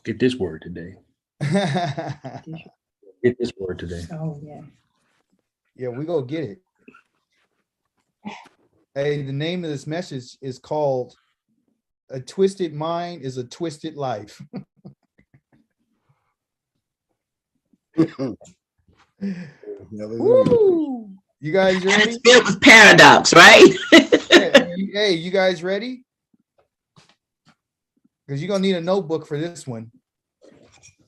Get this word today. Get this word today. Oh, yeah. Yeah, we go get it. Hey, the name of this message is called "A Twisted Mind is a Twisted Life." Woo! You guys And ready? it's filled with paradox, right? Hey, you guys ready? Because you're gonna need a notebook for this one.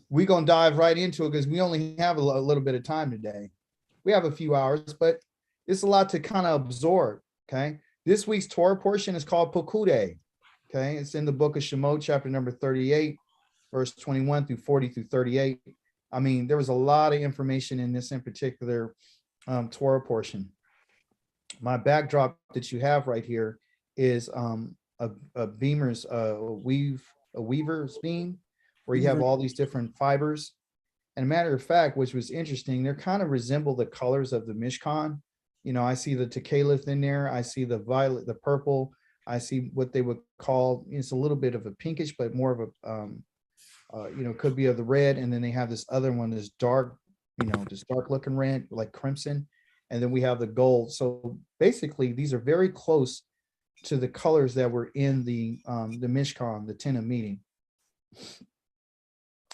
We're gonna dive right into it because we only have a little bit of time today. We have a few hours, but it's a lot to kind of absorb. Okay. This week's Torah portion is called Pekudei. Okay. It's in the book of Shemot, chapter number 38, verse 21 through 40 through 38. I mean, there was a lot of information in this in particular Torah portion. My backdrop that you have right here is a beamer's a weaver's beam, where you have all these different fibers. And a matter of fact, which was interesting, they kind of resemble the colors of the Mishkan. You know, I see the Tehillah in there. I see the violet, the purple. I see what they would call, it's a little bit of a pinkish, but more of a, you know, could be of the red. And then they have this other one, this dark, you know, this dark looking red, like crimson. And then we have the gold. So basically, these are very close to the colors that were in the Mishkan, the tent of meeting.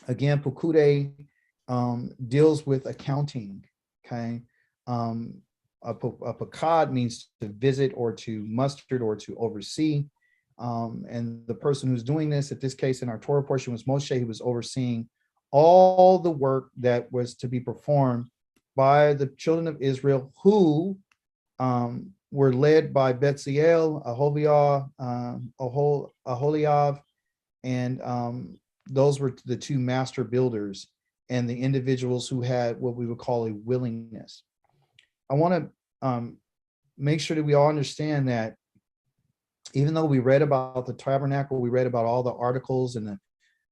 Again, Pekudei deals with accounting. Okay, a pakad means to visit or to muster or to oversee. And the person who's doing this, at this case in our Torah portion, was Moshe. He was overseeing all the work that was to be performed by the children of Israel, who were led by Betziel, Aholiab, and those were the two master builders and the individuals who had what we would call a willingness. I want to make sure that we all understand that even though we read about the tabernacle, we read about all the articles and the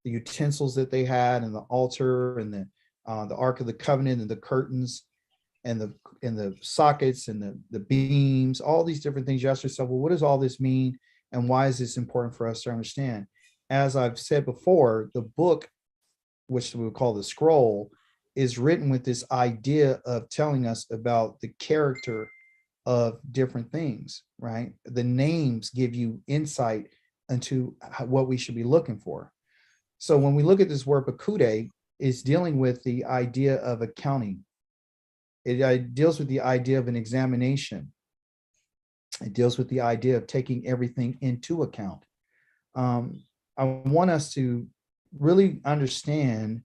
utensils that they had, and the altar, and the Ark of the Covenant, and the curtains, and the sockets, and the beams, all these different things. You ask yourself, well, what does all this mean, and why is this important for us to understand? As I've said before, the book, which we would call the scroll, is written with this idea of telling us about the character of different things, right? The names give you insight into what we should be looking for. So when we look at this word Pekudei, it's dealing with the idea of accounting. It deals with the idea of an examination. It deals with the idea of taking everything into account. I want us to really understand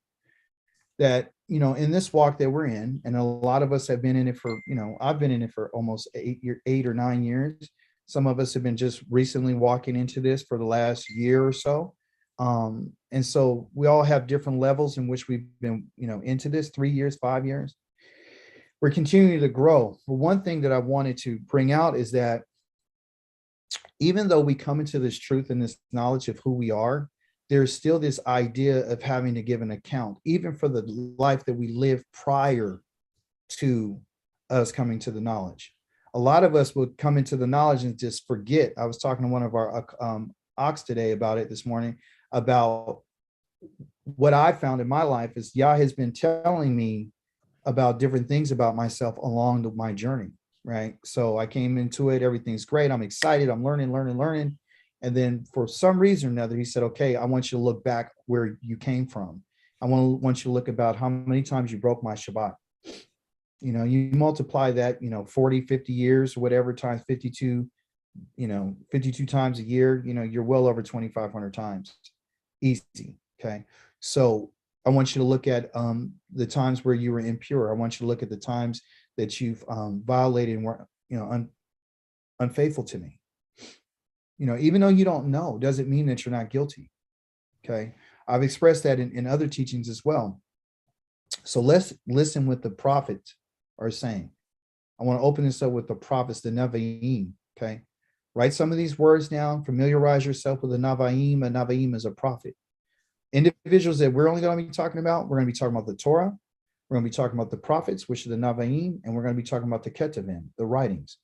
that, you know, in this walk that we're in, and a lot of us have been in it for, you know, I've been in it for almost 8 or 9 years. Some of us have been just recently walking into this for the last year or so. And so we all have different levels in which we've been, you know, into this 3 years, 5 years. We're continuing to grow. But one thing that I wanted to bring out is that even though we come into this truth and this knowledge of who we are, there's still this idea of having to give an account, even for the life that we lived prior to us coming to the knowledge. A lot of us would come into the knowledge and just forget. I was talking to one of our ox today about it this morning, about what I found in my life is Yah has been telling me about different things about myself along my journey, right? So I came into it, everything's great, I'm excited, I'm learning. And then for some reason or another, he said, okay, I want you to look back where you came from. I want you to look about how many times you broke my Shabbat. You know, you multiply that, you know, 40, 50 years, whatever, times 52, you know, 52 times a year, you know, you're well over 2,500 times. Easy. Okay. So I want you to look at the times where you were impure. I want you to look at the times that you've violated and were, you know, unfaithful to me. You know, even though you don't know, doesn't mean that you're not guilty. Okay. I've expressed that in other teachings as well. So let's listen what the prophets are saying. I want to open this up with the prophets, the Nevi'im. Okay. Write some of these words down. Familiarize yourself with the Nevi'im. A Nevi'im is a prophet. Individuals that we're only going to be talking about, we're going to be talking about the Torah. We're going to be talking about the prophets, which are the Nevi'im, and we're going to be talking about the Ketuvim, the writings.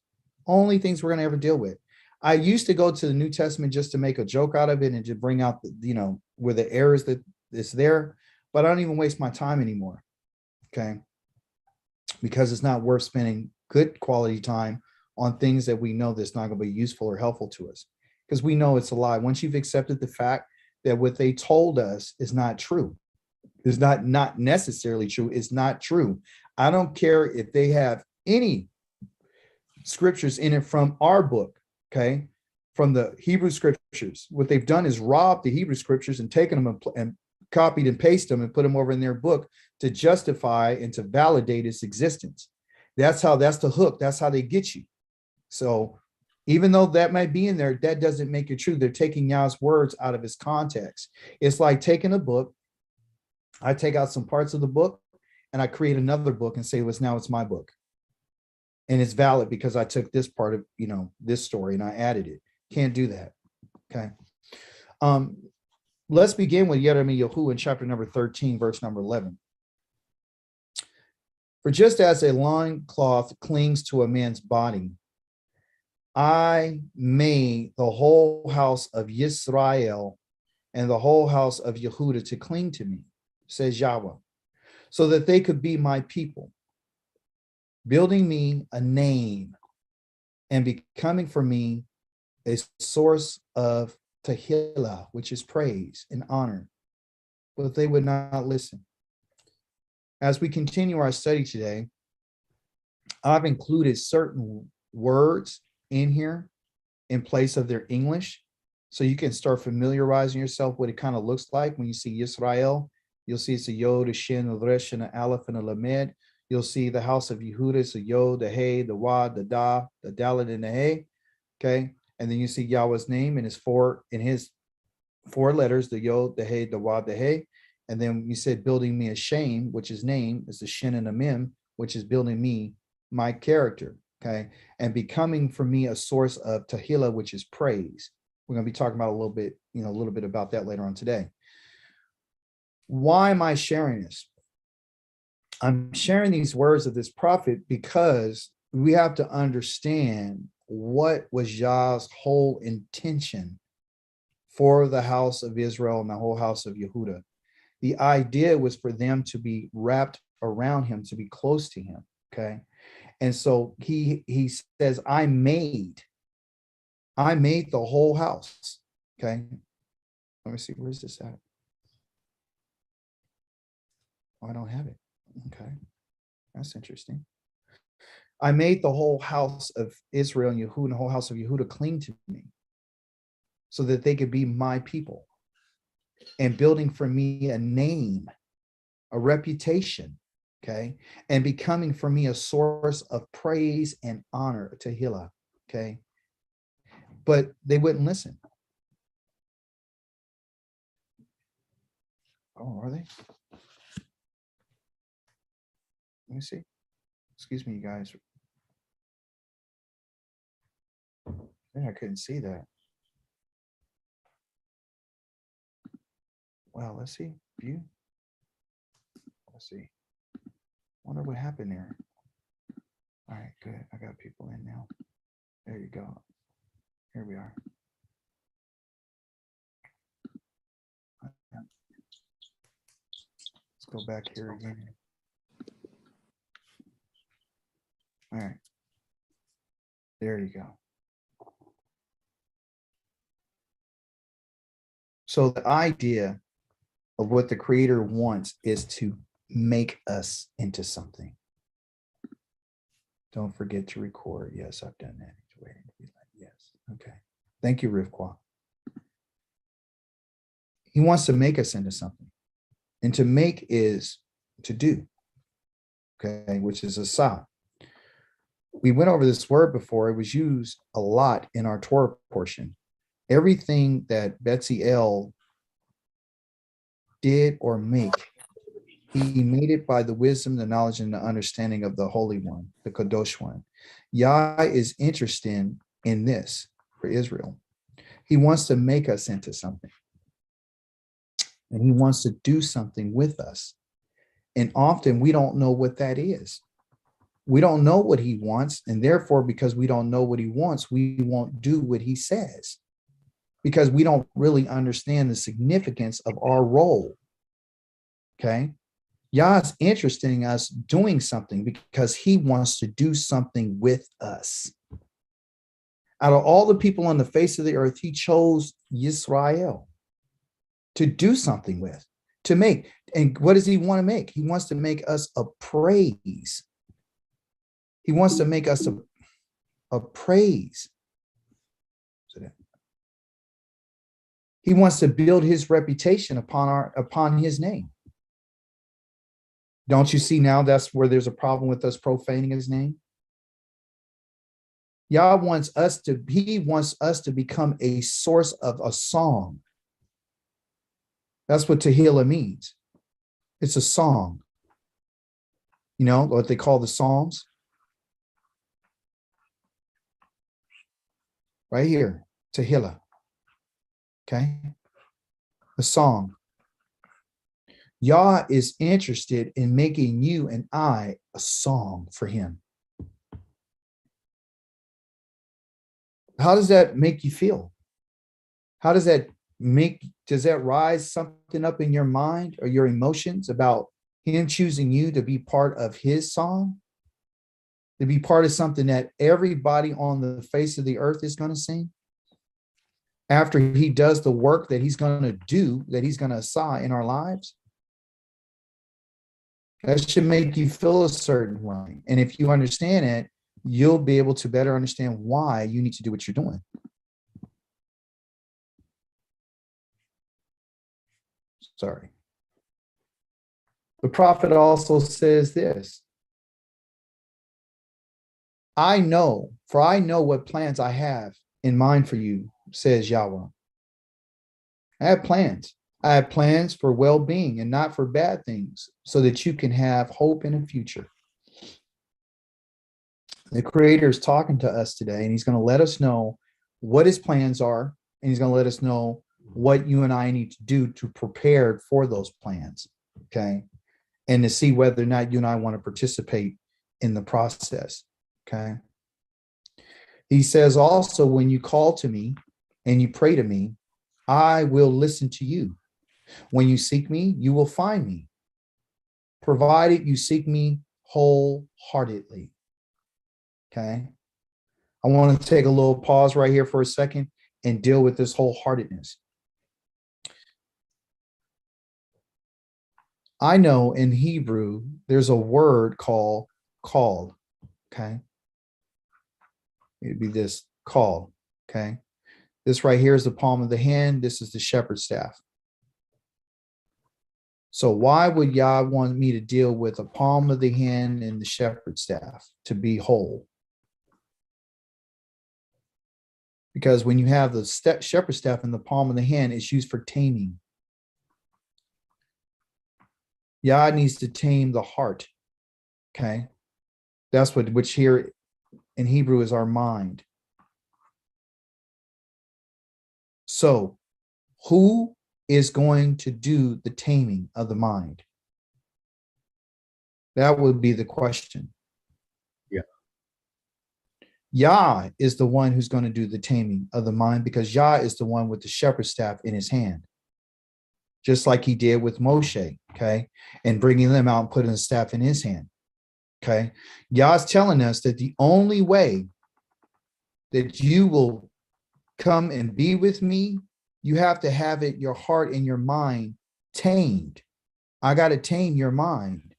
Only things we're going to ever deal with. I used to go to the New Testament just to make a joke out of it and to bring out the, you know, where the errors that it's there, but I don't even waste my time anymore. Okay. Because it's not worth spending good quality time on things that we know that's not going to be useful or helpful to us, because we know it's a lie. Once you've accepted the fact that what they told us is not true, is not necessarily true, it's not true. I don't care if they have any scriptures in it from our book, okay, from the Hebrew scriptures. What they've done is robbed the Hebrew scriptures and taken them and copied and pasted them and put them over in their book to justify and to validate its existence. That's the hook. That's how they get you. So even though that might be in there, that doesn't make it true. They're taking Yah's words out of its context. It's like taking a book. I take out some parts of the book and I create another book and say, now it's my book. And it's valid because I took this part of, this story and I added it. Can't do that. Okay. Let's begin with Yirmiyahu in chapter number 13, verse number 11. For just as a loincloth clings to a man's body, I made the whole house of Yisrael and the whole house of Yehudah to cling to me, says Yahweh, so that they could be my people, building me a name and becoming for me a source of Tehillah, which is praise and honor. But they would not listen. As we continue our study today, I've included certain words in here in place of their English, so you can start familiarizing yourself what it kind of looks like. When you see Yisrael, you'll see it's a Yod, a Shin, a Resh, and an Aleph, and a Lamed. You'll see the house of Yehudah, it's a Yod, the Hey, the Wad, the Da, the Dalet, and the Hey. Okay, and then you see Yahweh's name in his four letters, the Yod, the Hey, the Wad, the Hey. And then you said building me a Shem, which is name, is the Shin and a Mem, which is building me my character. Okay, and becoming for me a source of Tehillah, which is praise. We're going to be talking about a little bit about that later on today. Why am I sharing this? I'm sharing these words of this prophet because we have to understand what was Yah's whole intention for the house of Israel and the whole house of Yehudah. The idea was for them to be wrapped around him, to be close to him. Okay. And so he says, I made the whole house. Okay. Let me see. Where's this at? Oh, I don't have it. Okay. That's interesting. I made the whole house of Israel and Yehudah, and the whole house of Yehudah cling to me so that they could be my people, and building for me a name, a reputation, okay, and becoming for me a source of praise and honor, Tehillah, okay. But they wouldn't listen. Oh, are they? Let me see. Excuse me, you guys. Yeah, I couldn't see that. Well, let's see. View. Let's see. Wonder what happened there. All right, good. I got people in now. There you go. Here we are. Let's go back here again. All right. There you go. So the idea of what the Creator wants is to make us into something. Don't forget to record. Yes, I've done that. Waiting to be like, yes. Okay. Thank you, Rivqua. He wants to make us into something. And to make is to do. Okay, which is a sa. We went over this word before. It was used a lot in our Torah portion. Everything that Betsy L did or make, he made it by the wisdom, the knowledge, and the understanding of the Holy One, the Kadosh One. Yah is interested in this for Israel. He wants to make us into something. And he wants to do something with us. And often we don't know what that is. We don't know what he wants. And therefore, because we don't know what he wants, we won't do what he says. Because we don't really understand the significance of our role. Okay. Yah's interested in us doing something because he wants to do something with us. Out of all the people on the face of the earth, he chose Yisrael to do something with, to make. And what does he want to make? He wants to make us a praise. He wants to make us a praise. He wants to build his reputation upon his name. Don't you see now that's where there's a problem with us profaning his name? Yah wants us to become a source of a song. That's what Tehillah means. It's a song. You know what they call the Psalms? Right here, Tehillah. Okay? A song. Yah is interested in making you and I a song for him. How does that make you feel? How does that rise something up in your mind or your emotions about him choosing you to be part of his song? To be part of something that everybody on the face of the earth is going to sing? After he does the work that he's going to do, that he's going to assign in our lives? That should make you feel a certain way. And if you understand it, you'll be able to better understand why you need to do what you're doing. Sorry. The prophet also says this. I know what plans I have in mind for you, says Yahweh. I have plans. I have plans for well-being and not for bad things, so that you can have hope in the future. The Creator is talking to us today, and he's going to let us know what his plans are, and he's going to let us know what you and I need to do to prepare for those plans, okay? And to see whether or not you and I want to participate in the process, okay? He says also, when you call to me and you pray to me, I will listen to you. When you seek me, you will find me, provided you seek me wholeheartedly. Okay. I want to take a little pause right here for a second and deal with this wholeheartedness. I know in Hebrew, there's a word called called. Okay. It'd be this called. Okay. This right here is the palm of the hand. This is the shepherd's staff. So why would Yah want me to deal with a palm of the hand and the shepherd's staff to be whole? Because when you have the shepherd's staff in the palm of the hand, it's used for taming. Yah needs to tame the heart. Okay. That's which here in Hebrew is our mind. So who is going to do the taming of the mind? That would be the question. Yeah. Yah is the one who's going to do the taming of the mind, because Yah is the one with the shepherd's staff in his hand. Just like he did with Moshe, okay? And bringing them out and putting the staff in his hand, okay? Yah's telling us that the only way that you will come and be with me, you have to have it, your heart and your mind tamed. I got to tame your mind.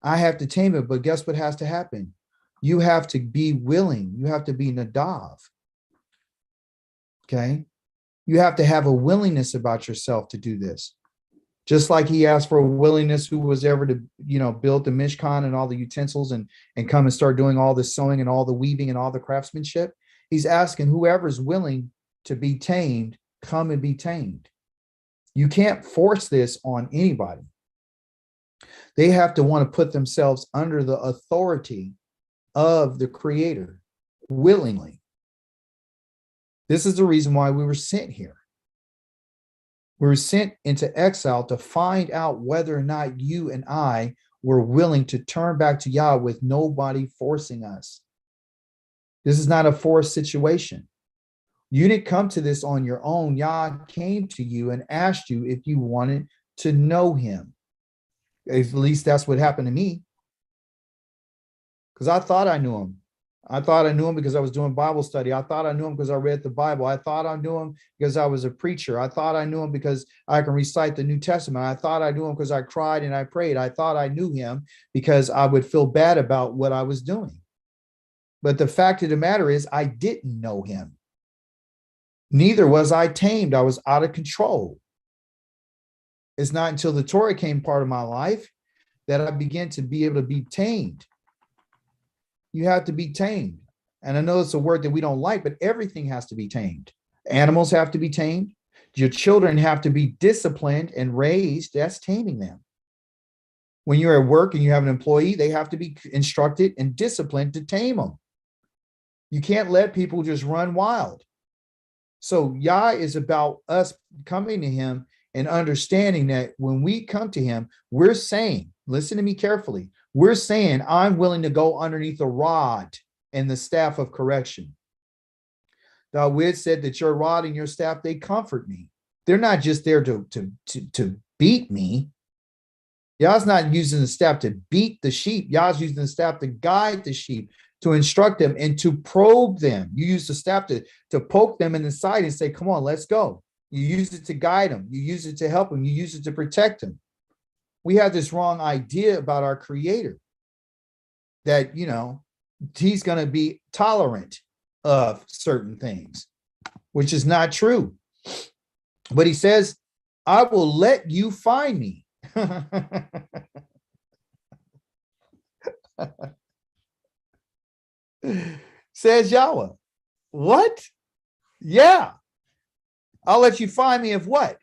I have to tame it, but guess what has to happen? You have to be willing. You have to be nadav. Okay? You have to have a willingness about yourself to do this. Just like he asked for a willingness who was ever to, build the Mishkan and all the utensils and come and start doing all the sewing and all the weaving and all the craftsmanship. He's asking whoever's willing to be tamed, come and be tamed. You can't force this on anybody. They have to want to put themselves under the authority of the Creator willingly. This is the reason why we were sent here. We were sent into exile to find out whether or not you and I were willing to turn back to Yah with nobody forcing us. This is not a forced situation. You didn't come to this on your own. Yah came to you and asked you if you wanted to know him. At least that's what happened to me. Because I thought I knew him. I thought I knew him because I was doing Bible study. I thought I knew him because I read the Bible. I thought I knew him because I was a preacher. I thought I knew him because I can recite the New Testament. I thought I knew him because I cried and I prayed. I thought I knew him because I would feel bad about what I was doing. But the fact of the matter is, I didn't know him. Neither was I tamed. I was out of control. It's not until the Torah came part of my life that I began to be able to be tamed. You have to be tamed. And I know it's a word that we don't like, but everything has to be tamed. Animals have to be tamed. Your children have to be disciplined and raised. That's taming them. When you're at work and you have an employee, they have to be instructed and disciplined to tame them. You can't let people just run wild. So Yah is about us coming to him and understanding that when we come to him, we're saying, listen to me carefully, we're saying, I'm willing to go underneath the rod and the staff of correction. David said that your rod and your staff, they comfort me. They're not just there to beat me. Yah's not using the staff to beat the sheep. Yah's using the staff to guide the sheep, to instruct them and to probe them. You use the staff to poke them in the side and say, come on, let's go. You use it to guide them. You use it to help them. You use it to protect them. We have this wrong idea about our Creator that, he's going to be tolerant of certain things, which is not true. But he says, I will let you find me. Says Yahweh. What? Yeah. I'll let you find me of what?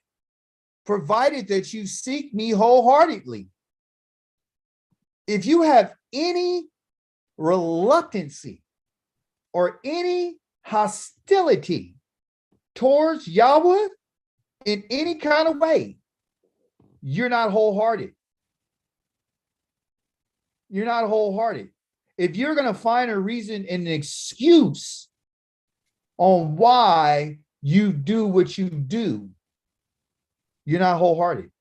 Provided that you seek me wholeheartedly. If you have any reluctancy or any hostility towards Yahweh in any kind of way, you're not wholehearted. You're not wholehearted. If you're going to find a reason and an excuse on why you do what you do, you're not wholehearted.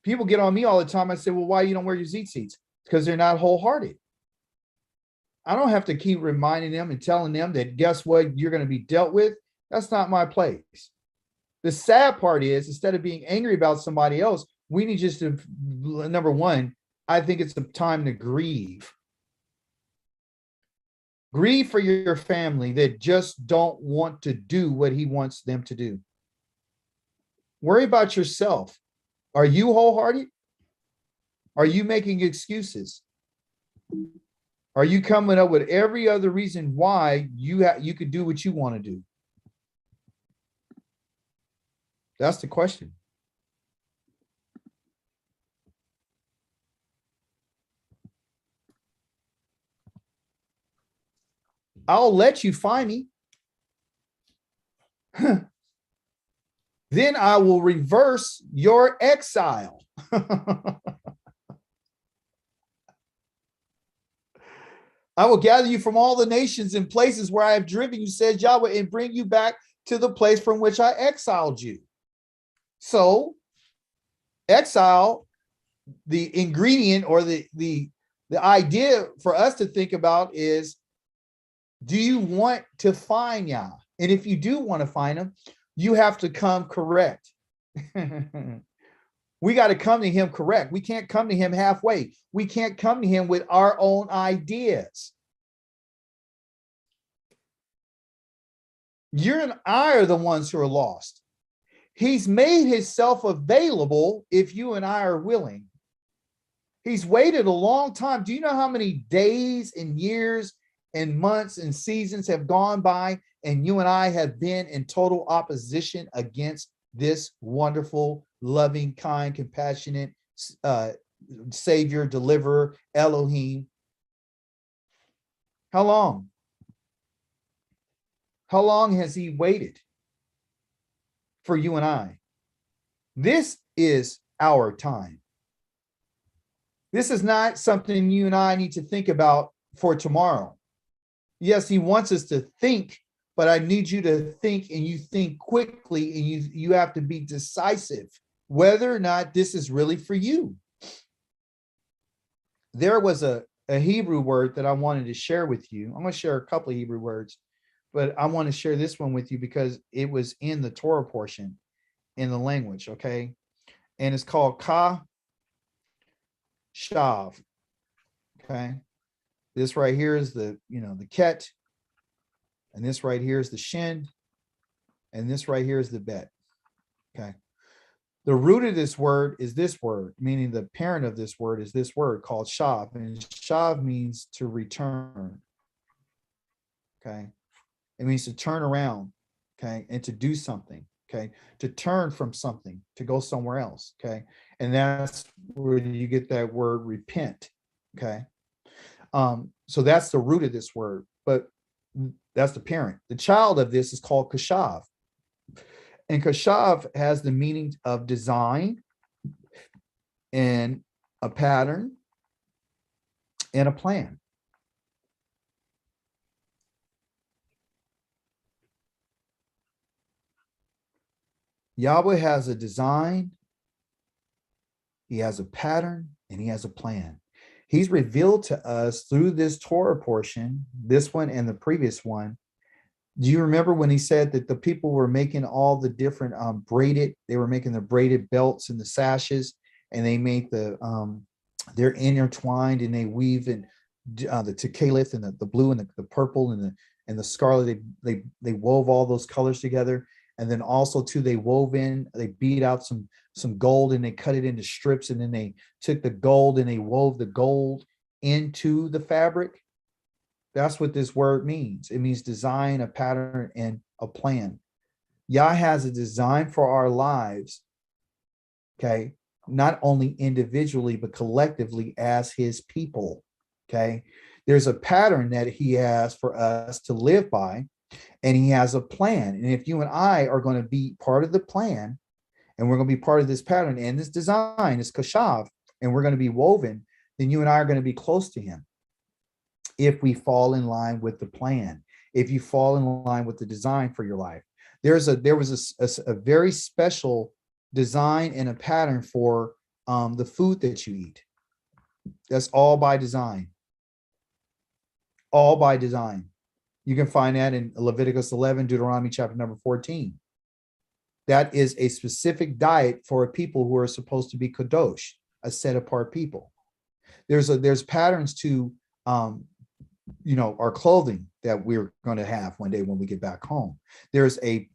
People get on me all the time. I say, well, why you don't wear your seats? Because they're not wholehearted. I don't have to keep reminding them and telling them that, guess what, you're going to be dealt with. That's not my place. The sad part is, instead of being angry about somebody else, we need just to, number one, I think it's a time to grieve. Grieve for your family that just don't want to do what he wants them to do. Worry about yourself. Are you wholehearted? Are you making excuses? Are you coming up with every other reason why you could do what you want to do? That's the question. I'll let you find me. Then I will reverse your exile. I will gather you from all the nations and places where I have driven you, says Yahweh, and bring you back to the place from which I exiled you. So, exile, the ingredient or the idea for us to think about is, do you want to find Yah? And if you do want to find him, you have to come correct. We got to come to him correct. We can't come to him halfway. We can't come to him with our own ideas. You and I are the ones who are lost. He's made himself available if you and I are willing. He's waited a long time. Do you know how many days and years and months and seasons have gone by and you and I have been in total opposition against this wonderful, loving, kind, compassionate Savior, deliverer, Elohim? How long? How long has he waited for you and I? This is our time. This is not something you and I need to think about for tomorrow. Yes, he wants us to think, but I need you to think, and you think quickly, and you have to be decisive whether or not this is really for you. There was a Hebrew word that I wanted to share with you. I'm going to share a couple of Hebrew words, but I want to share this one with you because it was in the Torah portion in the language, okay? And it's called ka shav, okay? This right here is the, the ket, and this right here is the shin, and this right here is the bet, okay? The root of this word is this word, meaning the parent of this word is this word called shav, and shav means to return, okay? It means to turn around, okay, and to do something, okay, to turn from something, to go somewhere else, okay? And that's where you get that word repent, okay? So that's the root of this word, but that's the parent. The child of this is called kashav. And kashav has the meaning of design and a pattern and a plan. Yahweh has a design, he has a pattern, and he has a plan. He's revealed to us through this Torah portion, this one and the previous one. Do you remember when he said that the people were making all the different they were making the braided belts and the sashes, and they made they're intertwined and they weave in the Tehillah and the blue and the purple and the scarlet. They wove all those colors together. And then also too, they beat out some gold and they cut it into strips. And then they took the gold and they wove the gold into the fabric. That's what this word means. It means design, a pattern, and a plan. Yah has a design for our lives, okay? Not only individually, but collectively as his people, okay? There's a pattern that he has for us to live by, and he has a plan. And if you and I are going to be part of the plan, and we're going to be part of this pattern and this design, this kashav, and we're going to be woven, then you and I are going to be close to him. If we fall in line with the plan, if you fall in line with the design for your life, there was a very special design and a pattern for the food that you eat. That's all by design. All by design. You can find that in Leviticus 11, Deuteronomy chapter number 14. That is a specific diet for a people who are supposed to be kadosh, a set apart people. There's patterns to our clothing that we're going to have one day when we get back home. There's a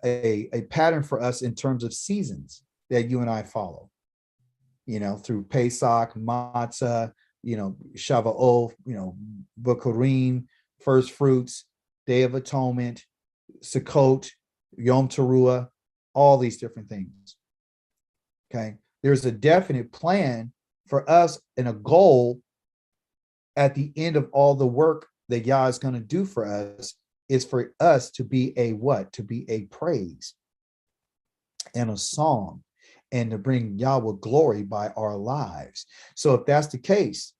pattern for us in terms of seasons that you and I follow, through Pesach, Matzah, Shavuot, Bikurim, first fruits, Day of Atonement, Sukkot, Yom Teruah, all these different things. Okay. There's a definite plan for us and a goal at the end of all the work that Yah is going to do for us is for us to be a what? To be a praise and a song and to bring Yahweh glory by our lives. So if that's the case,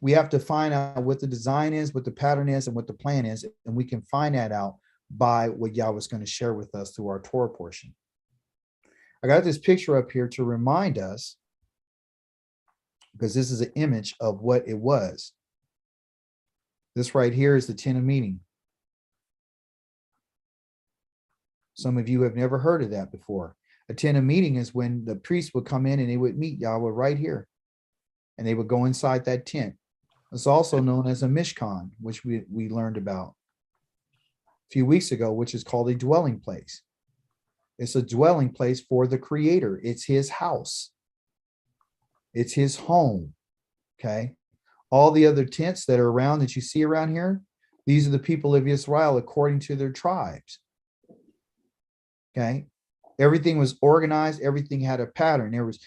we have to find out what the design is, what the pattern is, and what the plan is. And we can find that out by what Yahweh is going to share with us through our Torah portion. I got this picture up here to remind us, because this is an image of what it was. This right here is the tent of meeting. Some of you have never heard of that before. A tent of meeting is when the priest would come in and they would meet Yahweh right here. And they would go inside that tent. It's also known as a mishkan, which we learned about a few weeks ago, which is called a dwelling place. It's a dwelling place for the Creator. It's his house. It's his home. Okay. All the other tents that are around that you see around here, these are the people of Israel according to their tribes. Okay. Everything was organized. Everything had a pattern. There was,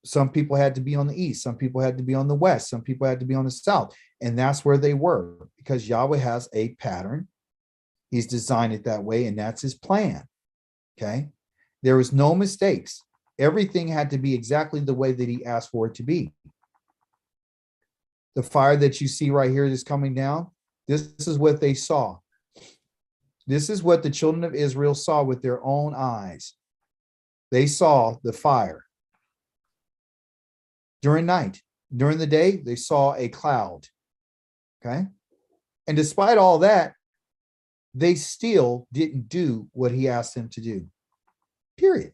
some people had to be on the east. Some people had to be on the west. Some people had to be on the south. And that's where they were, because Yahweh has a pattern. He's designed it that way. And that's his plan. Okay. There was no mistakes. Everything had to be exactly the way that he asked for it to be. The fire that you see right here that's coming down, this is what they saw. This is what the children of Israel saw with their own eyes. they saw the fire. During night, during the day, they saw a cloud. Okay. And despite all that, they still didn't do what he asked them to do. Period.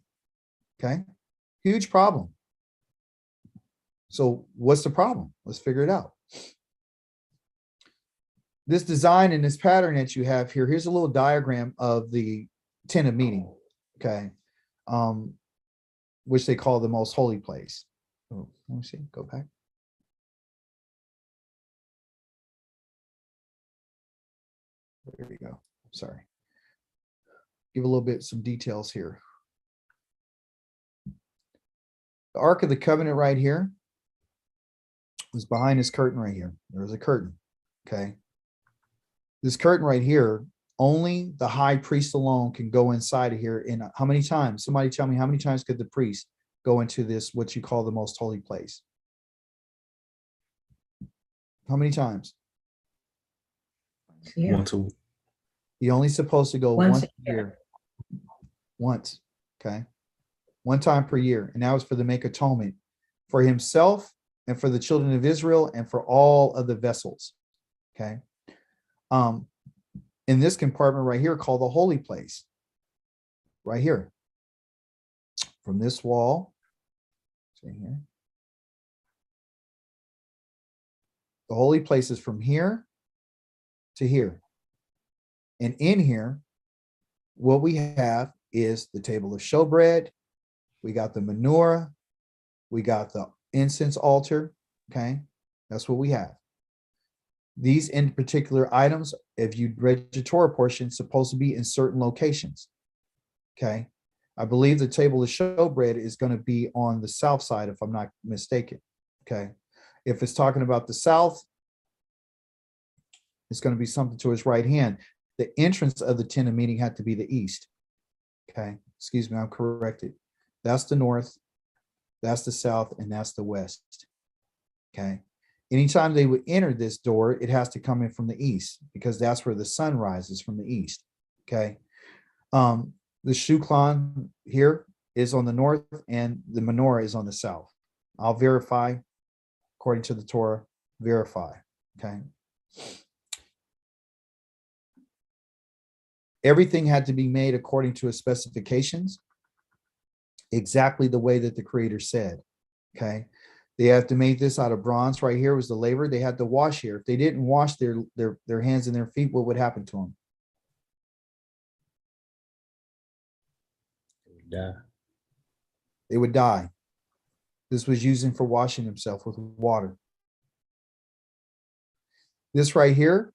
Okay. Huge problem. So what's the problem? Let's figure it out. This design and this pattern that you have here, here's a little diagram of the tent of meeting. Okay. Which they call the most holy place. Oh, let me see, go back. There we go. Sorry. Give a little bit, some details here. The Ark of the Covenant right here was behind this curtain right here. There was a curtain. Okay. This curtain right here, only the high priest alone can go inside of here. And how many times? Somebody tell me, how many times could the priest go into this, what you call the most holy place? How many times? Yeah. Once a week. You're only supposed to go Once once a a year. Once. Okay. One time per year. And that was for the make atonement for himself and for the children of Israel and for all of the vessels. Okay. In this compartment right here called the holy place. Right here. From this wall. See here. The holy place is from here to here. And in here, what we have is the table of showbread. We got the menorah. We got the incense altar. Okay. That's what we have. These in particular items, if you read your Torah portion, supposed to be in certain locations. Okay. I believe the table of showbread is going to be on the south side, if I'm not mistaken. Okay. If it's talking about the south, it's going to be something to his right hand. The entrance of the tent of meeting had to be the east. Okay. Excuse me, I'm corrected. That's the north, that's the south, and that's the west. Okay. Anytime they would enter this door, it has to come in from the east because that's where the sun rises, from the east. Okay. The shuklan here is on the north and the menorah is on the south. I'll verify according to the Torah, verify. Okay. Everything had to be made according to its specifications, exactly the way that the Creator said. Okay. They have to make this out of bronze. Right here was the labor. They had to wash here. If they didn't wash their hands and their feet, what would happen to them? Yeah. They would die. This was using for washing himself with water. This right here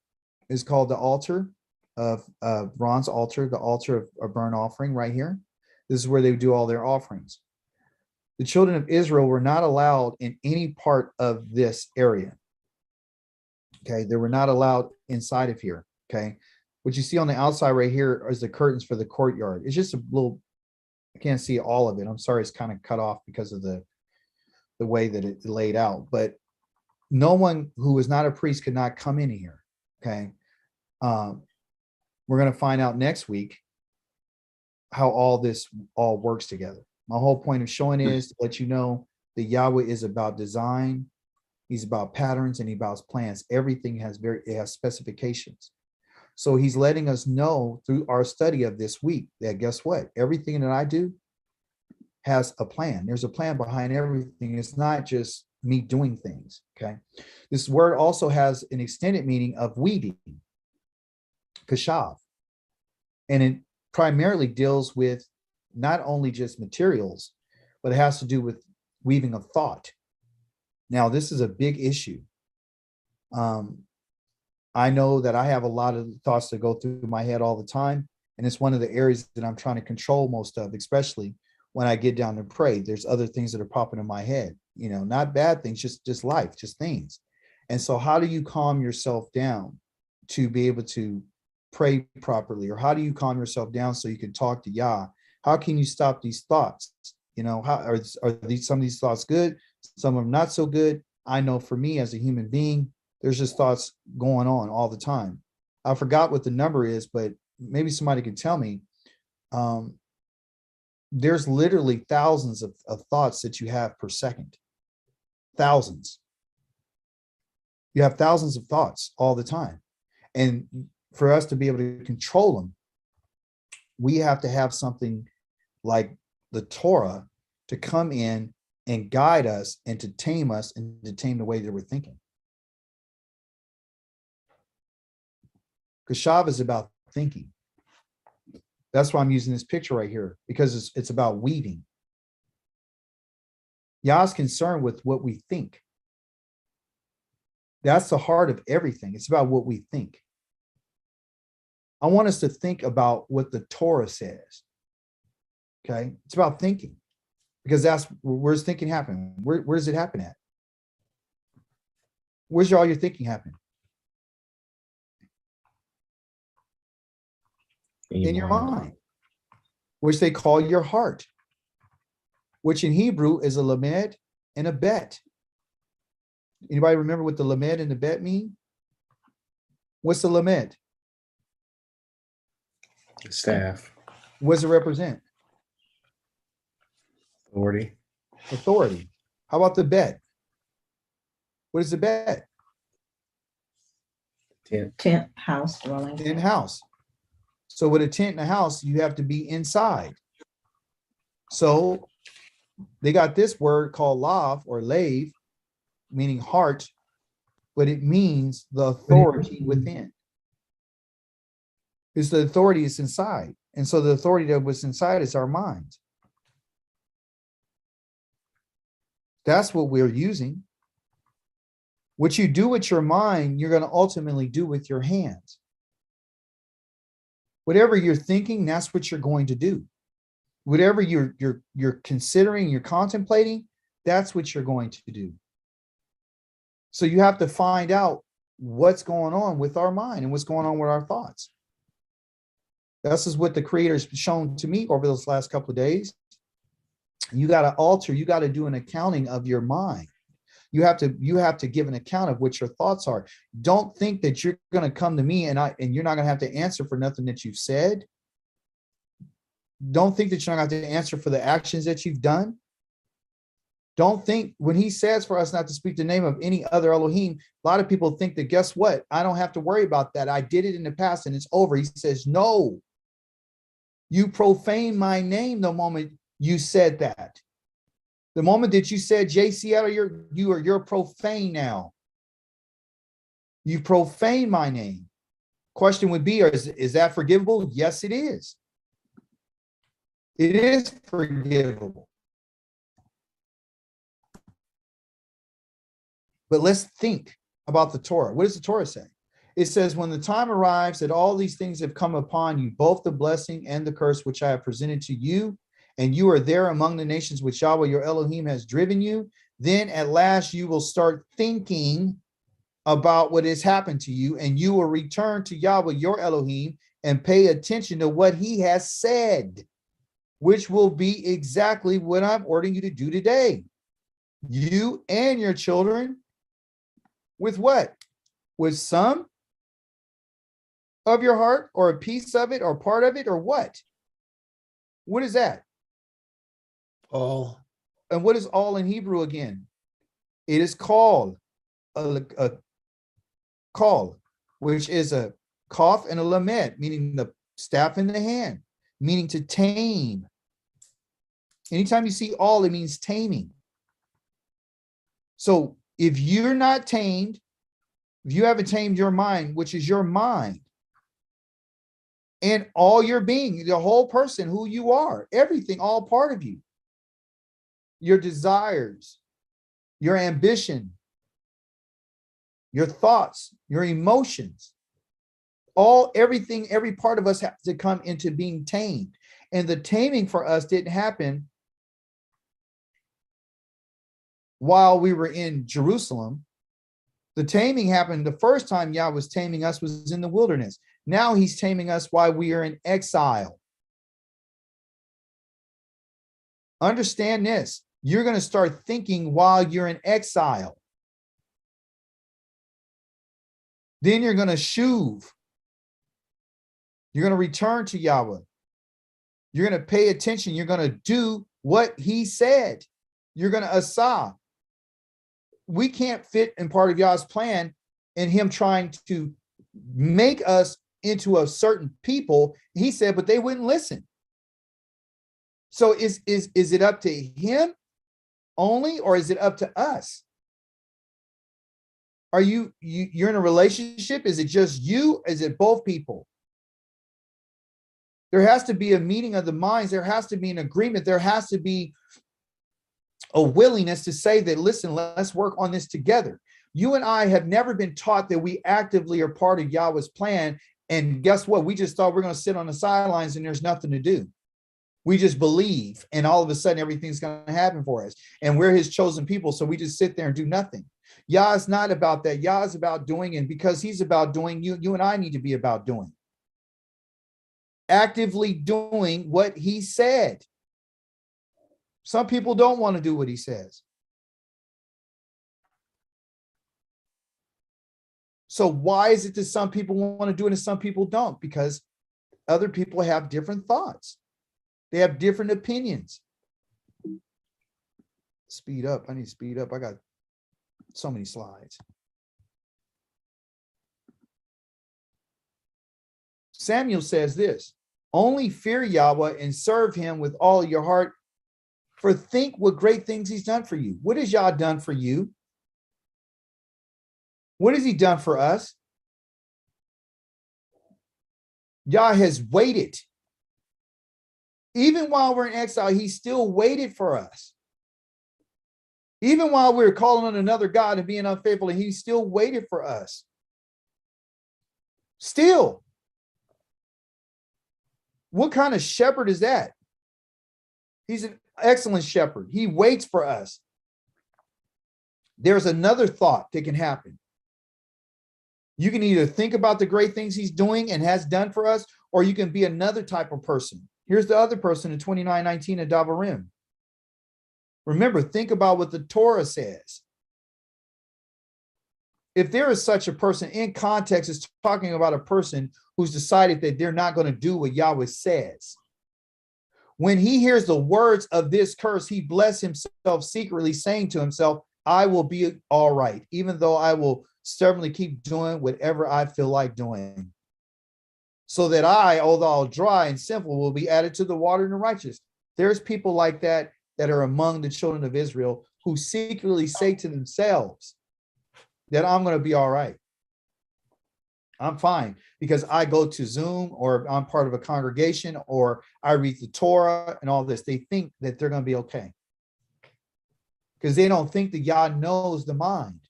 is called the altar of bronze altar, the altar of a burnt offering right here. This is where they would do all their offerings. The children of Israel were not allowed in any part of this area. Okay, they were not allowed inside of here. Okay, what you see on the outside right here is the curtains for the courtyard. It's just a little, I can't see all of it. I'm sorry, it's kind of cut off because of the way that it laid out. But no one who was not a priest could not come in here. Okay, we're going to find out next week how all this all works together. My whole point of showing is to let you know that Yahweh is about design, he's about patterns, and he's about plans. Everything has it has specifications. So he's letting us know through our study of this week that guess what? Everything that I do has a plan. There's a plan behind everything. It's not just me doing things. Okay. This word also has an extended meaning of weaving, kashav, and it primarily deals with not only just materials, but it has to do with weaving of thought. Now, this is a big issue. I know that I have a lot of thoughts that go through my head all the time, and it's one of the areas that I'm trying to control most of, especially when I get down to pray. There's other things that are popping in my head, you know, not bad things, just life, just things. And so how do you calm yourself down to be able to pray properly? Or how do you calm yourself down so you can talk to Yah? How can you stop these thoughts? You know, how are these, some of these thoughts good? Some of them not so good. I know for me as a human being, there's just thoughts going on all the time. I forgot what the number is, but maybe somebody can tell me. there's literally thousands of thoughts that you have per second. Thousands. You have thousands of thoughts all the time. And for us to be able to control them, we have to have something like the Torah to come in and guide us and to tame us and to tame the way that we're thinking. Because Shav is about thinking. That's why I'm using this picture right here, because it's about weaving. Yah's concerned with what we think. That's the heart of everything. It's about what we think. I want us to think about what the Torah says. Okay, it's about thinking, because that's where's thinking happen. Where does it happen at? Where's all your thinking happening? In your mind, which they call your heart, which in Hebrew is a lamed and a bet. Anybody remember what the lamed and the bet mean? What's the lamed? Staff. What does it represent? Authority. Authority. How about the bet? What is the bet? Tent, house, dwelling. In house. So with a tent in a house, you have to be inside. So they got this word called lav or lave, meaning heart, but it means the authority within. It's the authority that's inside. And so the authority that was inside is our mind. That's what we're using. What you do with your mind, you're going to ultimately do with your hands. Whatever you're thinking, that's what you're going to do. Whatever you're considering, you're contemplating, that's what you're going to do. So you have to find out what's going on with our mind and what's going on with our thoughts. This is what the Creator's shown to me over those last couple of days. You got to alter, you got to do an accounting of your mind. You have to give an account of what your thoughts are. Don't think that you're going to come to me and you're not going to have to answer for nothing that you've said. Don't think that you're not going to have to answer for the actions that you've done. Don't think when he says for us not to speak the name of any other Elohim, a lot of people think that, guess what? I don't have to worry about that. I did it in the past and it's over. He says, no, you profane my name the moment you said that. The moment that you said, J. Seattle, you're profane now. You profane my name. Question would be, is that forgivable? Yes, it is. It is forgivable. But let's think about the Torah. What does the Torah say? It says, when the time arrives that all these things have come upon you, both the blessing and the curse which I have presented to you, and you are there among the nations which Yahweh your Elohim has driven you, then at last you will start thinking about what has happened to you, and you will return to Yahweh your Elohim and pay attention to what he has said, which will be exactly what I'm ordering you to do today. You and your children, with what? With some of your heart, or a piece of it, or part of it, or what? What is that? All. And what is all in Hebrew again? It is called a call, which is a kaf and a lamed, meaning the staff in the hand, meaning to tame. Anytime you see all, it means taming. So if you're not tamed, if you haven't tamed your mind, which is your mind, and all your being, the whole person, who you are, everything, all part of you, your desires, your ambition, your thoughts, your emotions, everything, every part of us has to come into being tamed. And the taming for us didn't happen while we were in Jerusalem. The taming happened the first time Yah was taming us was in the wilderness. Now he's taming us while we are in exile. Understand this. You're going to start thinking while you're in exile. Then you're going to shuv. You're going to return to Yahweh. You're going to pay attention. You're going to do what he said. You're going to asa. We can't fit in part of Yah's plan in him trying to make us into a certain people. He said, but they wouldn't listen. So is it up to him only, or is it up to us? Are you're in a relationship? Is it just you? Is it both people? There has to be a meeting of the minds. There has to be an agreement. There has to be a willingness to say that, listen, let's work on this together. You and I have never been taught that we actively are part of Yahweh's plan. And guess what? We just thought we're going to sit on the sidelines and there's nothing to do. We just believe, and all of a sudden everything's going to happen for us. And we're his chosen people. So we just sit there and do nothing. Yah is not about that. Yah is about doing, and because he's about doing, you and I need to be about doing. Actively doing what he said. Some people don't want to do what he says. So why is it that some people want to do it and some people don't? Because other people have different thoughts. They have different opinions. Speed up. I need to speed up. I got so many slides. Samuel says this: only fear Yahweh and serve him with all your heart, for think what great things he's done for you. What has Yah done for you? What has he done for us? Yah has waited. Even while we're in exile, he still waited for us. Even while we were calling on another God and being unfaithful, he still waited for us. Still. What kind of shepherd is that? He's an excellent shepherd. He waits for us. There's another thought that can happen. You can either think about the great things he's doing and has done for us, or you can be another type of person. Here's the other person in 29:19 at Davarim. Remember, think about what the Torah says. If there is such a person, in context, it's talking about a person who's decided that they're not going to do what Yahweh says. When he hears the words of this curse, he bless himself secretly, saying to himself, I will be all right, even though I will stubbornly keep doing whatever I feel like doing. So that I, although dry and sinful, will be added to the water and the righteous. There's people like that are among the children of Israel who secretly say to themselves that I'm going to be all right. I'm fine because I go to Zoom, or I'm part of a congregation, or I read the Torah and all this. They think that they're going to be okay because they don't think that Yah knows the mind.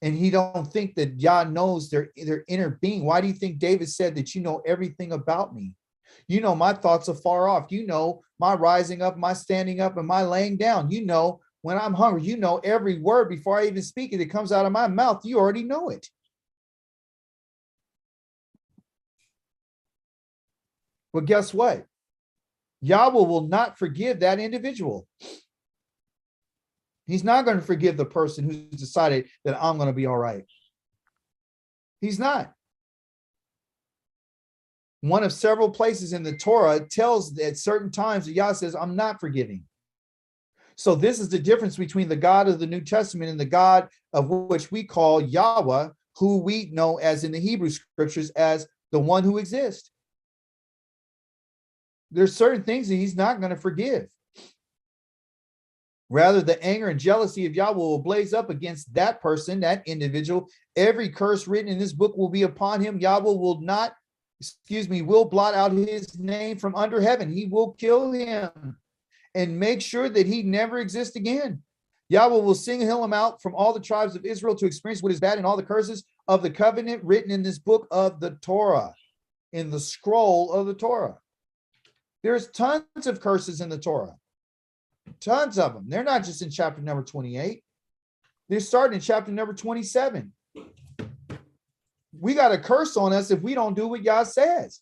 And he don't think that Yah knows their inner being. Why do you think David said that you know everything about me? You know my thoughts are far off. You know my rising up, my standing up, and my laying down. You know when I'm hungry. You know every word before I even speak it. It comes out of my mouth. You already know it. But guess what? Yahweh will not forgive that individual. He's not going to forgive the person who's decided that I'm going to be all right. He's not. One of several places in the Torah tells that at certain times that Yah says, I'm not forgiving. So this is the difference between the God of the New Testament and the God of which we call Yahweh, who we know as in the Hebrew scriptures as the one who exists. There's certain things that he's not going to forgive. Rather, the anger and jealousy of Yahweh will blaze up against that person, that individual. Every curse written in this book will be upon him. Yahweh will will blot out his name from under heaven. He will kill him and make sure that he never exists again. Yahweh will single him out from all the tribes of Israel to experience what is bad and all the curses of the covenant written in this book of the Torah, in the scroll of the Torah. There's tons of curses in the Torah. Tons of them. They're not just in chapter number 28. They're starting in chapter number 27. We got a curse on us if we don't do what Yah says.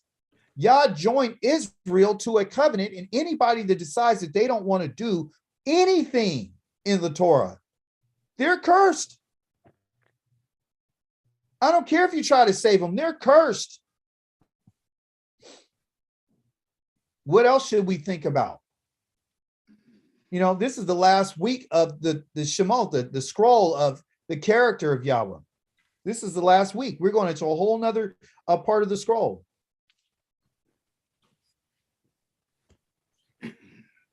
Yah joined Israel to a covenant, and anybody that decides that they don't want to do anything in the Torah, they're cursed. I don't care if you try to save them. They're cursed. What else should we think about? You know, this is the last week of the Shemot, the scroll of the character of Yahweh. This is the last week. We're going into a whole nother part of the scroll.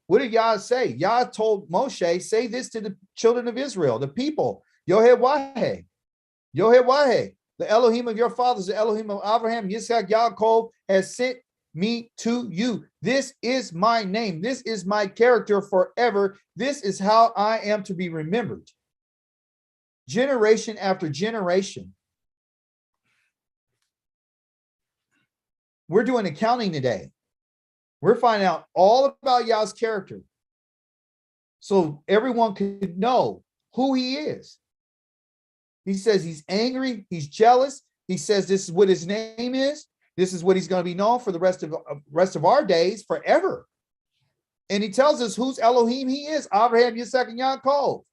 What did Yah say? Yah told Moshe, say this to the children of Israel, the people. Yoheh Wahe, the Elohim of your fathers, the Elohim of Abraham, Yitzhak, Yaakov, has sent me to you. This is my name. This is my character forever. This is how I am to be remembered. Generation after generation. We're doing accounting today. We're finding out all about Yah's character, so everyone could know who he is. He says he's angry, he's jealous. He says this is what his name is. This is what he's going to be known for the rest of our days forever. And he tells us whose Elohim he is, Abraham, Yitzhak, and Yaakov.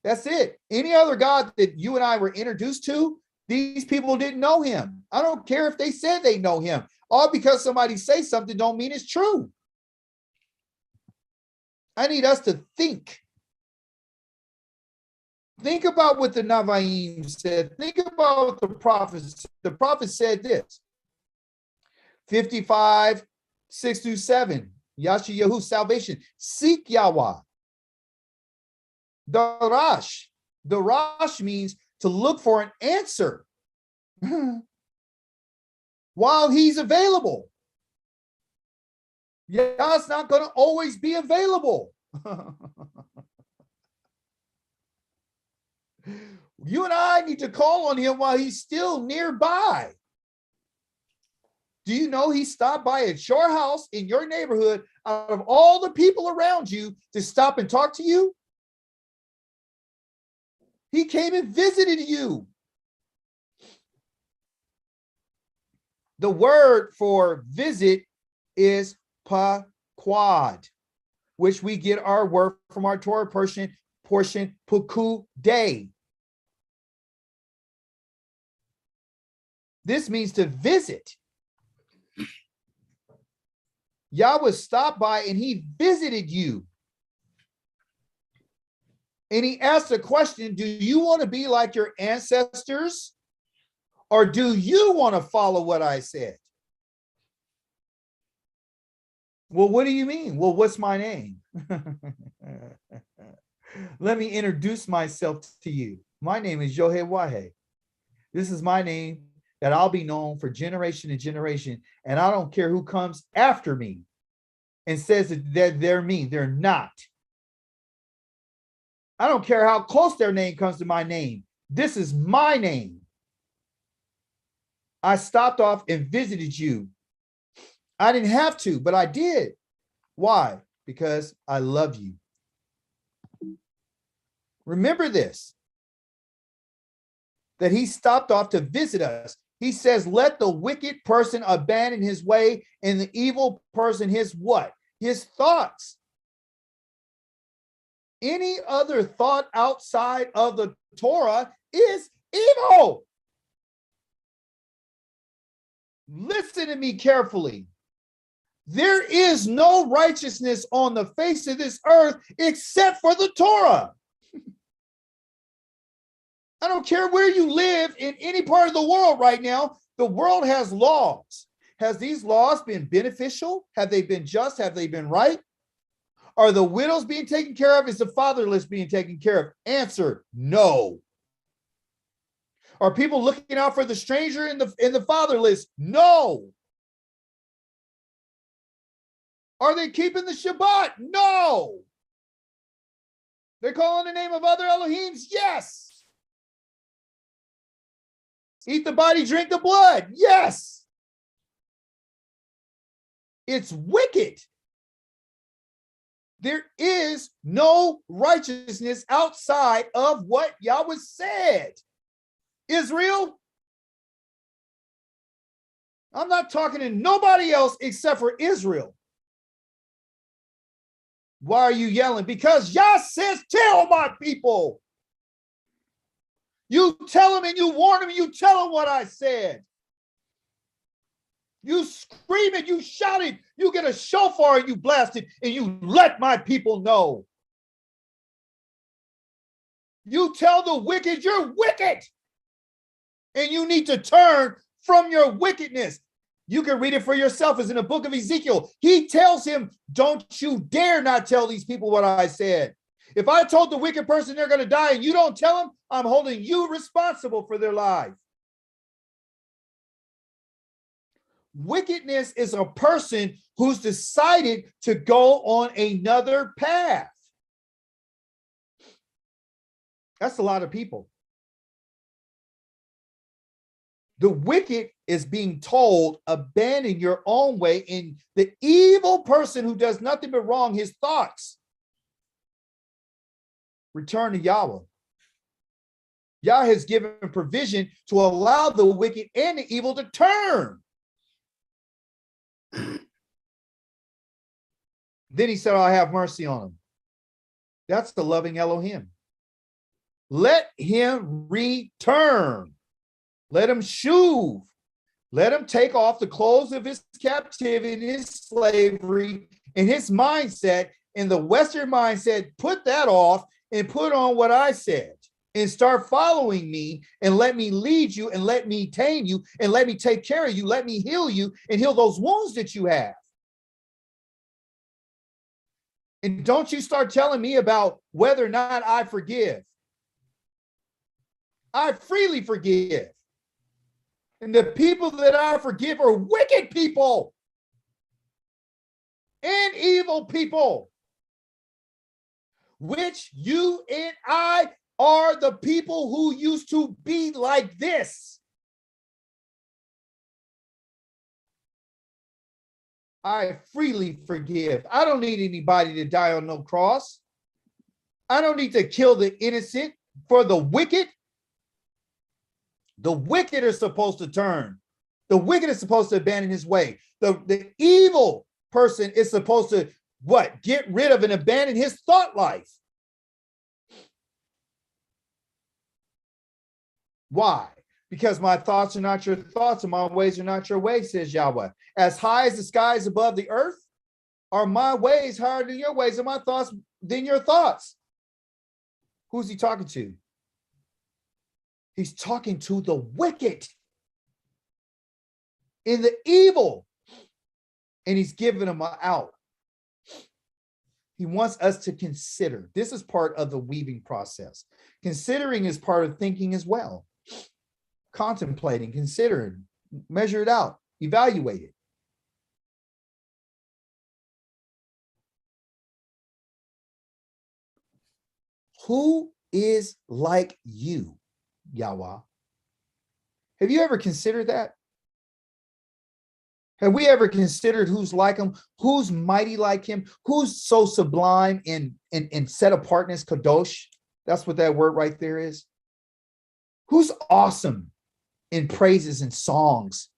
That's it. Any other God that you and I were introduced to, these people didn't know him. I don't care if they said they know him. All because somebody say something don't mean it's true. I need us to think. Think about what the Navaim said. Think about what the prophets. The prophet said this. 55, 6-7. Yashayahu, salvation. Seek Yahweh. Darash. Darash means to look for an answer while he's available. Yah's not going to always be available. You and I need to call on him while he's still nearby. Do you know he stopped by at your house in your neighborhood out of all the people around you to stop and talk to you? He came and visited you. The word for visit is paquad, which we get our word from our Torah portion puku day. This means to visit. Yahweh stopped by and he visited you. And he asked a question, do you want to be like your ancestors? Or do you want to follow what I said? Well, what do you mean? Well, what's my name? Let me introduce myself to you. My name is Yoheh Wahe. This is my name that I'll be known for generation and generation. And I don't care who comes after me and says that they're me. They're not. I don't care how close their name comes to my name. This is my name. I stopped off and visited you. I didn't have to, but I did. Why? Because I love you. Remember this, that he stopped off to visit us. He says, let the wicked person abandon his way and the evil person his what? His thoughts. Any other thought outside of the Torah is evil. Listen to me carefully. There is no righteousness on the face of this earth except for the Torah. I don't care where you live in any part of the world right now. The world has laws. Has these laws been beneficial? Have they been just? Have they been right? Are the widows being taken care of? Is the fatherless being taken care of? Answer, no. Are people looking out for the stranger and the fatherless? No. Are they keeping the Shabbat? No. They're calling the name of other Elohims? Yes. Eat the body, drink the blood? Yes. It's wicked. There is no righteousness outside of what Yahweh said. Israel, I'm not talking to nobody else except for Israel. Why are you yelling? Because Yah says, tell my people. You tell them and you warn them and you tell them what I said. You screaming, you shouting, you get a shofar and you blast it, and you let my people know. You tell the wicked you're wicked, and you need to turn from your wickedness. You can read it for yourself. It's in the book of Ezekiel. He tells him, don't you dare not tell these people what I said. If I told the wicked person they're going to die and you don't tell them, I'm holding you responsible for their life. Wickedness is a person who's decided to go on another path. That's a lot of people. The wicked is being told, abandon your own way, and the evil person who does nothing but wrong, his thoughts, return to Yahweh. Yah has given provision to allow the wicked and the evil to turn. Then he said, I'll have mercy on him. That's the loving Elohim. Let him return. Let him shuv. Let him take off the clothes of his captivity, his slavery, and his mindset. And the Western mindset, put that off and put on what I said. And start following me, and let me lead you, and let me tame you, and let me take care of you. Let me heal you and heal those wounds that you have. And don't you start telling me about whether or not I forgive. I freely forgive. And the people that I forgive are wicked people and evil people, which you and I are the people who used to be like this. I freely forgive. I don't need anybody to die on no cross. I don't need to kill the innocent for the wicked. The wicked are supposed to turn. The wicked is supposed to abandon his way. The evil person is supposed to what? Get rid of and abandon his thought life. Why? Because my thoughts are not your thoughts and my ways are not your ways, says Yahweh. As high as the sky is above the earth, are my ways higher than your ways and my thoughts than your thoughts. Who's he talking to? He's talking to the wicked and the evil, and he's giving them out. He wants us to consider. This is part of the weaving process. Considering is part of thinking as well. Contemplating, considering, measure it out, evaluate it. Who is like you, Yahweh? Have you ever considered that? Have we ever considered who's like him? Who's mighty like him? Who's so sublime in set apartness, kadosh? That's what that word right there is. Who's awesome in praises and songs,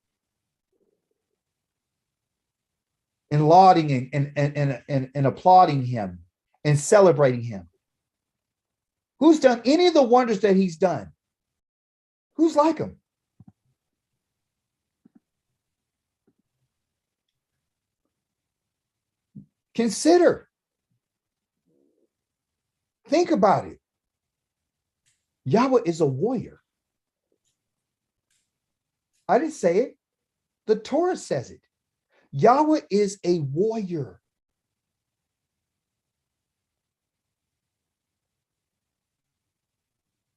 and lauding and applauding him and celebrating him? Who's done any of the wonders that he's done? Who's like him? Consider. Think about it. Yahweh is a warrior. I didn't say it. The Torah says it. Yahweh is a warrior.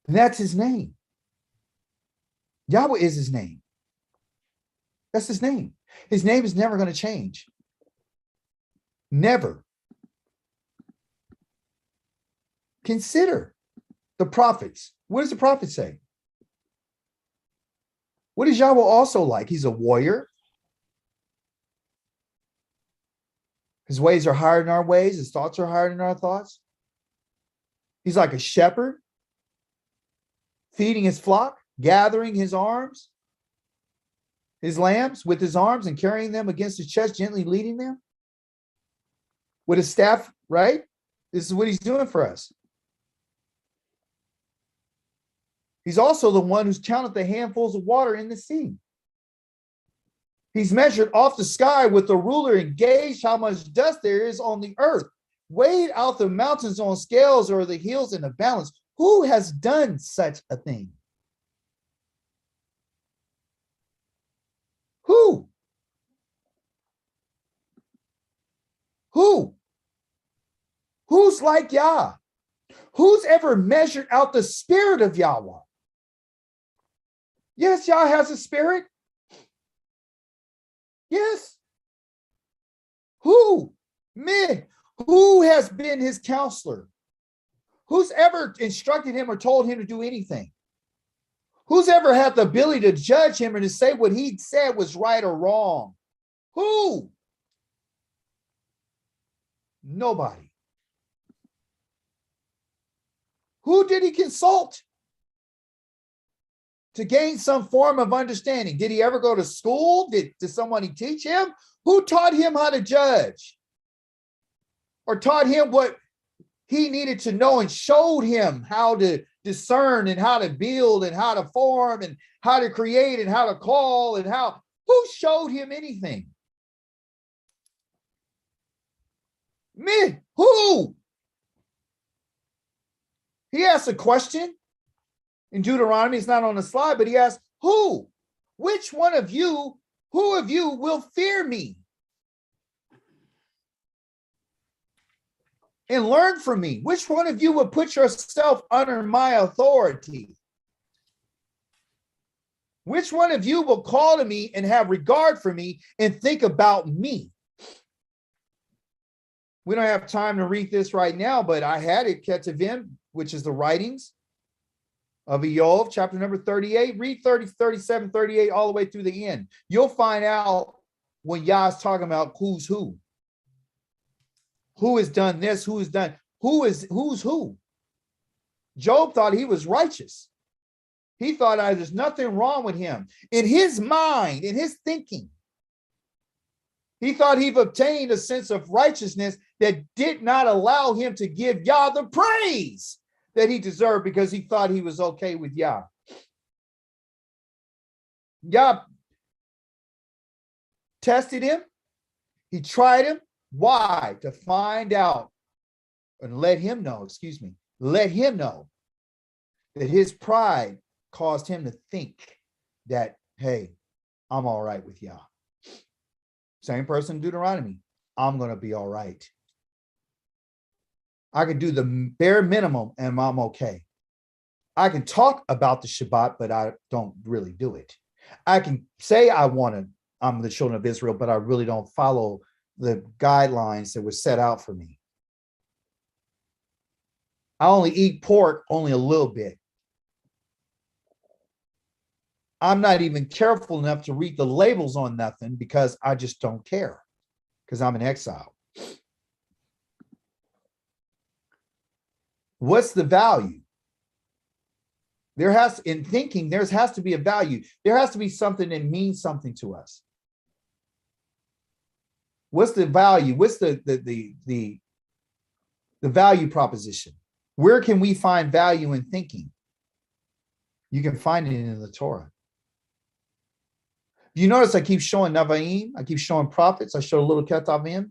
And that's his name. Yahweh is his name. That's his name. His name is never going to change. Never. Consider the prophets. What does the prophet say? What is Yahweh also like? He's a warrior. His ways are higher than our ways. His thoughts are higher than our thoughts. He's like a shepherd, feeding his flock, gathering his arms, his lambs with his arms and carrying them against his chest, gently leading them with his staff, right? This is what he's doing for us. He's also the one who's counted the handfuls of water in the sea. He's measured off the sky with a ruler and gauged how much dust there is on the earth. Weighed out the mountains on scales or the hills in a balance. Who has done such a thing? Who? Who? Who's like Yah? Who's ever measured out the spirit of Yahweh? Yes, Yah has a spirit. Yes. Who? Men. Who has been his counselor? Who's ever instructed him or told him to do anything? Who's ever had the ability to judge him and to say what he said was right or wrong? Who? Nobody. Who did he consult to gain some form of understanding? Did he ever go to school? Did somebody teach him? Who taught him how to judge? Or taught him what he needed to know and showed him how to discern and how to build and how to form and how to create and how to call and how? Who showed him anything? Me. Who? He asked a question in Deuteronomy. It's not on the slide, but he asked, who? Which one of you, who of you will fear me and learn from me? Which one of you will put yourself under my authority? Which one of you will call to me and have regard for me and think about me? We don't have time to read this right now, but I had it, Ketuvim, which is the writings of Eov, chapter number 38. Read 30, 37, 38, all the way through the end. You'll find out when Yah's talking about who's who. Who has done this? Who has done? Who's who? Job thought he was righteous. He thought there's nothing wrong with him. In his mind, in his thinking, he thought he'd obtained a sense of righteousness that did not allow him to give Yah the praise that he deserved because he thought he was okay with Yah. Yah tested him. He tried him. Why? To find out and let him know that his pride caused him to think that, hey, I'm all right with Yah. Same person in Deuteronomy. I'm going to be all right. I can do the bare minimum and I'm okay. I can talk about the Shabbat, but I don't really do it. I can say I'm the children of Israel, but I really don't follow the guidelines that were set out for me. I only eat pork only a little bit. I'm not even careful enough to read the labels on nothing because I just don't care because I'm in exile. What's the value? There has to be a value. There has to be something that means something to us. What's the value? What's the value proposition? Where can we find value in thinking? You can find it in the Torah. You notice I keep showing Navaim, I keep showing prophets, I show a little Ketavim.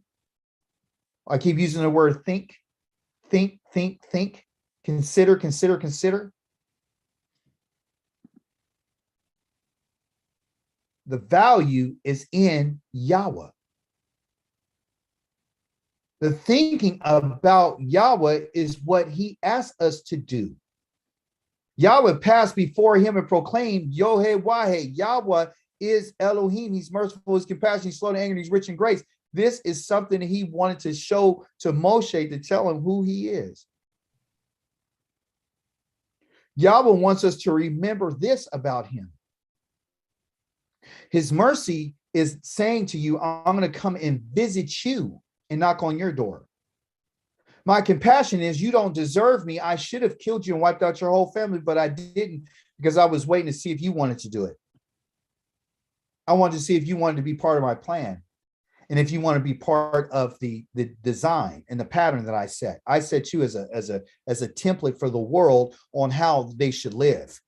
I keep using the word think, consider. The value is in Yahweh. The thinking about Yahweh is what he asks us to do. Yahweh passed before him and proclaimed, Yohe-Wahe, Yahweh is Elohim. He's merciful, he's compassionate, he's slow to anger, he's rich in grace. This is something that he wanted to show to Moshe to tell him who he is. Yahweh wants us to remember this about him. His mercy is saying to you, I'm going to come and visit you and knock on your door. My compassion is you don't deserve me. I should have killed you and wiped out your whole family, but I didn't because I was waiting to see if you wanted to do it. I wanted to see if you wanted to be part of my plan. And if you want to be part of the design and the pattern that I set you as a template for the world on how they should live.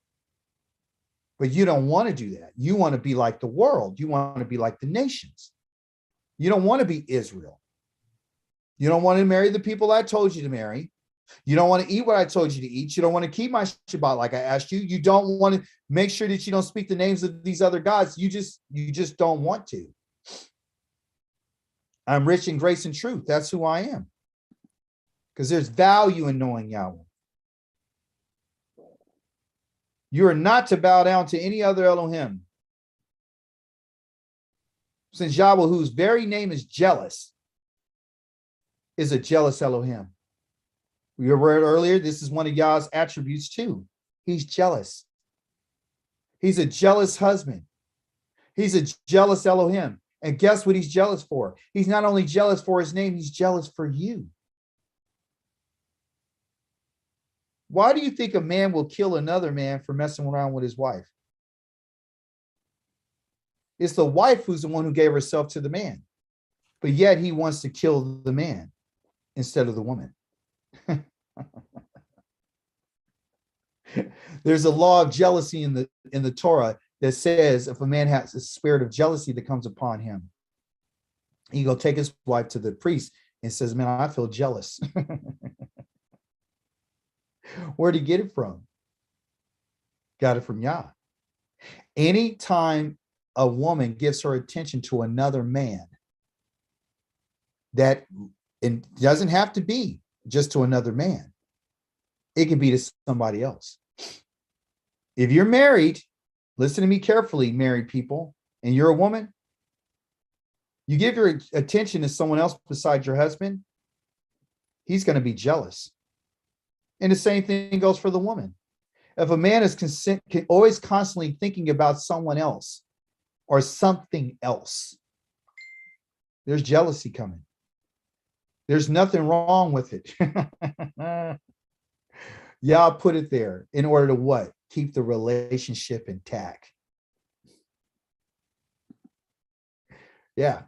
But you don't want to do that. You want to be like the world. You want to be like the nations. You don't want to be Israel. You don't want to marry the people I told you to marry. You don't want to eat what I told you to eat. You don't want to keep my Shabbat like I asked you. You don't want to make sure that you don't speak the names of these other gods. You just don't want to. I'm rich in grace and truth. That's who I am. Because there's value in knowing Yahweh. You are not to bow down to any other Elohim. Since Yahweh, whose very name is jealous, is a jealous Elohim. We read earlier, this is one of Yah's attributes too. He's jealous. He's a jealous husband. He's a jealous Elohim. And guess what he's jealous for? He's not only jealous for his name, he's jealous for you. Why do you think a man will kill another man for messing around with his wife? It's the wife who's the one who gave herself to the man. But yet he wants to kill the man instead of the woman. There's a law of jealousy in the Torah that says if a man has a spirit of jealousy that comes upon him, he go take his wife to the priest and says, man, I feel jealous. Where'd he get it from? Got it from Yah. Anytime a woman gives her attention to another man, that it doesn't have to be just to another man. It can be to somebody else. If you're married, listen to me carefully, married people, and you're a woman, you give your attention to someone else besides your husband, he's going to be jealous. And the same thing goes for the woman. If a man is always constantly thinking about someone else or something else, there's jealousy coming. There's nothing wrong with it. Y'all put it there in order to what? Keep the relationship intact. Yeah.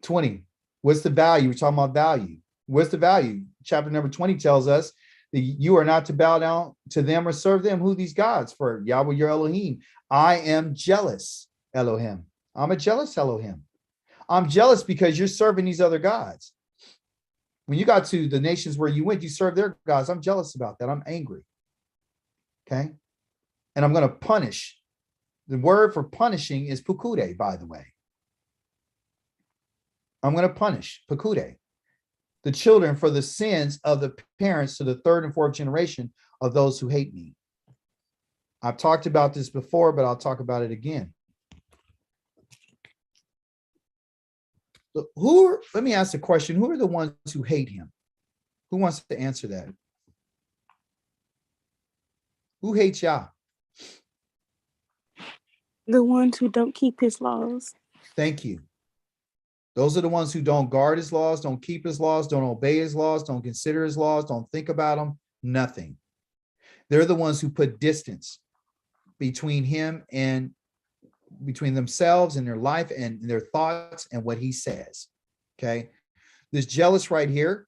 20. What's the value? We're talking about value. What's the value? Chapter number 20 tells us that you are not to bow down to them or serve them. Who these gods? For Yahweh your Elohim. I am jealous, Elohim. I'm a jealous Elohim. I'm jealous because you're serving these other gods. When you got to the nations where you went, you served their gods. I'm jealous about that. I'm angry. Okay. And I'm going to punish. The word for punishing is pukude, by the way. I'm going to punish, pukude, the children for the sins of the parents to the third and fourth generation of those who hate me. I've talked about this before, but I'll talk about it again. Let me ask a question. Who are the ones who hate him? Who wants to answer that? Who hates Yah? The ones who don't keep his laws. Thank you. Those are the ones who don't guard his laws, don't keep his laws, don't obey his laws, don't consider his laws, don't think about them, nothing. They're the ones who put distance between him and between themselves and their life and their thoughts and what he says. Okay. This jealous right here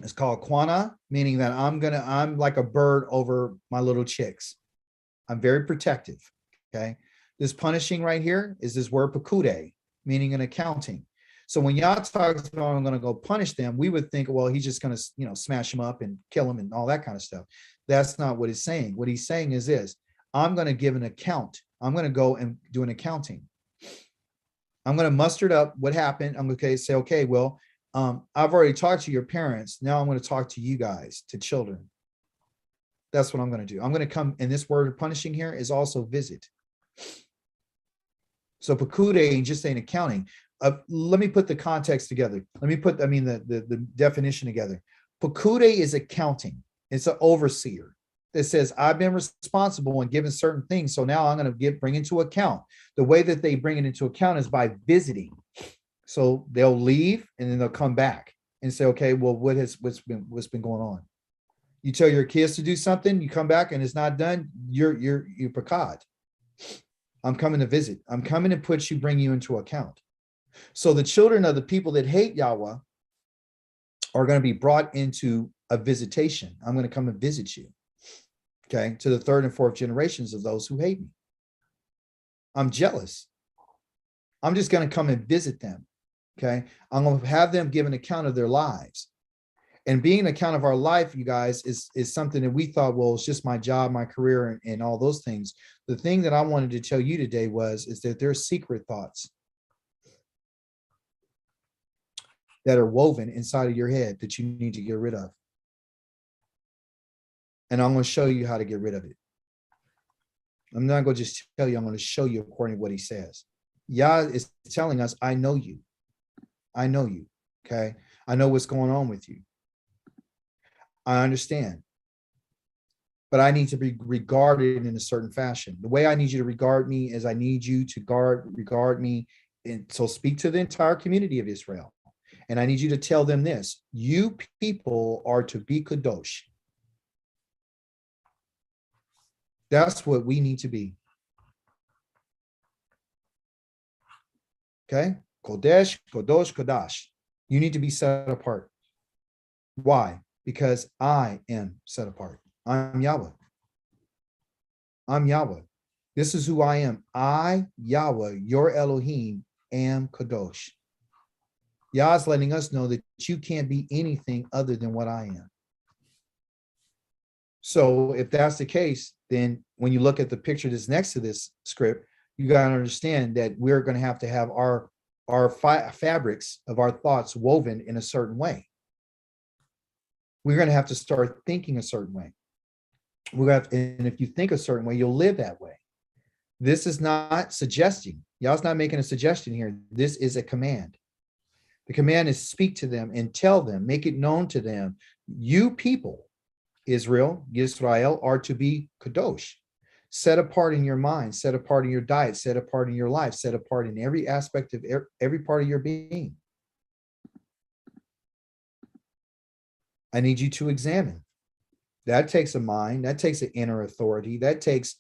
is called quana, meaning that I'm like a bird over my little chicks. I'm very protective. Okay. This punishing right here is this word pakude, meaning an accounting. So when Yah talks about I'm going to go punish them, we would think, well, he's just going to, smash them up and kill them and all that kind of stuff. That's not what he's saying. What he's saying is this: I'm going to give an account. I'm going to go and do an accounting. I'm going to muster it up what happened. I'm going to say, okay, well, I've already talked to your parents. Now I'm going to talk to you guys, to children. That's what I'm going to do. I'm going to come, and this word punishing here is also visit. So pakude ain't just saying accounting. Let me put the context together. Let me put, the definition together. Pakude is accounting. It's an overseer that says, I've been responsible and given certain things. So now I'm going to bring into account. The way that they bring it into account is by visiting. So they'll leave and then they'll come back and say, okay, well, what's been going on? You tell your kids to do something, you come back and it's not done, you're pakad. I'm coming to visit. I'm coming to bring you into account. So the children of the people that hate Yahweh are going to be brought into a visitation. I'm going to come and visit you. Okay, to the third and fourth generations of those who hate me. I'm jealous. I'm just going to come and visit them. Okay, I'm going to have them give an account of their lives. And being an account of our life, you guys, is something that we thought, well, it's just my job, my career, and all those things. The thing that I wanted to tell you today is that there's secret thoughts that are woven inside of your head that you need to get rid of. And I'm going to show you how to get rid of it. I'm not going to just tell you, I'm going to show you according to what he says. Yah is telling us, I know you. I know you. Okay. I know what's going on with you. I understand. But I need to be regarded in a certain fashion. The way I need you to regard me is I need you to regard me. And so speak to the entire community of Israel. And I need you to tell them this: you people are to be kadosh. That's what we need to be. Okay? Kodesh, Kodosh, Kodash. You need to be set apart. Why? Because I am set apart. I'm Yahweh. I'm Yahweh. This is who I am. I, Yahweh, your Elohim, am Kadosh. Yah's letting us know that you can't be anything other than what I am. So if that's the case, then when you look at the picture that's next to this script, you got to understand that we're going to have our fabrics of our thoughts woven in a certain way. We're going to have to start thinking a certain way. And if you think a certain way, you'll live that way. This is not suggesting. Y'all's not making a suggestion here. This is a command. The command is speak to them and tell them, make it known to them, you people, Israel, are to be kadosh, set apart in your mind, set apart in your diet, set apart in your life, set apart in every aspect of every part of your being. I need you to examine. That takes a mind, that takes an inner authority, that takes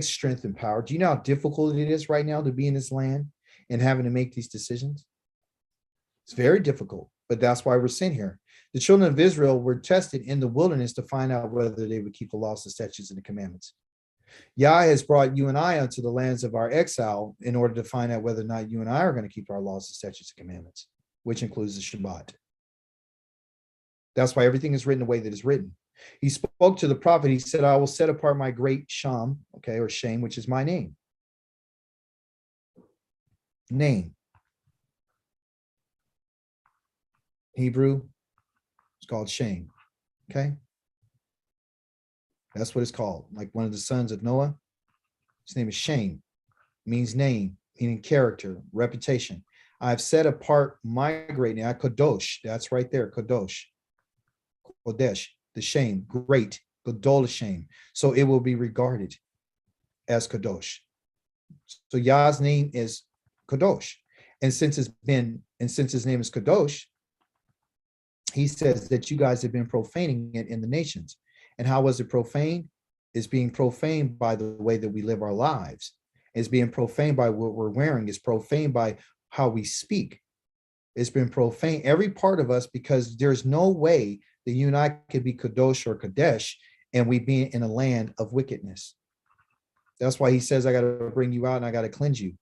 strength and power. Do you know how difficult it is right now to be in this land and having to make these decisions? It's very difficult, but that's why we're sent here. The children of Israel were tested in the wilderness to find out whether they would keep the laws, the statutes, and the commandments. Yah has brought you and I unto the lands of our exile in order to find out whether or not you and I are going to keep our laws, the statutes, and commandments, which includes the Shabbat. That's why everything is written the way that it's written. He spoke to the prophet. He said, I will set apart my great Sham, okay, or shame, which is my name. Name. Hebrew, it's called shame. Okay. That's what it's called. Like one of the sons of Noah, his name is Shem, means name, meaning character, reputation. I've set apart my great name, Kadosh. That's right there, Kadosh. Kodesh, the shame, great, Gadol shame. So it will be regarded as Kadosh. So Yah's name is Kadosh. And since his name is Kadosh, he says that you guys have been profaning it in the nations. And how was it profaned? It's being profaned by the way that we live our lives. It's being profaned by what we're wearing. It's profaned by how we speak. It's been profaned, every part of us, because there's no way that you and I could be Kadosh or Kadesh and we be in a land of wickedness. That's why he says, I got to bring you out and I got to cleanse you.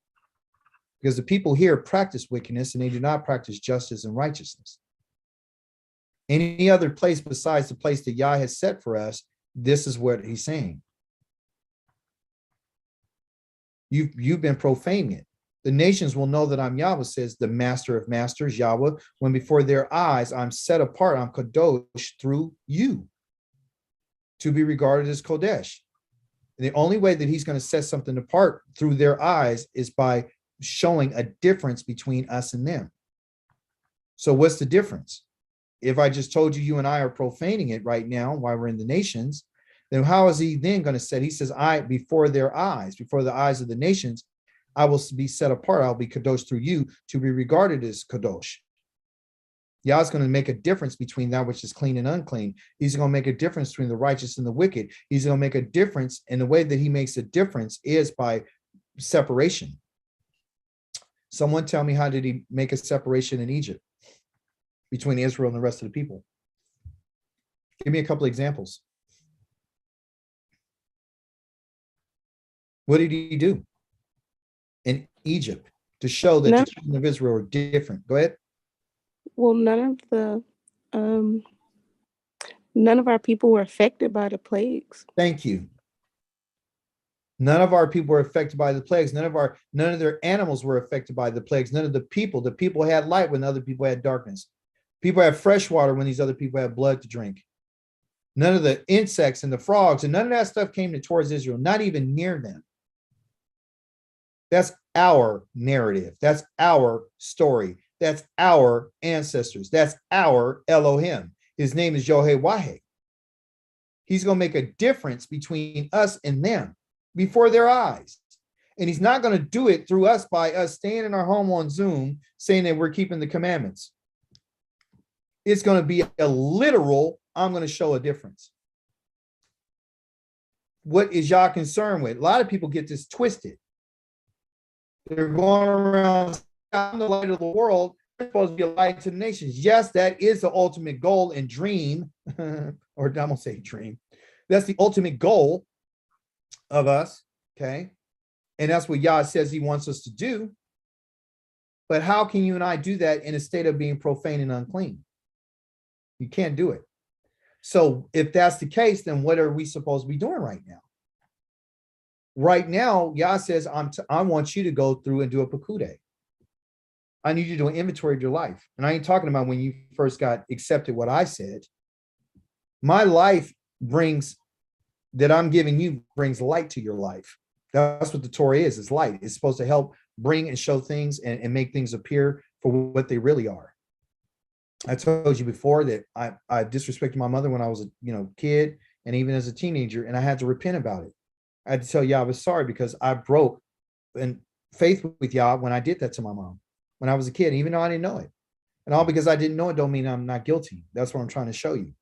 Because the people here practice wickedness and they do not practice justice and righteousness. Any other place besides the place that Yah has set for us, this is what he's saying. You've been profaning it. The nations will know that I'm Yahweh, says the master of masters, Yahweh, when before their eyes I'm set apart, I'm Kadosh through you to be regarded as Kodesh. And the only way that he's going to set something apart through their eyes is by showing a difference between us and them. So what's the difference? If I just told you, you and I are profaning it right now while we're in the nations, then how is he then going to set? He says, before their eyes, before the eyes of the nations, I will be set apart. I'll be Kadosh through you to be regarded as Kadosh. Yah's going to make a difference between that which is clean and unclean. He's going to make a difference between the righteous and the wicked. He's going to make a difference. And the way that he makes a difference is by separation. Someone tell me, how did he make a separation in Egypt between Israel and the rest of the people? Give me a couple of examples. What did he do in Egypt to show that the children of Israel are different? Go ahead. Well, none of our people were affected by the plagues. Thank you. None of our people were affected by the plagues. None of their animals were affected by the plagues. None of the people had light when other people had darkness. People had fresh water when these other people had blood to drink. None of the insects and the frogs and none of that stuff came towards Israel, not even near them. That's our narrative. That's our story. That's our ancestors. That's our Elohim. His name is Yahweh. He's going to make a difference between us and them before their eyes. And he's not going to do it through us by us staying in our home on Zoom saying that we're keeping the commandments. It's going to be a literal, I'm going to show a difference. What is y'all concerned with? A lot of people get this twisted. They're going around, I'm the light of the world. We're supposed to be a light to the nations. Yes, that is the ultimate goal and dream, or I'm going to say dream. That's the ultimate goal of us, okay? And that's what Yah says he wants us to do. But how can you and I do that in a state of being profane and unclean? You can't do it. So if that's the case, then what are we supposed to be doing right now? Right now, Yah says, I want you to go through and do a pakude. I need you to do an inventory of your life. And I ain't talking about when you first got accepted what I said. My life that I'm giving you brings light to your life. That's what the Torah is. It's light. It's supposed to help bring and show things and make things appear for what they really are. I told you before that I disrespected my mother when I was a kid and even as a teenager, and I had to repent about it. I had to tell Yah I was sorry because I broke in faith with Yah when I did that to my mom when I was a kid, even though I didn't know it. And all because I didn't know it don't mean I'm not guilty. That's what I'm trying to show you.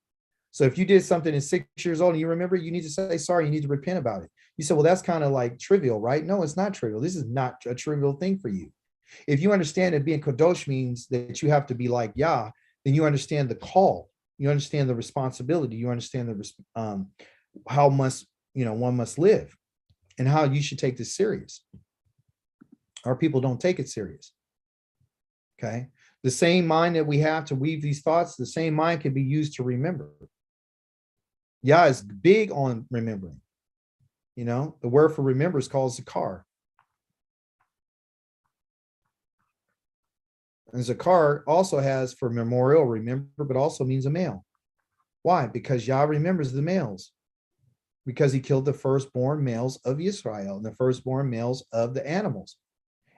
So if you did something at 6 years old and you remember, you need to say sorry. You need to repent about it. You said, well, that's kind of like trivial, right? No, it's not trivial. This is not a trivial thing for you. If you understand that being kadosh means that you have to be like Yah, then you understand the call. You understand the responsibility. You understand how one must live and how you should take this serious. Our people don't take it serious. Okay. The same mind that we have to weave these thoughts, the same mind can be used to remember. Yah is big on remembering. The word for remember is called zakar. And zakar also has for memorial, remember, but also means a male. Why? Because Yah remembers the males. Because he killed the firstborn males of Israel and the firstborn males of the animals.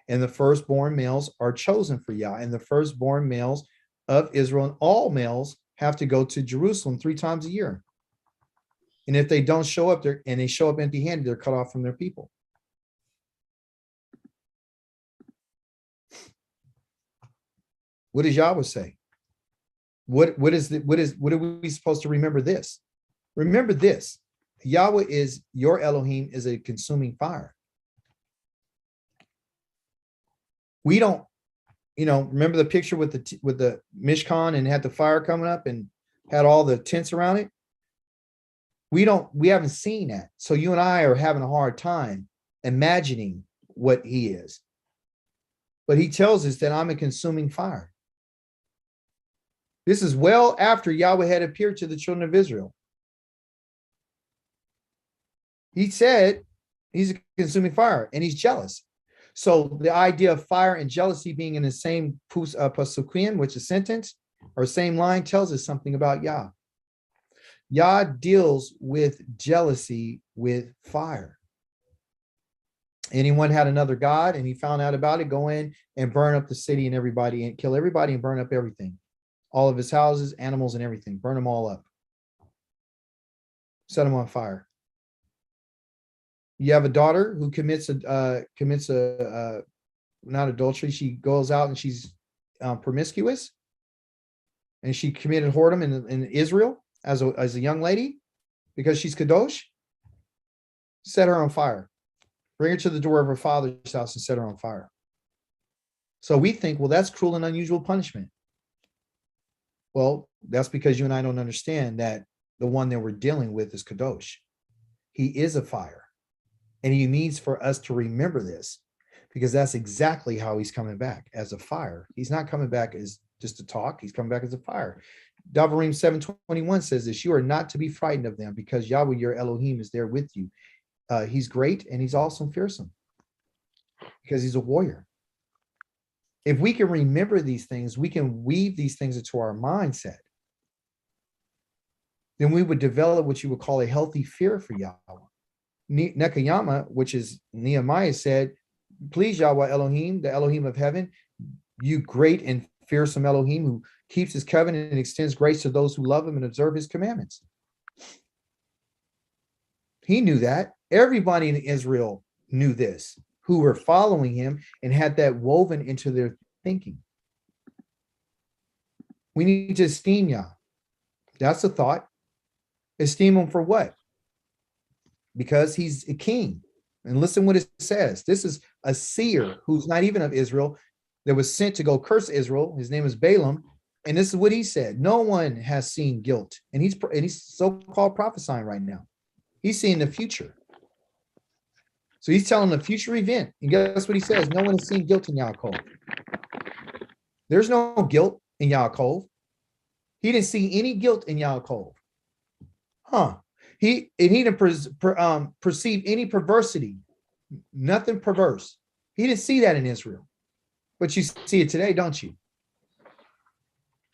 And the firstborn males are chosen for Yah. And the firstborn males of Israel and all males have to go to Jerusalem 3 times a year. And if they don't show up there and they show up empty-handed, they're cut off from their people. What does Yahweh say? What are we supposed to remember this? Remember this. Yahweh is your Elohim is a consuming fire. We don't, remember the picture with the Mishkan and had the fire coming up and had all the tents around it? We haven't seen that. So you and I are having a hard time imagining what he is. But he tells us that I'm a consuming fire. This is well after Yahweh had appeared to the children of Israel. He said he's a consuming fire and he's jealous. So the idea of fire and jealousy being in the same pasukim, which is sentence, or same line, tells us something about Yah. Yah deals with jealousy with fire. Anyone had another god and he found out about it, go in and burn up the city and everybody and kill everybody and burn up everything. All of his houses, animals, and everything. Burn them all up. Set them on fire. You have a daughter who commits not adultery. She goes out and she's promiscuous, and she committed whoredom in Israel as a young lady because she's kadosh. Set her on fire. Bring her to the door of her father's house and set her on fire. So we think, well, that's cruel and unusual punishment. Well, that's because you and I don't understand that the one that we're dealing with is kadosh. He is a fire. And he needs for us to remember this, because that's exactly how he's coming back, as a fire. He's not coming back as just a talk. He's coming back as a fire. Davarim 7:21 says this: you are not to be frightened of them, because Yahweh your Elohim is there with you. He's great and he's also fearsome, because he's a warrior. If we can remember these things, we can weave these things into our mindset. Then we would develop what you would call a healthy fear for Yahweh. Nekayama, which is Nehemiah, said, please Yahweh Elohim, the Elohim of heaven, you great and fearsome Elohim, who keeps his covenant and extends grace to those who love him and observe his commandments. He knew that. Everybody in Israel knew this, who were following him and had that woven into their thinking. We need to esteem Yah. That's a thought. Esteem him for what? Because he's a king. And listen what it says. This is a seer who's not even of Israel, that was sent to go curse Israel. His name is Balaam. And this is what he said: no one has seen guilt. And he's so-called prophesying right now. He's seeing the future. So he's telling the future event. And guess what he says? No one has seen guilt in Yaakov. There's no guilt in Yaakov. He didn't see any guilt in Yaakov. He didn't perceive any perversity. Nothing perverse. He didn't see that in Israel. But you see it today, don't you?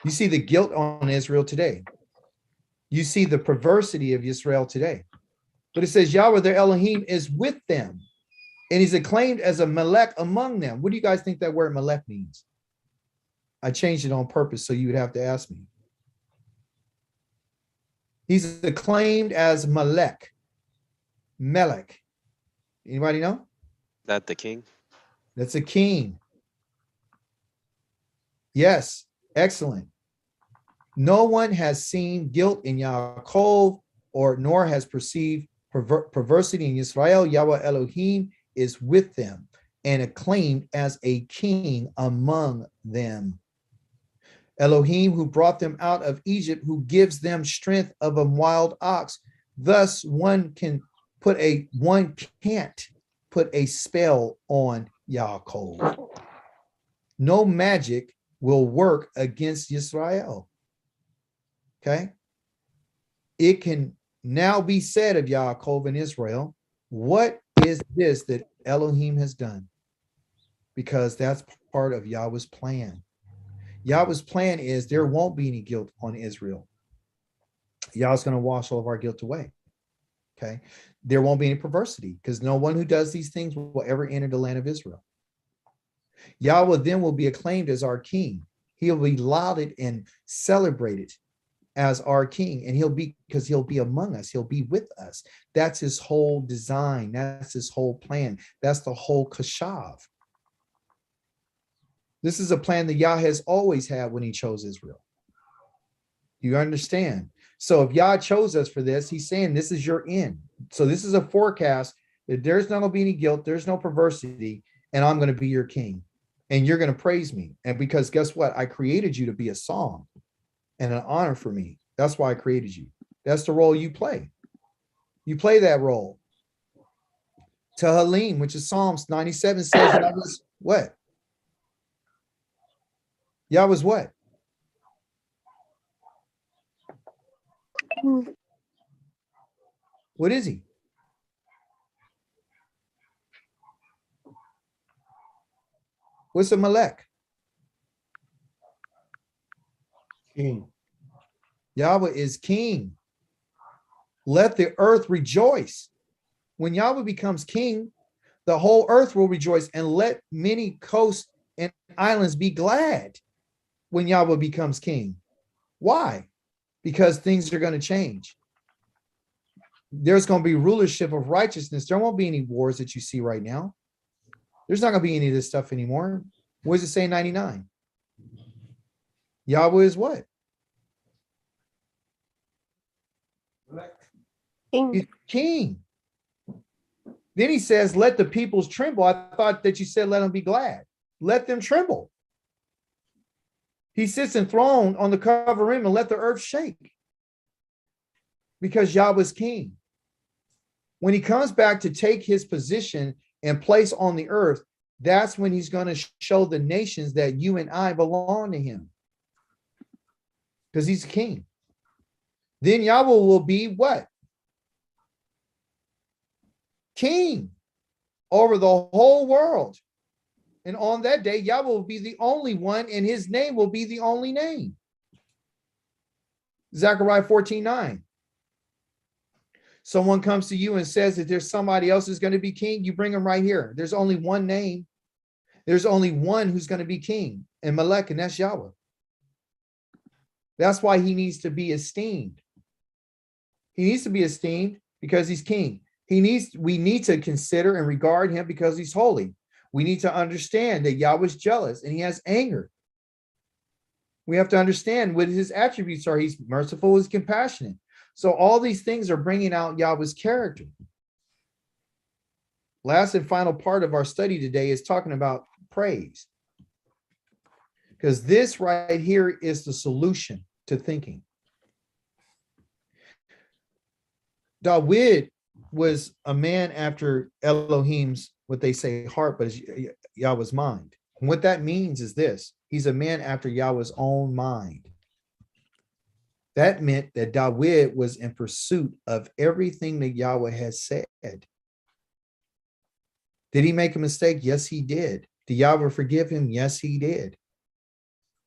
You see the guilt on Israel today. You see the perversity of Israel today. But it says Yahweh, their Elohim, is with them, and he's acclaimed as a Melech among them. What do you guys think that word Melech means? I changed it on purpose so you would have to ask me. He's acclaimed as Melech. Melech. Anybody know? That the king? That's a king. Yes, excellent. No one has seen guilt in Yaakov, or nor has perceived perversity in Israel. Yahweh Elohim is with them and acclaimed as a king among them. Elohim, who brought them out of Egypt, who gives them strength of a wild ox. Thus one can't put a spell on Yaakov. No magic will work against Israel. Okay. It can now be said of Yaakov and Israel, what is this that Elohim has done? Because that's part of Yahweh's plan. Yahweh's plan is there won't be any guilt on Israel. Yahweh's going to wash all of our guilt away. Okay. There won't be any perversity, because no one who does these things will ever enter the land of Israel. Yahweh then will be acclaimed as our king. He'll be lauded and celebrated as our king, and because he'll be among us, he'll be with us. That's his whole design. That's his whole plan. That's the whole kashav. This is a plan that Yah has always had when he chose Israel. You understand? So if Yah chose us for this, he's saying this is your end. So this is a forecast that there's not going to be any guilt, there's no perversity, and I'm going to be your king. And you're going to praise me. And because guess what? I created you to be a song and an honor for me. That's why I created you. That's the role you play. You play that role. Tehillah, which is Psalms 97, says Yahweh's what? Yahweh's what? What is he? What's a Melech? King. Yahweh is king. Let the earth rejoice. When Yahweh becomes king, the whole earth will rejoice, and let many coasts and islands be glad when Yahweh becomes king. Why? Because things are going to change. There's going to be rulership of righteousness. There won't be any wars that you see right now. There's not going to be any of this stuff anymore. What does it say in 99? Yahweh is what? King. He's king. Then he says, let the peoples tremble. I thought that you said, let them be glad. Let them tremble. He sits enthroned on the cover rim and let the earth shake. Because Yahweh's king. When he comes back to take his position and place on the earth, that's when he's going to show the nations that you and I belong to him. Because he's king. Then Yahweh will be what? King over the whole world. And on that day, Yahweh will be the only one, and his name will be the only name. Zechariah 14:9. Someone comes to you and says that there's somebody else who's going to be king, you bring him right here. There's only one name. There's only one who's going to be king, and Melech, and that's Yahweh. That's why he needs to be esteemed. He needs to be esteemed because he's king. We need to consider and regard him because he's holy. We need to understand that Yahweh's jealous and he has anger. We have to understand what his attributes are. He's merciful, he's compassionate. So all these things are bringing out Yahweh's character. Last and final part of our study today is talking about praise. Because this right here is the solution to thinking. David was a man after Elohim's, what they say, heart, but it's Yahweh's mind. And what that means is this: he's a man after Yahweh's own mind. That meant that David was in pursuit of everything that Yahweh has said. Did he make a mistake? Yes, he did. Did Yahweh forgive him? Yes, he did.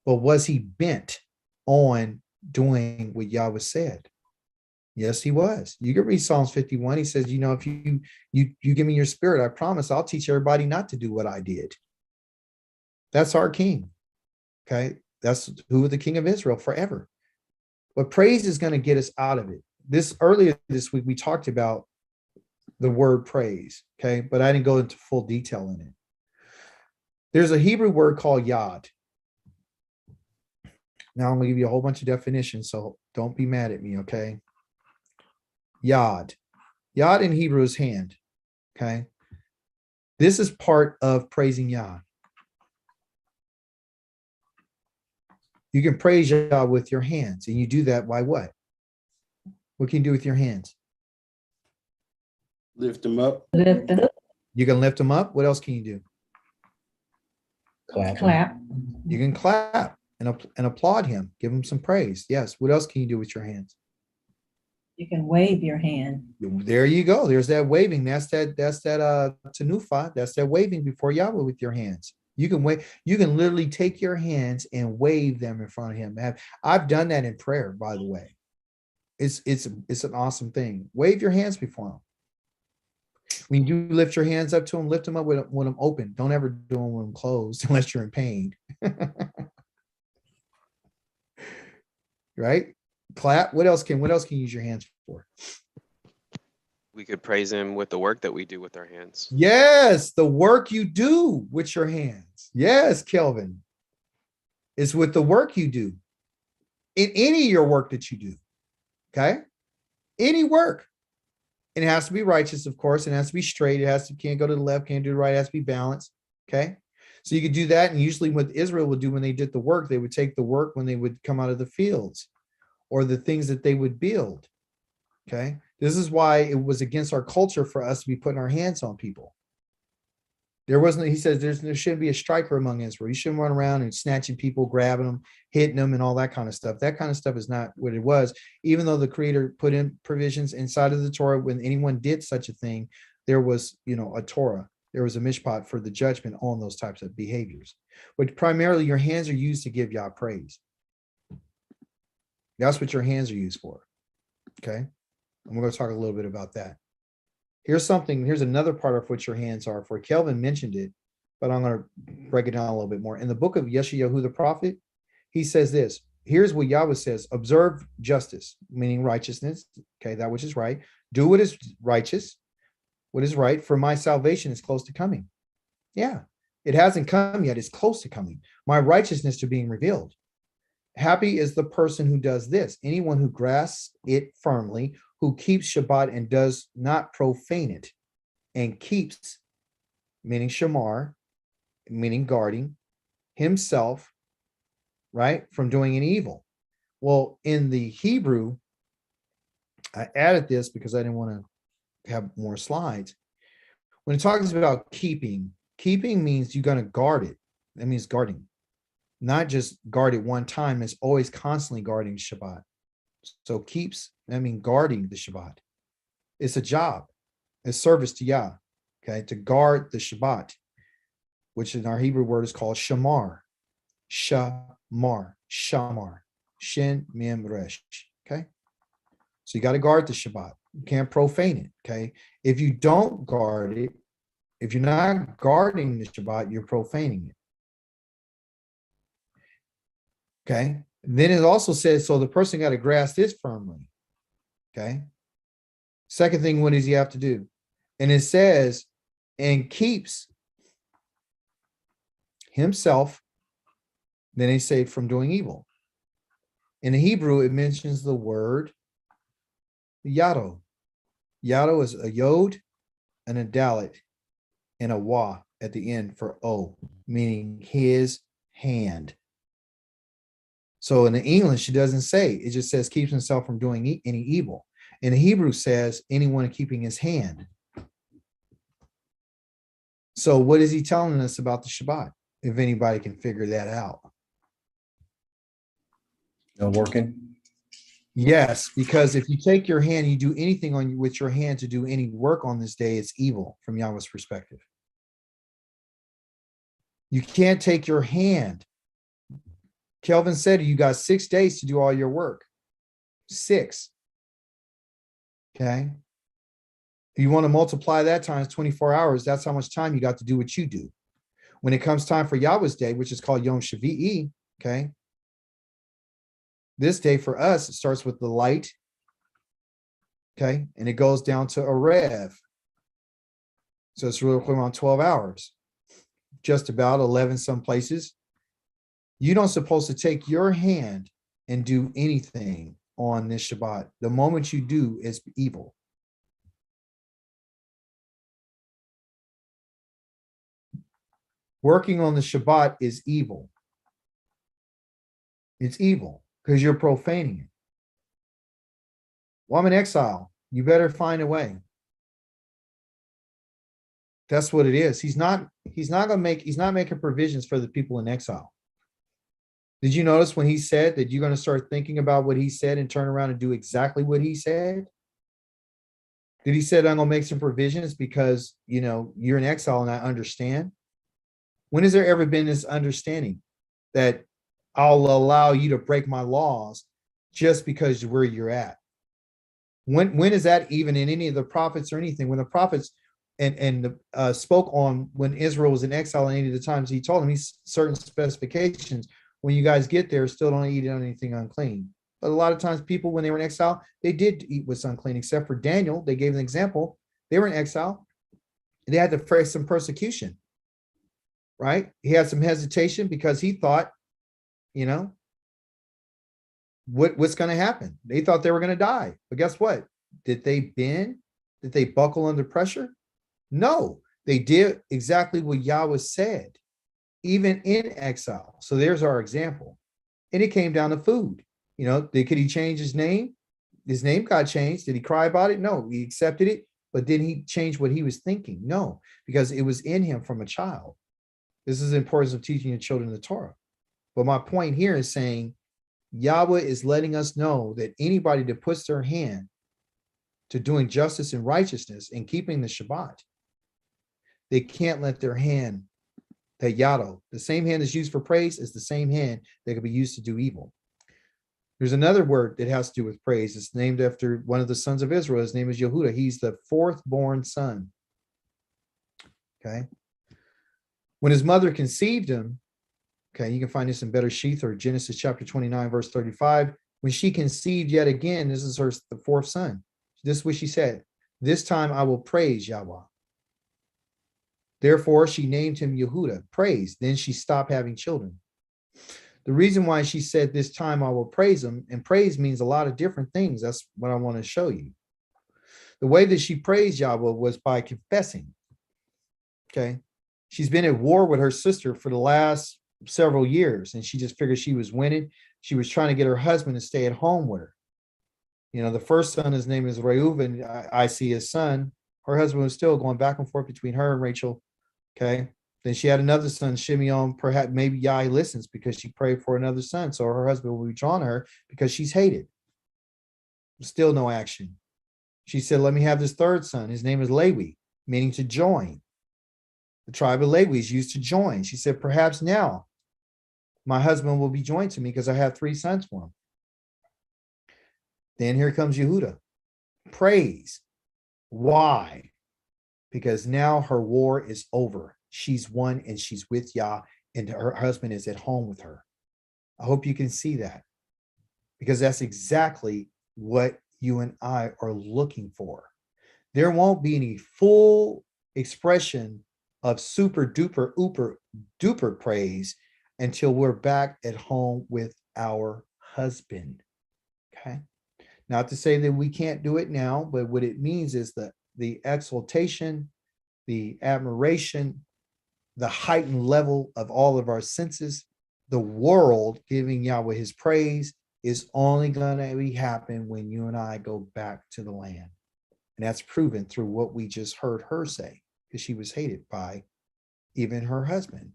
But was he bent on doing what Yahweh said? Yes, he was. You can read Psalms 51. He says, if you give me your spirit, I promise I'll teach everybody not to do what I did. That's our king. Okay. That's who the king of Israel forever. But praise is going to get us out of it. Earlier this week, we talked about the word praise. Okay. But I didn't go into full detail in it. There's a Hebrew word called yad. Now I'm going to give you a whole bunch of definitions, so don't be mad at me. Okay. Yad. Yad in Hebrew is hand. Okay. This is part of praising Yah. You can praise Yah with your hands, and you do that by what? What can you do with your hands? Lift them up. Lift them up. You can lift them up. What else can you do? Clap. You can clap and applaud him. Give him some praise. Yes. What else can you do with your hands? You can wave your hand. There you go. There's that waving. That's that tenufa. That's that waving before Yahweh with your hands. You can wave. You can literally take your hands and wave them in front of him. I've done that in prayer, by the way. It's an awesome thing. Wave your hands before him. When you lift your hands up to him, lift them up with them open. Don't ever do them with them closed unless you're in pain. Right? Clap. What else can you use your hands for? We could praise him with the work that we do with our hands. Yes, the work you do with your hands. Yes, Kelvin. It's with the work you do. In any of your work that you do. Okay? Any work. And it has to be righteous, of course. It has to be straight. Can't go to the left, can't do the right. It has to be balanced. Okay? So you could do that. And usually what Israel would do when they did the work, they would take the work when they would come out of the fields or the things that they would build. Okay? This is why it was against our culture for us to be putting our hands on people. He says there shouldn't be a striker among Israel. You shouldn't run around and snatching people, grabbing them, hitting them, and all that kind of stuff. That kind of stuff is not what it was. Even though the Creator put in provisions inside of the Torah, when anyone did such a thing, there was, a Torah. There was a mishpat for the judgment on those types of behaviors. But primarily, your hands are used to give Yah praise. That's what your hands are used for. Okay? And we're going to talk a little bit about that. Here's another part of what your hands are for. Kelvin mentioned it, but I'm going to break it down a little bit more. In the book of Yeshayahu the prophet, he says this. Here's what Yahweh says: observe justice, meaning righteousness. Okay, that which is right. Do what is righteous, what is right, for my salvation is close to coming. Yeah, it hasn't come yet. It's close to coming. My righteousness to being revealed. Happy is the person who does this. Anyone who grasps it firmly, who keeps Shabbat and does not profane it, and keeps, meaning shamar, meaning guarding himself, right, from doing any evil. Well, in the Hebrew, I added this because I didn't want to have more slides. When it talks about keeping means you're going to guard it. That means guarding, not just guard it one time. It's always constantly guarding Shabbat. So keeps, I mean, guarding the Shabbat. It's a job, it's service to Yah, okay, to guard the Shabbat, which in our Hebrew word is called shamar, shamar, shin, mem, resh, okay? So you got to guard the Shabbat. You can't profane it, okay? If you don't guard it, if you're not guarding the Shabbat, you're profaning it. Okay. Then it also says, so the person got to grasp this firmly. Okay. Second thing, what does he have to do? And it says, and keeps himself, then they say, from doing evil. In the Hebrew, it mentions the word yado. Yado is a yod and a dalet and a wa at the end for o, meaning his hand. So in the English, it doesn't say, it just says keeps himself from doing any evil. In the Hebrew says anyone keeping his hand. So what is he telling us about the Shabbat? If anybody can figure that out. No working. Yes, because if you take your hand, you do anything on with your hand to do any work on this day, it's evil from Yahweh's perspective. You can't take your hand. Kelvin said you got 6 days to do all your work. 6. Okay. If you want to multiply that times 24 hours, that's how much time you got to do what you do. When it comes time for Yahweh's day, which is called Yom Shavi'i, okay. This day for us, it starts with the light, okay, and it goes down to Arev. So it's really around 12 hours, just about 11 some places. You don't supposed to take your hand and do anything on this Shabbat. The moment you do, it's evil. Working on the Shabbat is evil. It's evil because you're profaning it. Well, I'm in exile. You better find a way. That's what it is. He's not making provisions for the people in exile. Did you notice when he said that you're going to start thinking about what he said and turn around and do exactly what he said? Did he say, I'm going to make some provisions because, you know, you're in exile and I understand? When has there ever been this understanding that I'll allow you to break my laws just because where you're at? When is that even in any of the prophets or anything? When the prophets spoke on when Israel was in exile and any of the times he told them these certain specifications, when you guys get there, still don't eat anything unclean. But a lot of times people, when they were in exile, they did eat what's unclean, except for Daniel. They gave an example. They were in exile. They had to face some persecution, right? He had some hesitation because he thought, you know, what's going to happen? They thought they were going to die. But guess what? Did they bend? Did they buckle under pressure? No, they did exactly what Yahweh said, even in exile. So there's our example. And it came down to food. You know, could he change his name? His name got changed. Did he cry about it? No, he accepted it. But did he change what he was thinking? No, because it was in him from a child. This is the importance of teaching your children the Torah. But my point here is saying Yahweh is letting us know that anybody that puts their hand to doing justice and righteousness and keeping the Shabbat, they can't let their hand, that yado, the same hand that's used for praise is the same hand that can be used to do evil. There's another word that has to do with praise. It's named after one of the sons of Israel. His name is Yehuda. He's the fourth born son. Okay. When his mother conceived him, okay, you can find this in Better Sheath or Genesis chapter 29, verse 35. When she conceived yet again, this is the fourth son. This is what she said. This time I will praise Yahweh. Therefore, she named him Yehuda, praise. Then she stopped having children. The reason why she said this time I will praise him, and praise means a lot of different things. That's what I want to show you. The way that she praised Yahweh was by confessing. Okay. She's been at war with her sister for the last several years, and she just figured she was winning. She was trying to get her husband to stay at home with her. The first son, his name is Reuven. I see his son. Her husband was still going back and forth between her and Rachel. Okay. Then she had another son, Shimeon. Perhaps maybe Yah listens because she prayed for another son. So her husband will be drawn to her because she's hated. Still no action. She said, let me have this third son. His name is Lewi, meaning to join. The tribe of Lewi is used to join. She said, perhaps now my husband will be joined to me because I have 3 sons for him. Then here comes Yehuda. Praise. Why? Because now her war is over. She's won and she's with Yah, and her husband is at home with her. I hope you can see that, because that's exactly what you and I are looking for. There won't be any full expression of super duper ooper duper praise until we're back at home with our husband. Okay. Not to say that we can't do it now, but what it means is that the exaltation, the admiration, the heightened level of all of our senses, the world giving Yahweh his praise is only going to happen when you and I go back to the land. And that's proven through what we just heard her say, because she was hated by even her husband.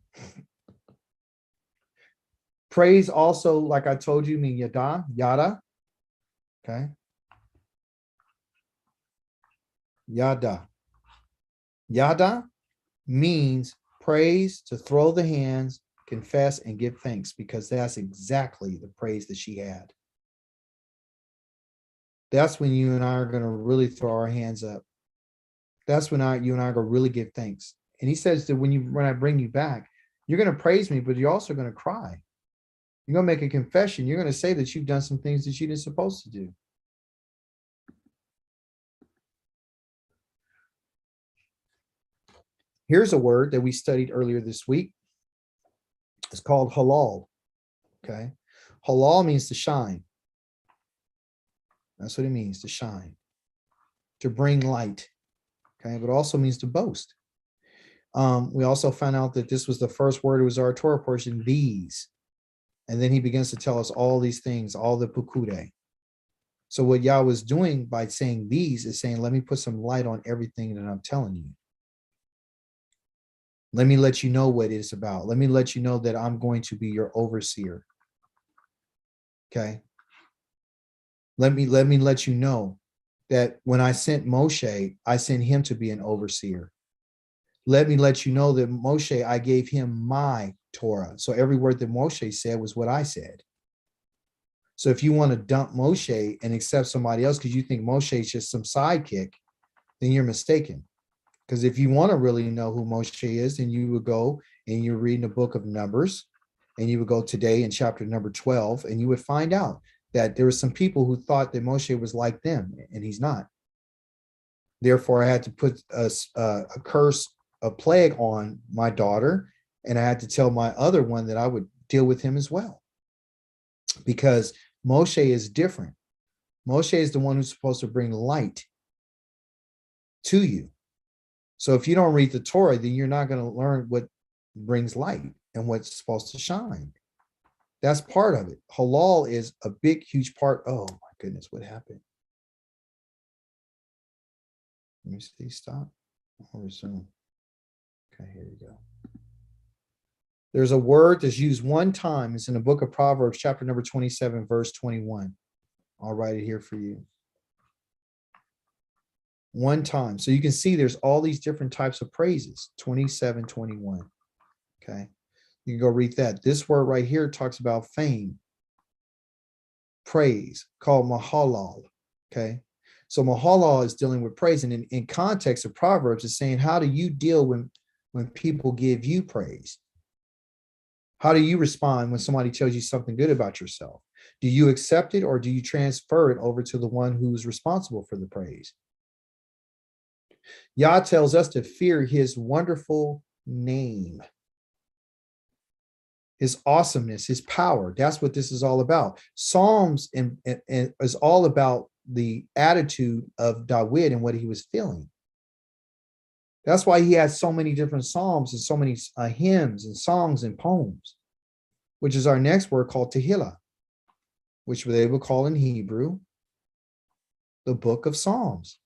Praise also, like I told you, mean yada. Okay. Yada. Yada means praise, to throw the hands, confess, and give thanks, because that's exactly the praise that she had. That's when you and I are going to really throw our hands up. That's when you and I are going to really give thanks. And he says that when I bring you back, you're going to praise me, but you're also going to cry. You're going to make a confession. You're going to say that you've done some things that you didn't supposed to do. Here's a word that we studied earlier this week. It's called halal. Okay. Halal means to shine. That's what it means, to shine, to bring light. Okay. But also means to boast. We also found out that this was the first word. It was our Torah portion, these. And then he begins to tell us all these things, all the pukude. So what Yah was doing by saying these is saying, let me put some light on everything that I'm telling you. Let me let you know what it's about. Let me let you know that I'm going to be your overseer. Okay. Let me let you know that when I sent Moshe, I sent him to be an overseer. Let me let you know that Moshe, I gave him my Torah. So every word that Moshe said was what I said. So if you want to dump Moshe and accept somebody else because you think Moshe is just some sidekick, then you're mistaken. Because if you want to really know who Moshe is, then you would go and you're reading the book of Numbers, and you would go today in chapter number 12, and you would find out that there were some people who thought that Moshe was like them, and he's not. Therefore, I had to put a curse, a plague on my daughter, and I had to tell my other one that I would deal with him as well. Because Moshe is different. Moshe is the one who's supposed to bring light to you. So if you don't read the Torah, then you're not going to learn what brings light and what's supposed to shine. That's part of it. Halal is a big, huge part. Oh my goodness, what happened? Let me see, stop. I'll resume. Okay, here you go. There's a word that's used one time. It's in the book of Proverbs, chapter number 27, verse 21. I'll write it here for you. One time. So you can see there's all these different types of praises. 27, 21. Okay. You can go read that. This word right here talks about fame, praise, called mahalal. Okay. So mahalal is dealing with praise. And in context of Proverbs, it's saying, how do you deal when people give you praise? How do you respond when somebody tells you something good about yourself? Do you accept it, or do you transfer it over to the one who's responsible for the praise? Yah tells us to fear his wonderful name, his awesomeness, his power. That's what this is all about. Psalms and is all about the attitude of David and what he was feeling. That's why he has so many different psalms and so many hymns and songs and poems, which is our next word called Tehillah, which they will call in Hebrew the book of Psalms.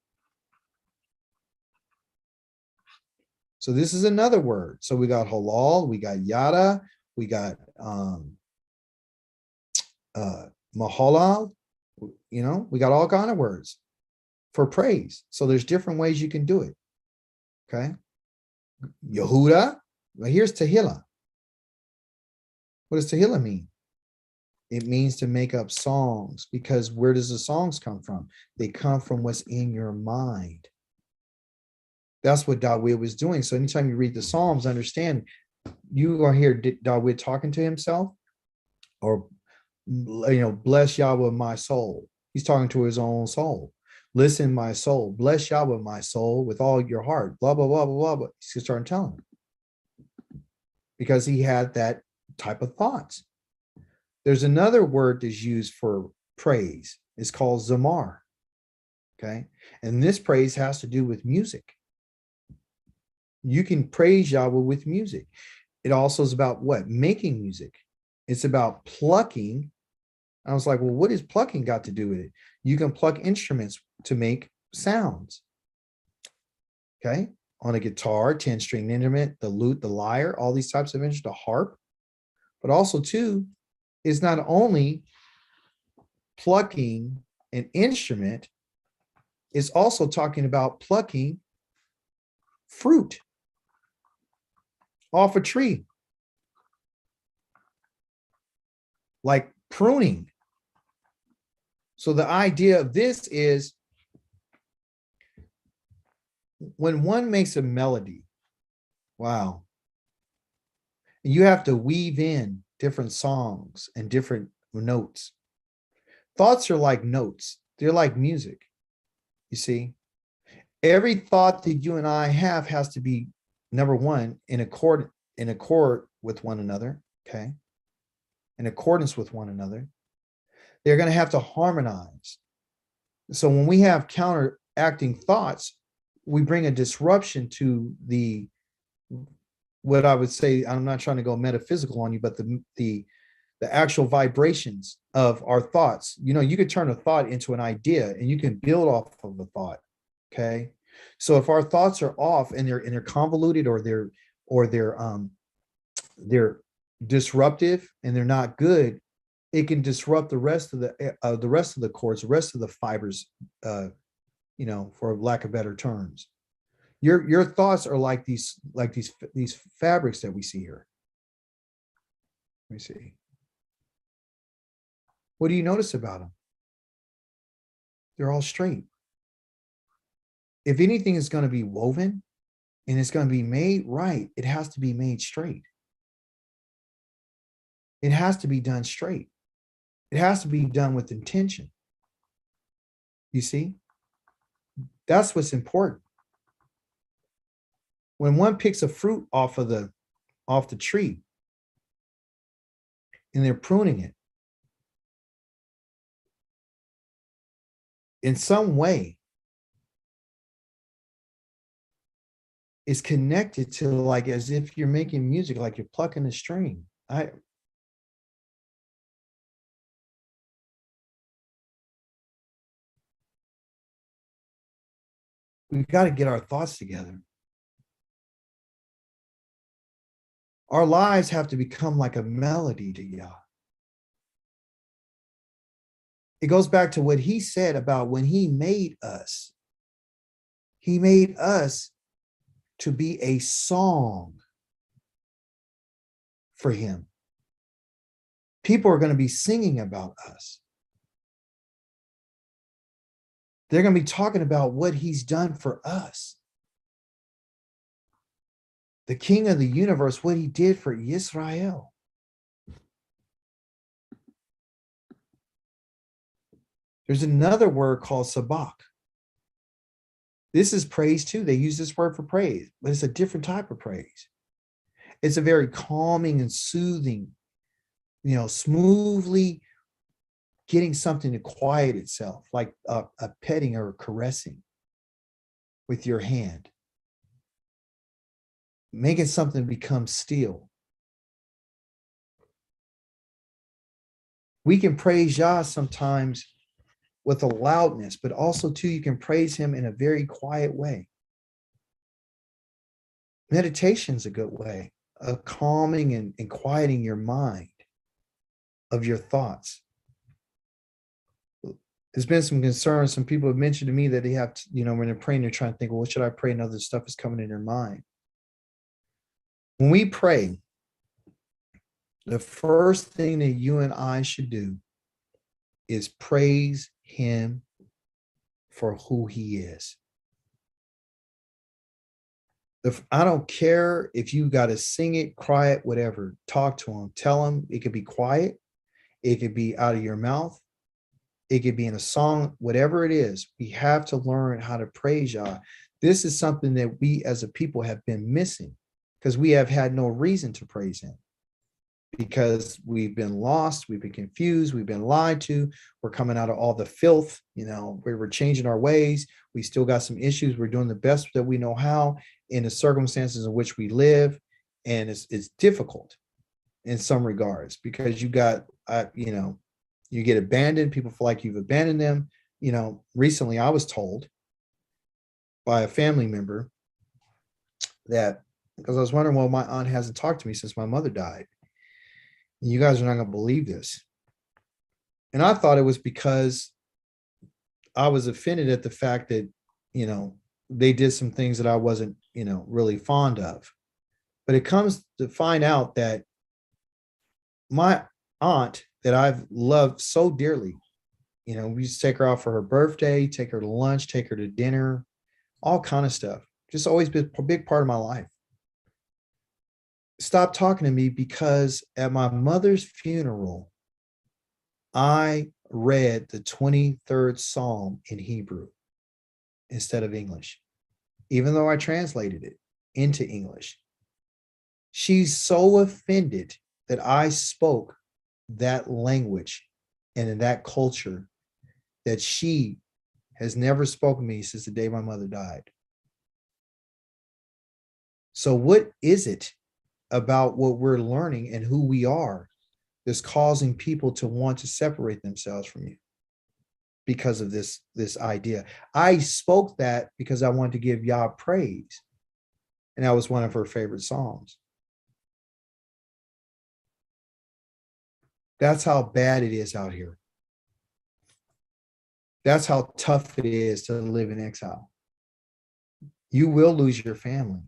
So this is another word. So we got halal, we got yada, we got mahalal, we got all kind of words for praise. So there's different ways you can do it. Okay. Yehuda. Well, here's Tehillah. What does Tehillah mean? It means to make up songs, because where does the songs come from? They come from what's in your mind. That's what Dawid was doing. So anytime you read the Psalms, understand you are here Dawid talking to himself, or bless Yahweh my soul. He's talking to his own soul. Listen, my soul, bless Yahweh my soul with all your heart. Blah blah blah blah blah. Blah. He's starting telling him, because he had that type of thoughts. There's another word that's used for praise. It's called zamar. Okay, and this praise has to do with music. You can praise Yahweh with music. It also is about what? Making music. It's about plucking. I was like, well, what has plucking got to do with it? You can pluck instruments to make sounds. Okay. On a guitar, 10-string instrument, the lute, the lyre, all these types of instruments, the harp. But also, too, is not only plucking an instrument, it's also talking about plucking fruit off a tree, like pruning. So the idea of this is, when one makes a melody, wow, you have to weave in different songs and different notes. Thoughts are like notes. They're like music. You see, every thought that you and I have has to be, number one, in accord with one another. Okay. In accordance with one another. They're going to have to harmonize. So when we have counteracting thoughts, we bring a disruption to what I would say, I'm not trying to go metaphysical on you, but the actual vibrations of our thoughts. You could turn a thought into an idea, and you can build off of the thought. Okay. So if our thoughts are off and they're convoluted, or they're disruptive and they're not good, it can disrupt the rest of the cords, the rest of the fibers, for lack of better terms. Your thoughts are like these fabrics that we see here. Let me see. What do you notice about them? They're all straight. If anything is going to be woven and it's going to be made right, it has to be made straight. It has to be done straight. It has to be done with intention. You see? That's what's important. When one picks a fruit off the tree and they're pruning it, in some way, it's connected to, like, as if you're making music, like you're plucking a string. We've got to get our thoughts together. Our lives have to become like a melody to Yah. It goes back to what he said about when he made us. He made us to be a song for him. People are going to be singing about us. They're going to be talking about what he's done for us. The King of the universe, what he did for Israel. There's another word called sabak. This is praise too. They use this word for praise, but it's a different type of praise. It's a very calming and soothing, smoothly getting something to quiet itself, like a petting or a caressing with your hand. Making something become still. We can praise Yah sometimes with a loudness, but also too, you can praise him in a very quiet way. Meditation's a good way of calming and quieting your mind of your thoughts. There's been some concern. Some people have mentioned to me that they have to, when they're praying, they're trying to think, well, what should I pray? And other stuff is coming in their mind. When we pray, the first thing that you and I should do is praise him for who he is. I don't care if you got to sing it, cry it, whatever. Talk to him. Tell him. It could be quiet. It could be out of your mouth. It could be in a song, whatever it is. We have to learn how to praise Yah. This is something that we as a people have been missing because we have had no reason to praise him because we've been lost, we've been confused, we've been lied to. We're coming out of all the filth, we're changing our ways. We still got some issues. We're doing the best that we know how in the circumstances in which we live. And it's difficult in some regards because you got, you get abandoned. People feel like you've abandoned them. Recently I was told by a family member that, because I was wondering, well, my aunt hasn't talked to me since my mother died. And you guys are not going to believe this. And I thought it was because I was offended at the fact that, they did some things that I wasn't, really fond of. But it comes to find out that my aunt that I've loved so dearly, we used to take her out for her birthday, take her to lunch, take her to dinner, all kind of stuff. Just always been a big part of my life. Stopped talking to me because at my mother's funeral, I read the 23rd Psalm in Hebrew instead of English, even though I translated it into English. She's so offended that I spoke that language and in that culture that she has never spoken to me since the day my mother died. So what is it about what we're learning and who we are that's causing people to want to separate themselves from you because of this idea? I spoke that because I wanted to give Yah praise, and that was one of her favorite songs. That's how bad it is out here. That's how tough it is to live in exile. You will lose your family.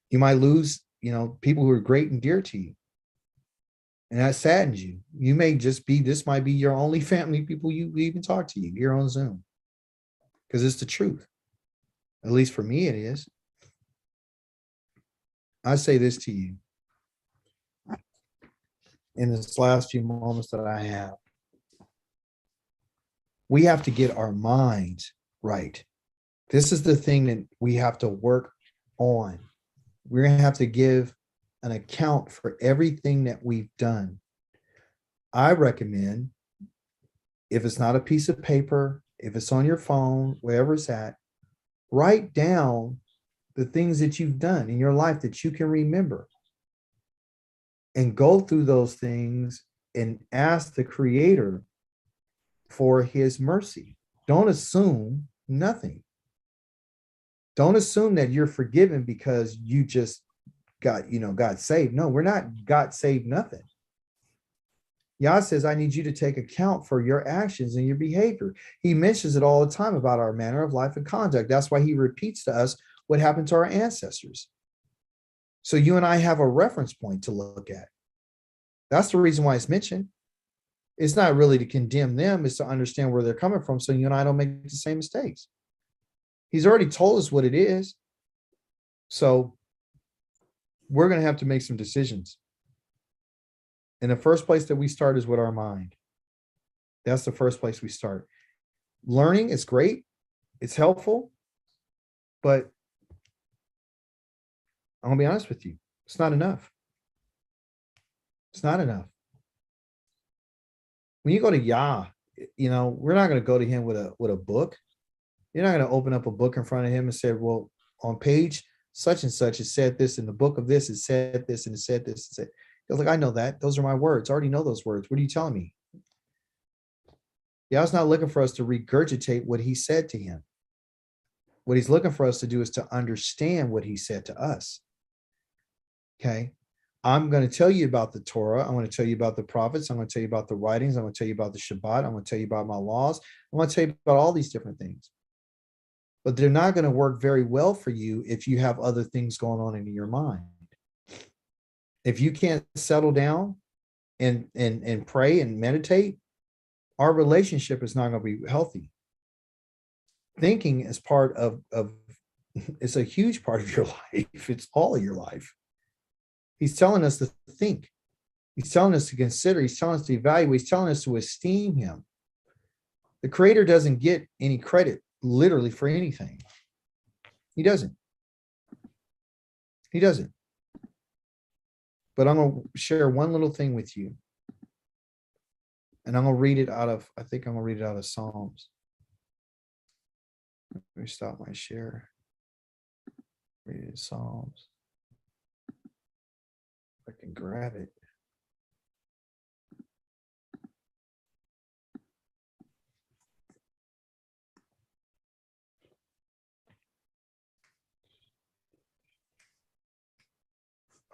You might lose, people who are great and dear to you. And that saddens you. You may just be, this might be your only family people you even talk to you here on Zoom. Because it's the truth. At least for me, it is. I say this to you in this last few moments that I have. We have to get our minds right. This is the thing that we have to work on. We're going to have to give an account for everything that we've done. I recommend, if it's not a piece of paper, if it's on your phone, wherever it's at, write down the things that you've done in your life that you can remember. And go through those things and ask the Creator for his mercy. Don't assume nothing. Don't assume that you're forgiven because you just got saved. No, we're not got saved nothing. Yah says, I need you to take account for your actions and your behavior. He mentions it all the time about our manner of life and conduct. That's why he repeats to us what happened to our ancestors. So you and I have a reference point to look at. That's the reason why it's mentioned. It's not really to condemn them, it's to understand where they're coming from so you and I don't make the same mistakes. He's already told us what it is. So we're going to have to make some decisions. And the first place that we start is with our mind. That's the first place we start. Learning is great. It's helpful. But I'm going to be honest with you. It's not enough. It's not enough. When you go to Yah, we're not going to go to him with a book. You're not going to open up a book in front of him and say, well, on page such and such, it said this, in the book of this, it said this, and it said this. It said. He's like, I know that. Those are my words. I already know those words. What are you telling me? Yah's not looking for us to regurgitate what he said to him. What he's looking for us to do is to understand what he said to us. Okay. I'm going to tell you about the Torah. I'm going to tell you about the prophets. I'm going to tell you about the writings. I'm going to tell you about the Shabbat. I'm going to tell you about my laws. I'm going to tell you about all these different things. But they're not going to work very well for you if you have other things going on in your mind. If you can't settle down and pray and meditate, our relationship is not going to be healthy. Thinking is part of it's a huge part of your life. It's all of your life. He's telling us to think. He's telling us to consider. He's telling us to evaluate. He's telling us to esteem him. The Creator doesn't get any credit literally for anything. He doesn't. He doesn't. But I'm going to share one little thing with you. And I'm going to read it out of, I think I'm going to read it out of Psalms. Let me stop my share. Read it Psalms. If I can grab it.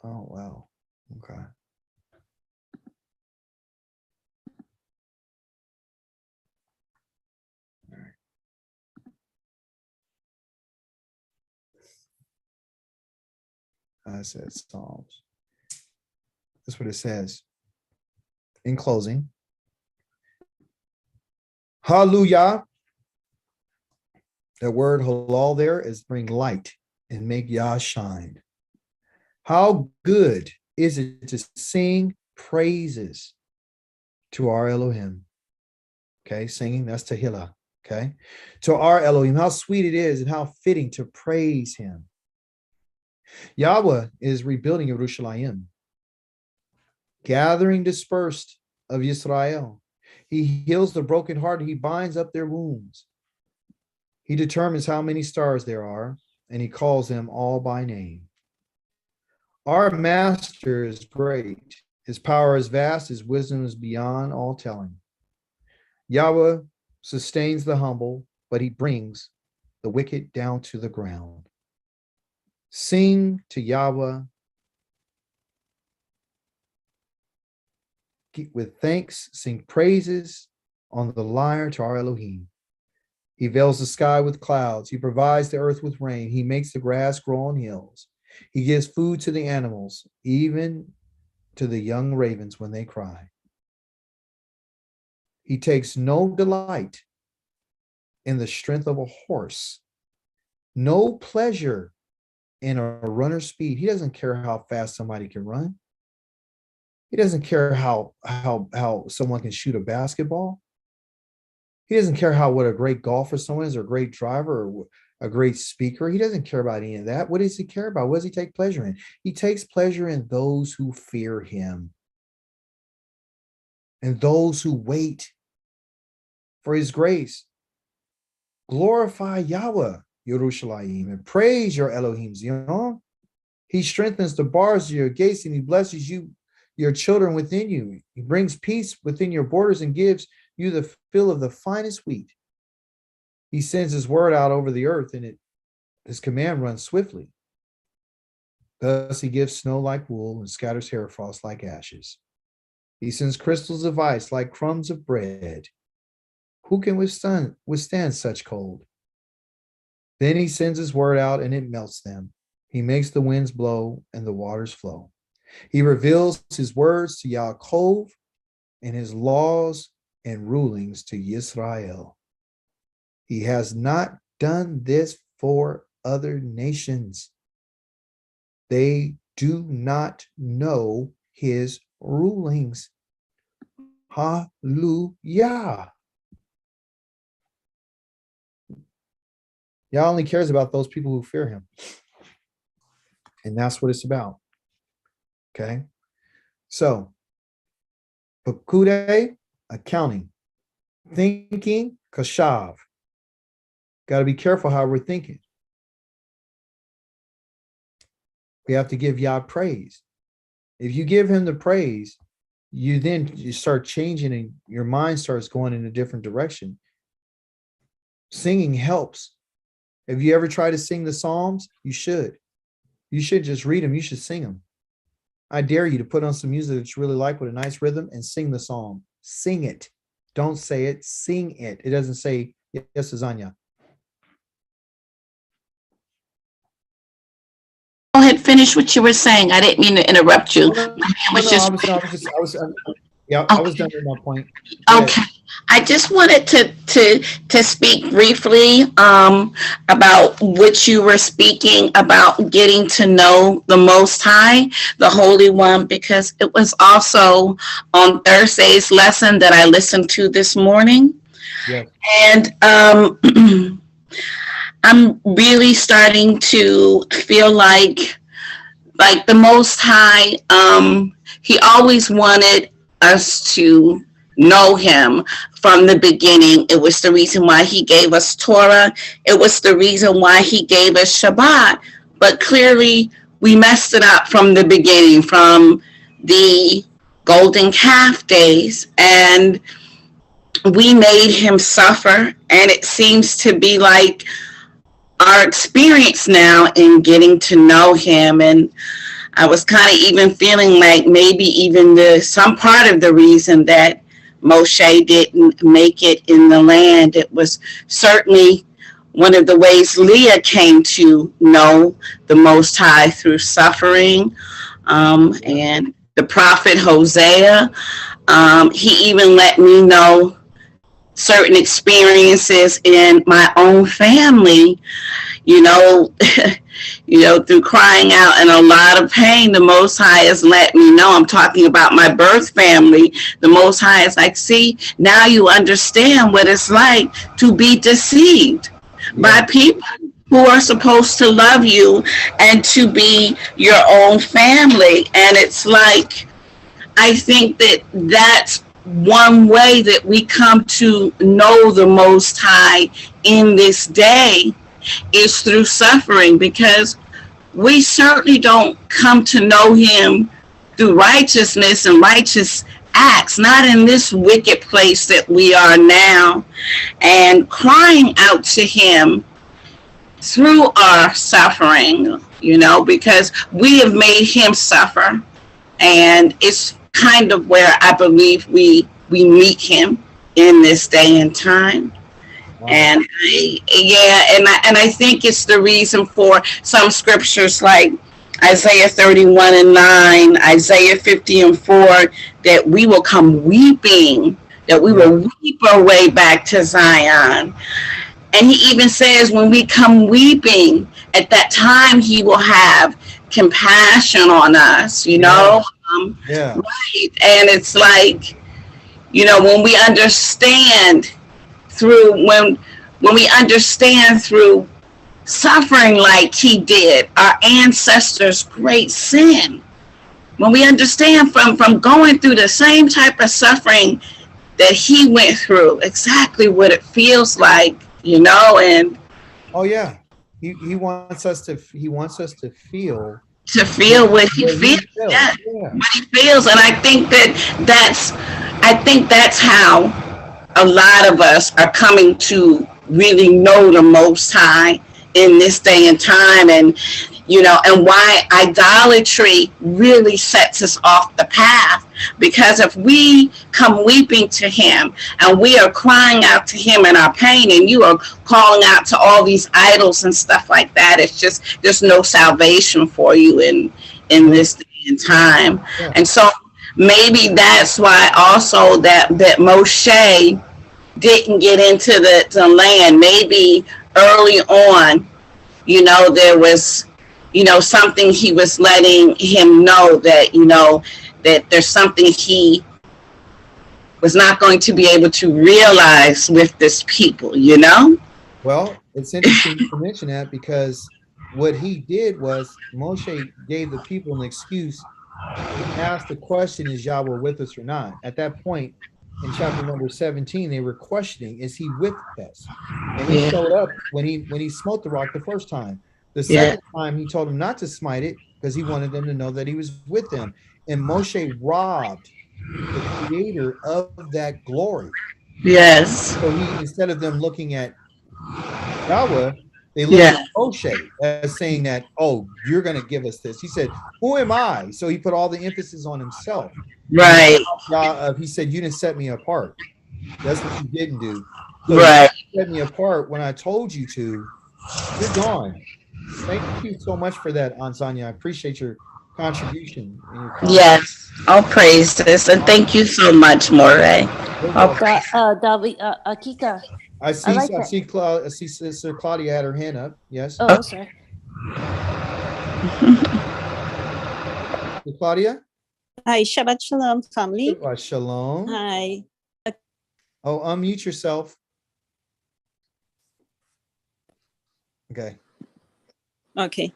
Oh, wow. Okay. All right. I said Psalms. That's what it says. In closing. Hallelujah. That word halal there is bring light and make Yah shine. How good is it to sing praises to our Elohim? Okay, singing, that's Tehillah. Okay, to our Elohim, how sweet it is and how fitting to praise him. Yahweh is rebuilding Yerushalayim, gathering dispersed of Yisrael. He heals the brokenhearted. He binds up their wounds. He determines how many stars there are, and he calls them all by name. Our master is great. His power is vast. His wisdom is beyond all telling. Yahweh sustains the humble, but he brings the wicked down to the ground. Sing to Yahweh with thanks, sing praises on the lyre to our Elohim. He veils the sky with clouds. He provides the earth with rain. He makes the grass grow on hills. He gives food to the animals, even to the young ravens when they cry. He takes no delight in the strength of a horse, no pleasure in a runner's speed. He doesn't care how fast somebody can run. He doesn't care how someone can shoot a basketball. He doesn't care what a great golfer someone is, or a great driver, or a great speaker. He doesn't care about any of that. What does he care about? What does he take pleasure in? He takes pleasure in those who fear him and those who wait for his grace. Glorify Yahweh, Yerushalayim, and praise your Elohim, Zion. He strengthens the bars of your gates, and he blesses you, your children within you. He brings peace within your borders and gives you the fill of the finest wheat. He sends his word out over the earth, and his command runs swiftly. Thus he gives snow like wool and scatters hair frost like ashes. He sends crystals of ice like crumbs of bread. Who can withstand such cold? Then he sends his word out, and it melts them. He makes the winds blow and the waters flow. He reveals his words to Yaakov and his laws and rulings to Yisrael. He has not done this for other nations. They do not know his rulings. Hallelujah. Yah only cares about those people who fear him. And that's what it's about. Okay. So, Pakude, accounting. Thinking, kashav. Got to be careful how we're thinking. We have to give Yah praise. If you give him the praise, you start changing and your mind starts going in a different direction. Singing helps. Have you ever tried to sing the Psalms? You should. You should just read them. You should sing them. I dare you to put on some music that you really like with a nice rhythm and sing the Psalm. Sing it. Don't say it. Sing it. It doesn't say, yes, Azanya. Go ahead, finish what you were saying. I didn't mean to interrupt you. No, It was just I was done with my point. Go ahead. okay. I just wanted to speak briefly about what you were speaking about, getting to know the Most High, the Holy One, because it was also on Thursday's lesson that I listened to this morning. Yes. And I'm really starting to feel like the Most High, he always wanted us to know him from the beginning. It was the reason why he gave us Torah. It was the reason why he gave us Shabbat. But clearly we messed it up from the beginning, from the golden calf days, and we made him suffer. And it seems to be like our experience now in getting to know him. And I was kind of even feeling like maybe even some part of the reason that Moshe didn't make it in the land, it was certainly one of the ways Leah came to know the Most High, through suffering. And the prophet Hosea, he even let me know certain experiences in my own family, through crying out and a lot of pain. The Most High has let me know. I'm talking about my birth family. The Most High is like, see, now you understand what it's like to be deceived by people who are supposed to love you and to be your own family. And it's like, I think that that's one way that we come to know the Most High in this day, is through suffering, because we certainly don't come to know him through righteousness and righteous acts, not in this wicked place that we are now. And crying out to him through our suffering, because we have made him suffer. And it's kind of where I believe we meet him in this day and time. Wow. And I think it's the reason for some scriptures like Isaiah 31:9, Isaiah 50:4, that we will come weeping, that we will weep our way back to Zion. And he even says, when we come weeping, at that time he will have compassion on us, Right. And it's like, when we understand when we understand through suffering like he did, our ancestors' great sin, when we understand from going through the same type of suffering that he went through, exactly what it feels like, and oh yeah, he wants us to feel what he feels. Yeah. What he feels. And I think that's how a lot of us are coming to really know the Most High in this day and time. And and why idolatry really sets us off the path, because if we come weeping to him and we are crying out to him in our pain, and you are calling out to all these idols and stuff like that, it's just, there's no salvation for you in this day and time. Yeah. And so maybe that's why also that Moshe didn't get into the land. Maybe early on, there was something he was letting him know that, that there's something he was not going to be able to realize with this people, Well, it's interesting to mention that, because what he did was Moshe gave the people an excuse to ask the question, is Yahweh with us or not? At that point, in chapter number 17, they were questioning, is he with us? And he showed up when he smote the rock the first time. The second time, he told them not to smite it, because he wanted them to know that he was with them. And Moshe robbed the creator of that glory. Yes. So he, instead of them looking at Yahweh, they looked Yeah. at Moshe as saying that, oh, you're going to give us this. He said, who am I? So he put all the emphasis on himself. Right. He said, you didn't set me apart. That's what you didn't do. So Right. you set me apart when I told you to. You're gone. Thank you so much for that, Ansanya. I appreciate your contribution and your comment. Yes. All praises. And thank you so much, Moray. You're All welcome. David, Akika, I I see, like I that. see, I see Sister Claudia had her hand up. Yes. Oh, sorry. Claudia? Hi, Shabbat Shalom, family. Shalom. Hi. Oh, unmute yourself. Okay. Okay.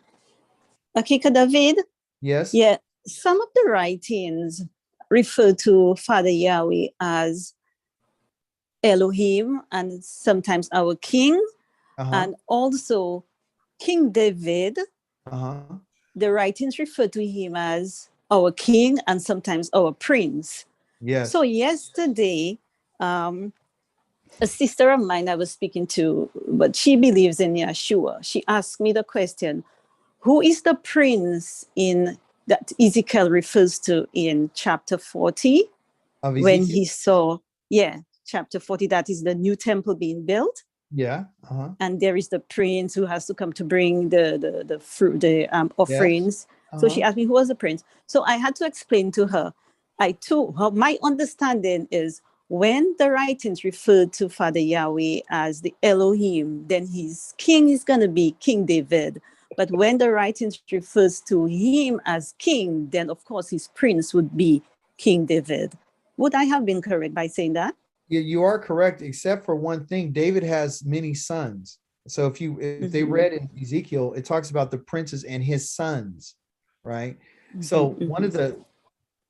Akika David, Yes. yeah, some of the writings refer to Father Yahweh as Elohim and sometimes our king, and also King David. The writings refer to him as our king and sometimes our prince. Yes. So yesterday, a sister of mine I was speaking to, but she believes in Yeshua. She asked me the question, who is the prince in that Ezekiel refers to in chapter 40? When he saw, chapter 40, that is the new temple being built. Yeah. And there is the prince who has to come to bring the fruit, the offerings. Yes. So she asked me who was the prince. So I had to explain to her. I told her my understanding is when the writings refer to Father Yahweh as the Elohim, then his king is going to be King David. But when the writings refers to him as king, then of course his prince would be King David. Would I have been correct by saying that? Yeah, you are correct, except for one thing. David has many sons. So if they read in Ezekiel, it talks about the princes and his sons, right? So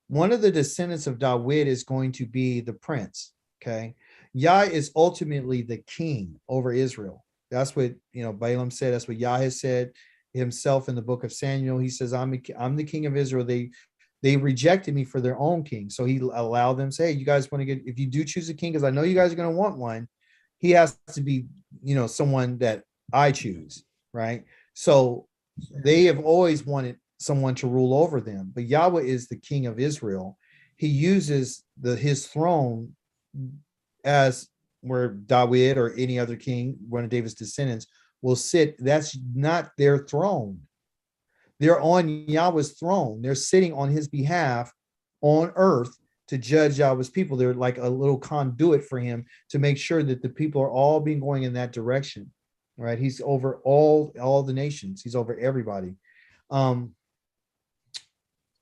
one of the descendants of David is going to be the prince. Okay. Yah is ultimately the king over Israel. That's what Balaam said. That's what Yah has said himself in the book of Samuel. He says, I'm the king of Israel. They rejected me for their own king. So he allowed them to say, hey, you guys want to if you do choose a king, because I know you guys are going to want one, he has to be, someone that I choose, right? So they have always wanted someone to rule over them, but Yahweh is the king of Israel. He uses his throne as where David or any other king, one of David's descendants, will sit. That's not their throne. They're on Yahweh's throne. They're sitting on his behalf on earth to judge Yahweh's people. They're like a little conduit for him to make sure that the people are all being going in that direction, right? He's over all the nations. He's over everybody.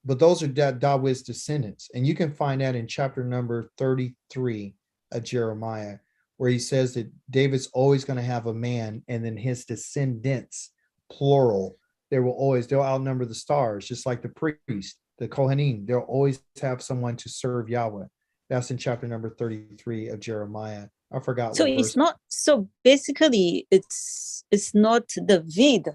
But those are David's descendants. And you can find that in chapter number 33 of Jeremiah, where he says that David's always going to have a man, and then his descendants, plural, they'll outnumber the stars, just like the priest, the Kohanim. They'll always have someone to serve Yahweh. That's in chapter number 33 of Jeremiah. I forgot. So it's not, so basically it's not David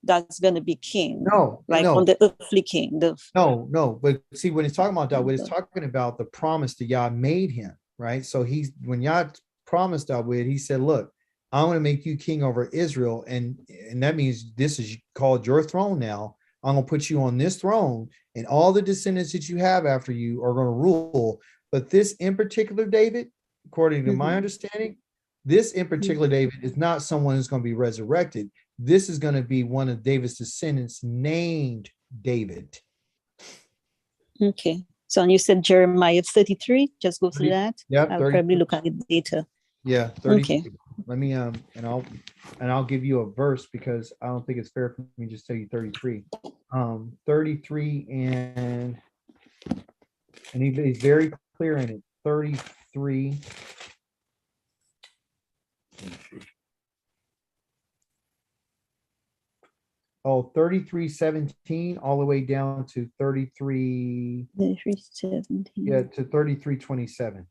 that's going to be king. No, on the earthly king. No. But see, when he's talking about David, it's talking about the promise that Yah made him, right? So when Yah promised David, he said, look, I want to make you king over Israel. And that means this is called your throne now. I'm going to put you on this throne, and all the descendants that you have after you are going to rule. But this in particular, David, according to my understanding, this in particular, David, is not someone who's going to be resurrected. This is going to be one of David's descendants named David. Okay. So you said Jeremiah 33, just go through that. Yeah, I'll probably look at it later. Yeah, 30. Okay. Let me and I'll give you a verse, because I don't think it's fair for me to just tell you 33. 33 and he's very clear in it. 33. Oh, 33:17 all the way down to 33. 33:17. Yeah, to 33:27.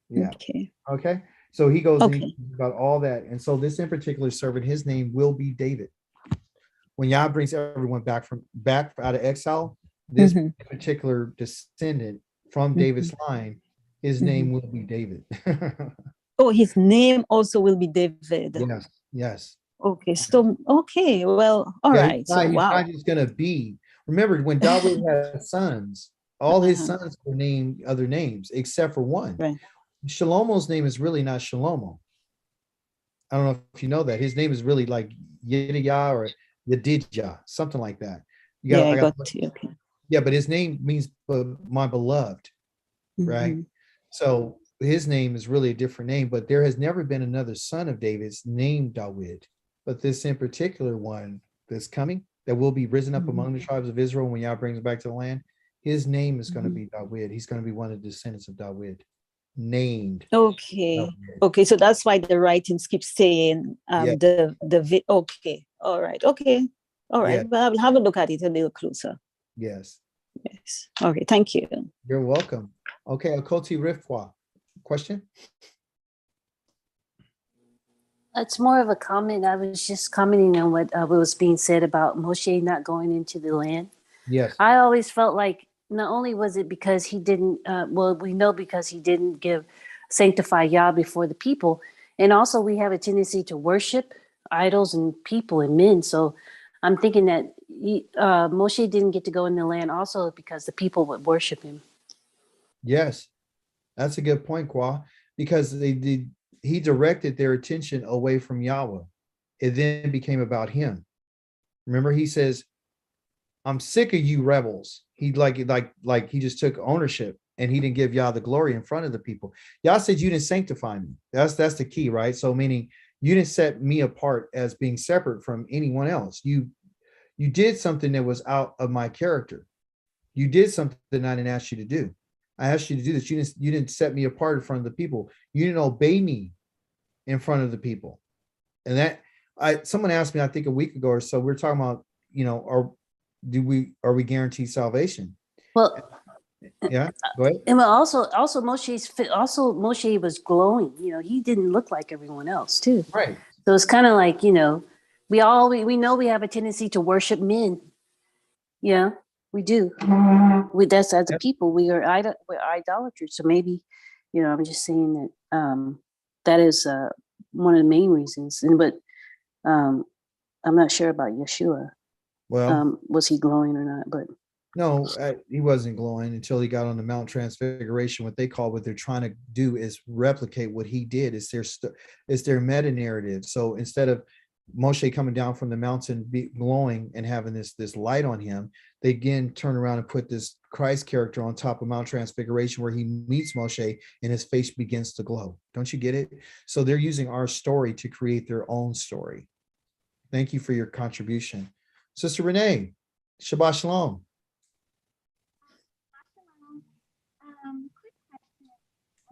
Yeah. Okay. So he goes about all that. And so this in particular servant, his name will be David. When Yah brings everyone back out of exile, this Mhm. particular descendant from Mhm. David's line, his Mhm. name will be David. Oh, his name also will be David. Yes, yes. Okay, so okay, well, all Yeah, right. So he's wow. not just gonna be. Remember, when David had sons, all his Uh-huh. sons were named other names except for one. Right. Shalomo's name is really not Shalomo. I don't know if you know that. His name is really like Yedidah or Yedidja, something like that. You Yeah, got, I I got, got you. Okay. yeah, but his name means my beloved, right? Mhm. So his name is really a different name, but there has never been another son of David's named David. But this in particular one that's coming, that will be risen up Mhm. among the tribes of Israel when Yah brings back to the land, his name is going to Mhm. be David. He's going to be one of the descendants of David, named Okay. David. Okay, so that's why the writings keep saying Yeah. okay. All right. Okay. All right. Yeah. Well, I will have a look at it a little closer. Yes. Yes. Okay, thank you. You're welcome. Okay, Akoti Rifwa. Question? It's more of a comment. I was just commenting on what was being said about Moshe not going into the land. Yes. I always felt like not only was it because he didn't, well, we know because he didn't sanctify Yah before the people. And also we have a tendency to worship idols and people and men. So I'm thinking that Moshe didn't get to go in the land also because the people would worship him. Yes. That's a good point, Kwa, because he directed their attention away from Yahweh. It then became about him. Remember, he says, I'm sick of you rebels. He like he just took ownership and he didn't give Yah the glory in front of the people. Yah said you didn't sanctify me. That's the key, right? So meaning you didn't set me apart as being separate from anyone else. You did something that was out of my character. You did something I didn't ask you to do. I asked you to do this. You didn't set me apart in front of the people. You didn't obey me in front of the people. And that someone asked me, I think a week ago or so, we we're talking about, are we guaranteed salvation? Well, Yeah, go ahead. and also Moshe was glowing. He didn't look like everyone else too. Right. So it's kind of like, we know we have a tendency to worship men. Yeah, we do. That's as a people, we're idolaters. So maybe, I'm just saying that that is one of the main reasons. But I'm not sure about Yeshua. Well, Was he glowing or not? But no, he wasn't glowing until he got on the Mount Transfiguration. What they're trying to do is replicate what he did. It's their meta narrative. So instead of Moshe coming down from the mountain, glowing and having this light on him, they again turn around and put this Christ character on top of Mount Transfiguration, where he meets Moshe and his face begins to glow. Don't you get it? So they're using our story to create their own story. Thank you for your contribution, Sister Renee. Shabbat Shalom.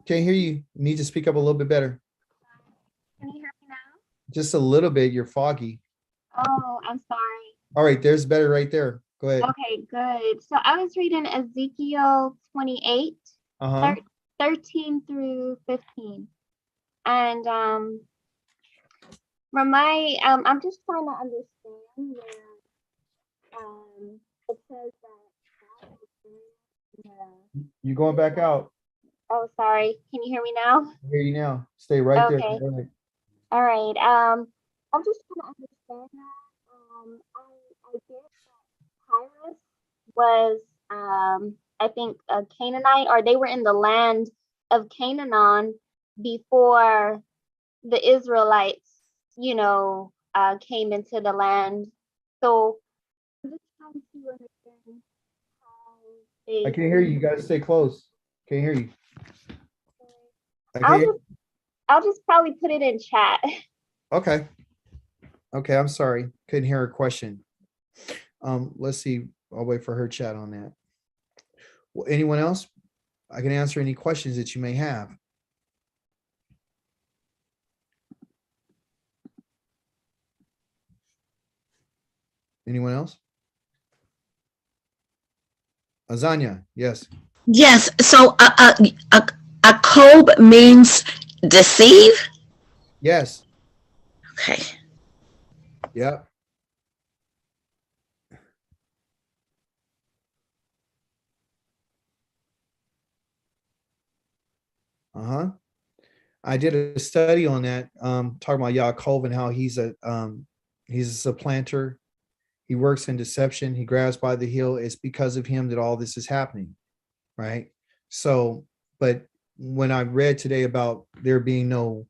Can't hear you. You need to speak up a little bit better. Can you hear me now? Just a little bit. You're foggy. Oh, I'm sorry. All right, there's better right there. Go ahead. Okay, good. So I was reading Ezekiel 28, Uh-huh. 13 through 15. And from I'm just trying to understand where it says that God is in You're going back out. oh, sorry. Can you hear me now? I hear you now. Stay right there. Okay. Go ahead. All right. I'm just trying to understand that. I get that Tyrus was, I think, a Canaanite, or they were in the land of Canaan before the Israelites, came into the land. So I'm just trying to understand how they. I can't hear you. You got to stay close. Can't hear you. I'll just probably put it in chat. Okay. Okay, I'm sorry. Couldn't hear her question. Let's see. I'll wait for her chat on that. Well, anyone else? I can answer any questions that you may have. Anyone else? Azanya, yes. Yes. So a kob means deceive. Yes. Okay. Yep. I did a study on that, talking about Yaakov and how he's a supplanter. He works in deception. He grabs by the heel. It's because of him that all this is happening, right? So, but when I read today about there being no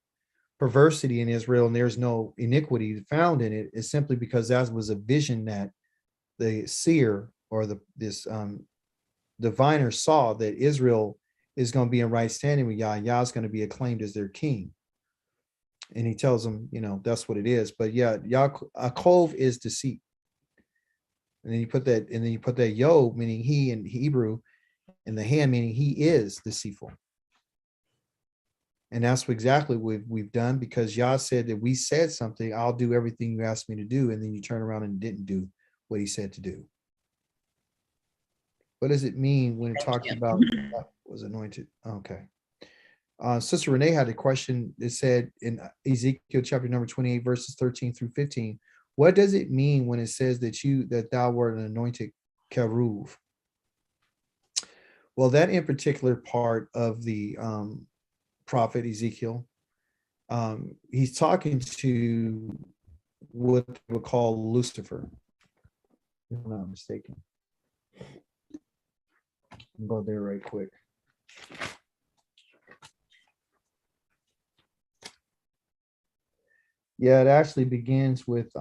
perversity in Israel and there's no iniquity found in it, is simply because that was a vision that the seer or this diviner saw, that Israel is going to be in right standing with Yah. Yah's going to be acclaimed as their king. And he tells them, that's what it is. But yeah, Yaakov is deceit. And then you put that Yod, meaning he in Hebrew, and the hand, meaning he is deceitful. And that's exactly what we've done, because Yah said that we said something, I'll do everything you asked me to do. And then you turn around and didn't do what he said to do. What does it mean when it talks about was anointed? Okay. Sister Renee had a question that said in Ezekiel chapter number 28, verses 13 through 15, what does it mean when it says that thou wert an anointed keruv? Well, that in particular part of the prophet Ezekiel, he's talking to what we call Lucifer, if I'm not mistaken. I'll go there right quick. Yeah, it actually begins with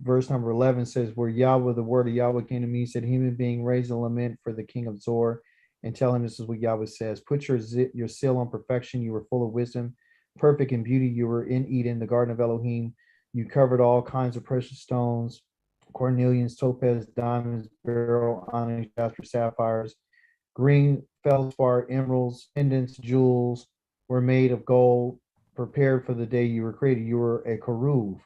verse number 11 says, where Yahweh, the word of Yahweh came to me, said, human being, raise a lament for the king of Zor and tell him this is what Yahweh says. Put your seal on perfection. You were full of wisdom, perfect in beauty. You were in Eden, the garden of Elohim. You covered all kinds of precious stones, cornelians, topaz, diamonds, beryl, onyx, jasper, sapphires, green, feldspar, emeralds, pendants, jewels were made of gold, prepared for the day you were created. You were a keruv,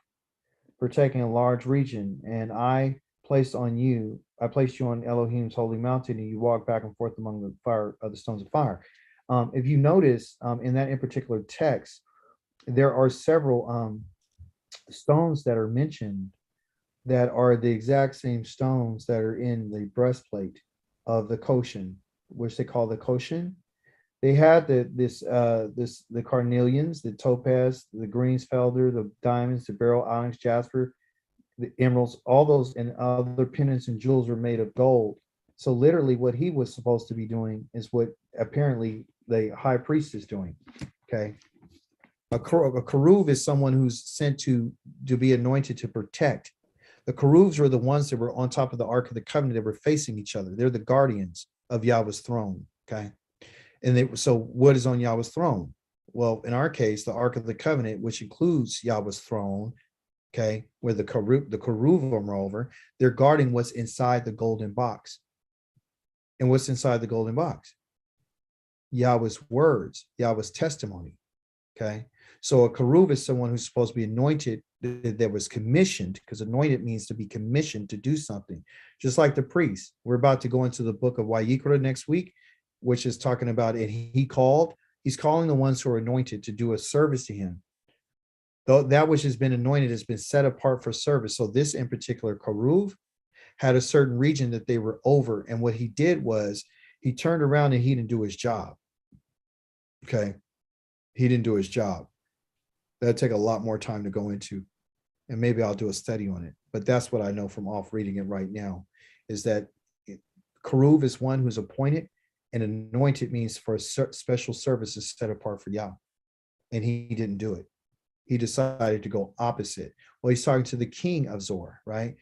protecting a large region, and I placed you on Elohim's holy mountain, and you walked back and forth among the fire of the stones of fire. If you notice, in that in particular text, there are several stones that are mentioned that are the exact same stones that are in the breastplate of the Koshin, which they call the Koshin. They had the carnelians, the topaz, the greensfelder, the diamonds, the beryl, onyx, jasper, the emeralds, all those and other pendants and jewels were made of gold. So literally what he was supposed to be doing is what apparently the high priest is doing. Okay. A keruv is someone who's sent to be anointed to protect. The keruvs were the ones that were on top of the Ark of the Covenant that were facing each other. They're the guardians of Yahweh's throne. Okay. And so what is on Yahweh's throne? Well, in our case, the Ark of the Covenant, which includes Yahweh's throne, okay, where the keruvim are over, they're guarding what's inside the golden box. And what's inside the golden box? Yahweh's words, Yahweh's testimony, okay? So a keruv is someone who's supposed to be anointed, that was commissioned, because anointed means to be commissioned to do something. Just like the priest. We're about to go into the book of Vayikra next week, which is talking about it. He's calling the ones who are anointed to do a service to him. Though that which has been anointed has been set apart for service. So this in particular keruv had a certain region that they were over. And what he did was he turned around and he didn't do his job. Okay. He didn't do his job. That'd take a lot more time to go into. And maybe I'll do a study on it. But that's what I know from off reading it right now, is that keruv is one who's appointed, and anointed means for special services set apart for Yah. And he didn't do it. He decided to go opposite. Well, he's talking to the king of Zor, right?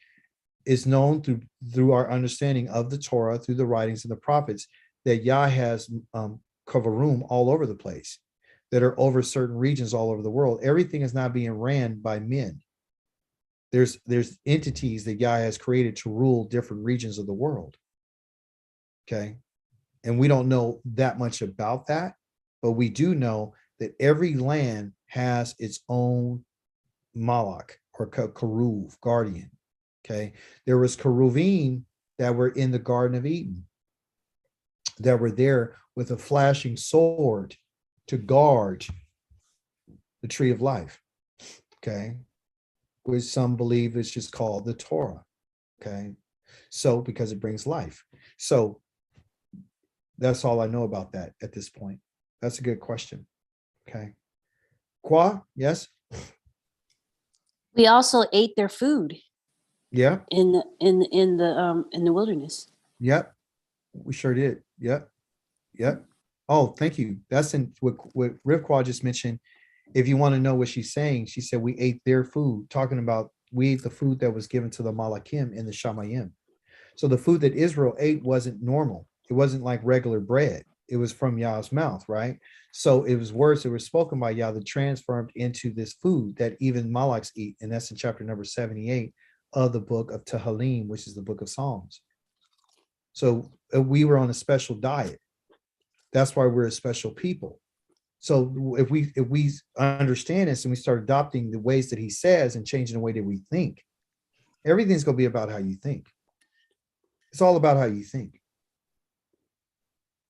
It's known through our understanding of the Torah, through the writings of the prophets, that Yah has kavarum all over the place, that are over certain regions all over the world. Everything is not being ran by men. There's entities that Yah has created to rule different regions of the world. Okay. And we don't know that much about that, but we do know that every land has its own malak or keruv, guardian. Okay. There was keruvim that were in the Garden of Eden that were there with a flashing sword to guard the tree of life. Okay. Which some believe is just called the Torah. Okay. So because it brings life. So that's all I know about that at this point. That's a good question. Okay. Kwa, yes? We also ate their food Yeah. in the wilderness. Yep. We sure did. Yep. Yep. Oh, thank you. That's in what Rivqua just mentioned. If you want to know what she's saying, she said we ate their food, talking about we ate the food that was given to the Malakim in the Shamayim. So the food that Israel ate wasn't normal. It wasn't like regular bread. It was from Yah's mouth, right? So it was words that were spoken by Yah that transformed into this food that even Malaks eat. And that's in chapter number 78 of the book of Tehillah, which is the book of Psalms. So we were on a special diet. That's why we're a special people. So if we understand this and we start adopting the ways that he says and changing the way that we think, everything's going to be about how you think. It's all about how you think.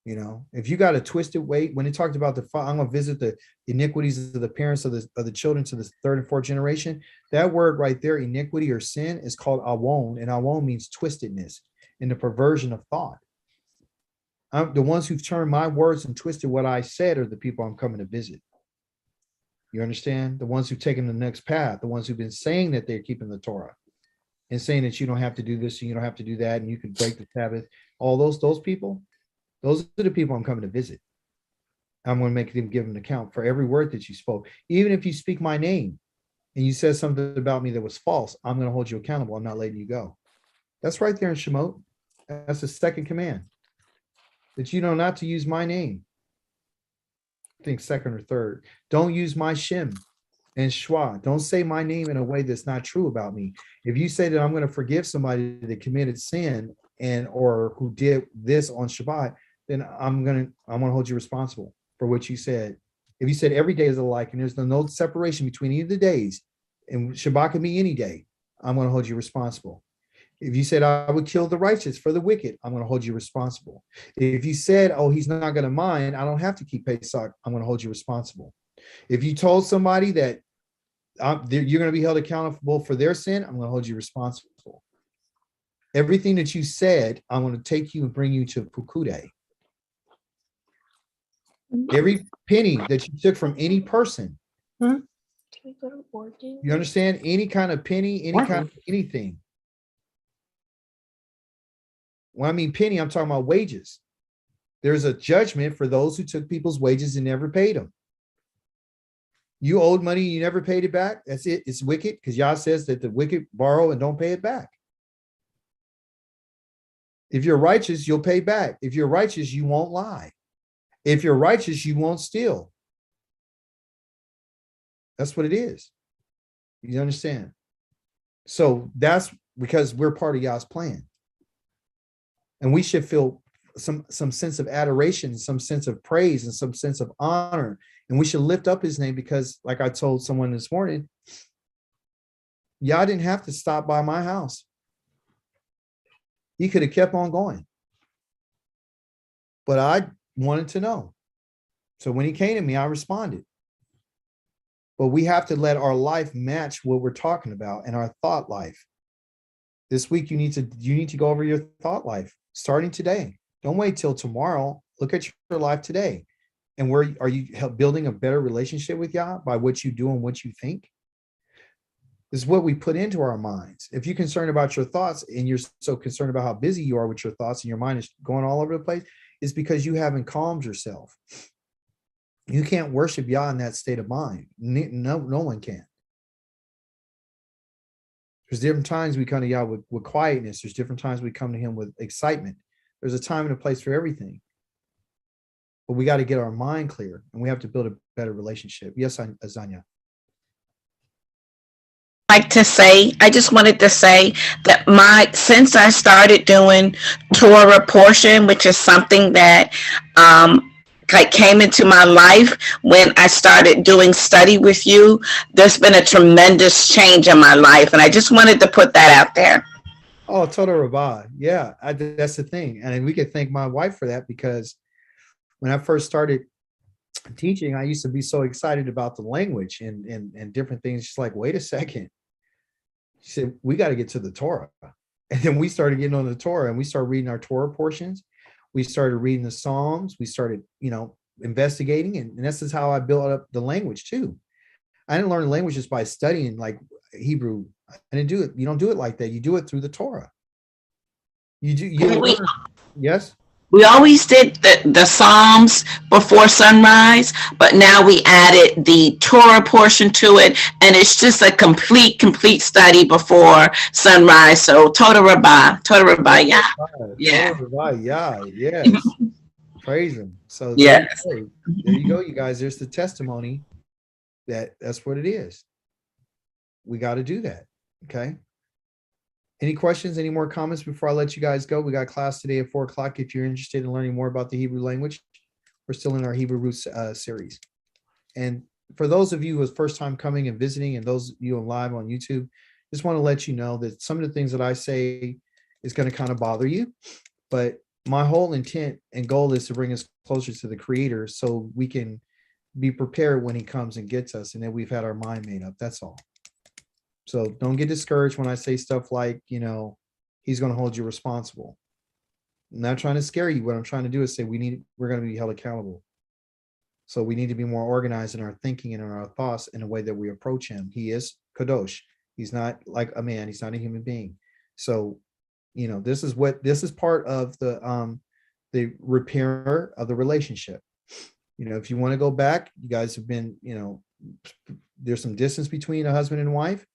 You know, if you got a twisted way, when it talked about I'm going to visit the iniquities of the parents of the children to the third and fourth generation, that word right there, iniquity or sin, is called awon, and awon means twistedness and the perversion of thought. The ones who've turned my words and twisted what I said are the people I'm coming to visit. You understand? The ones who've taken the next path, the ones who've been saying that they're keeping the Torah and saying that you don't have to do this and you don't have to do that and you can break the Sabbath. All those people, those are the people I'm coming to visit. I'm going to make them give an account for every word that you spoke. Even if you speak my name and you said something about me that was false, I'm going to hold you accountable. I'm not letting you go. That's right there in Shemot. That's the second command. That you know not to use my name. I think second or third. Don't use my Shem and Shwa. Don't say my name in a way that's not true about me. If you say that I'm going to forgive somebody that committed sin and or who did this on Shabbat, then I'm going to hold you responsible for what you said. If you said every day is alike and there's no separation between any of the days, and Shabbat can be any day, I'm going to hold you responsible. If you said I would kill the righteous for the wicked, I'm going to hold you responsible. If you said, oh, he's not going to mind, I don't have to keep Pesach, I'm going to hold you responsible. If you told somebody that you're going to be held accountable for their sin, I'm going to hold you responsible. Everything that you said, I'm going to take you and bring you to Pukude. Every penny that you took from any person, Can we go to origin? you understand? Any kind of penny, any kind of anything. When I mean penny, I'm talking about wages. There's a judgment for those who took people's wages and never paid them. You owed money, you never paid it back. That's it. It's wicked because Yah says that the wicked borrow and don't pay it back. If you're righteous, you'll pay back. If you're righteous, you won't lie. If you're righteous, you won't steal. That's what it is. You understand? So that's because we're part of Yah's plan. And we should feel some sense of adoration, some sense of praise, and some sense of honor. And we should lift up his name because, like I told someone this morning, Yah didn't have to stop by my house. He could have kept on going. But I wanted to know. So when he came to me, I responded. But we have to let our life match what we're talking about and our thought life. This week, you need to go over your thought life starting today. Don't wait till tomorrow. Look at your life today. And where are you building a better relationship with Yah by what you do and what you think? This is what we put into our minds. If you're concerned about your thoughts and you're so concerned about how busy you are with your thoughts and your mind is going all over the place, it's because you haven't calmed yourself. You can't worship Yah in that state of mind. No one can. There's different times we come to Yah with quietness. There's different times we come to him with excitement. There's a time and a place for everything. But we got to get our mind clear and we have to build a better relationship. Yes, Azanya. I just wanted to say that since I started doing Torah portion, which is something that came into my life when I started doing study with you, there's been a tremendous change in my life. And I just wanted to put that out there. Oh, Toda Rabbah. Yeah, that's the thing. And we could thank my wife for that because when I first started teaching, I used to be so excited about the language and different things. She's like, wait a second. She said, we got to get to the Torah. And then we started getting on the Torah and we started reading our Torah portions. We started reading the Psalms. We started, investigating, and this is how I built up the language too. I didn't learn the language just by studying like Hebrew. I didn't do it. You don't do it like that. You do it through the Torah. You do. Yes. We always did the Psalms before sunrise, but now we added the Torah portion to it, and it's just a complete study before sunrise. So Toda Rabbah, yeah. Yeah. Toda Rabbah, yeah, yes. Praise him. So yes. There you go, you guys. There's the testimony that's what it is. We got to do that. Okay. Any questions, any more comments before I let you guys go? We got class today at 4:00. If you're interested in learning more about the Hebrew language, we're still in our Hebrew Roots series. And for those of you who are first time coming and visiting, and those of you live on YouTube, just want to let you know that some of the things that I say is going to kind of bother you, but my whole intent and goal is to bring us closer to the Creator so we can be prepared when he comes and gets us, and that we've had our mind made up. That's all. So don't get discouraged when I say stuff like, he's going to hold you responsible. I'm not trying to scare you. What I'm trying to do is say we're going to be held accountable. So we need to be more organized in our thinking and in our thoughts in a way that we approach him. He is Kadosh. He's not like a man. He's not a human being. So, this is part of the repair of the relationship. If you want to go back, you guys have been, there's some distance between a husband and wife.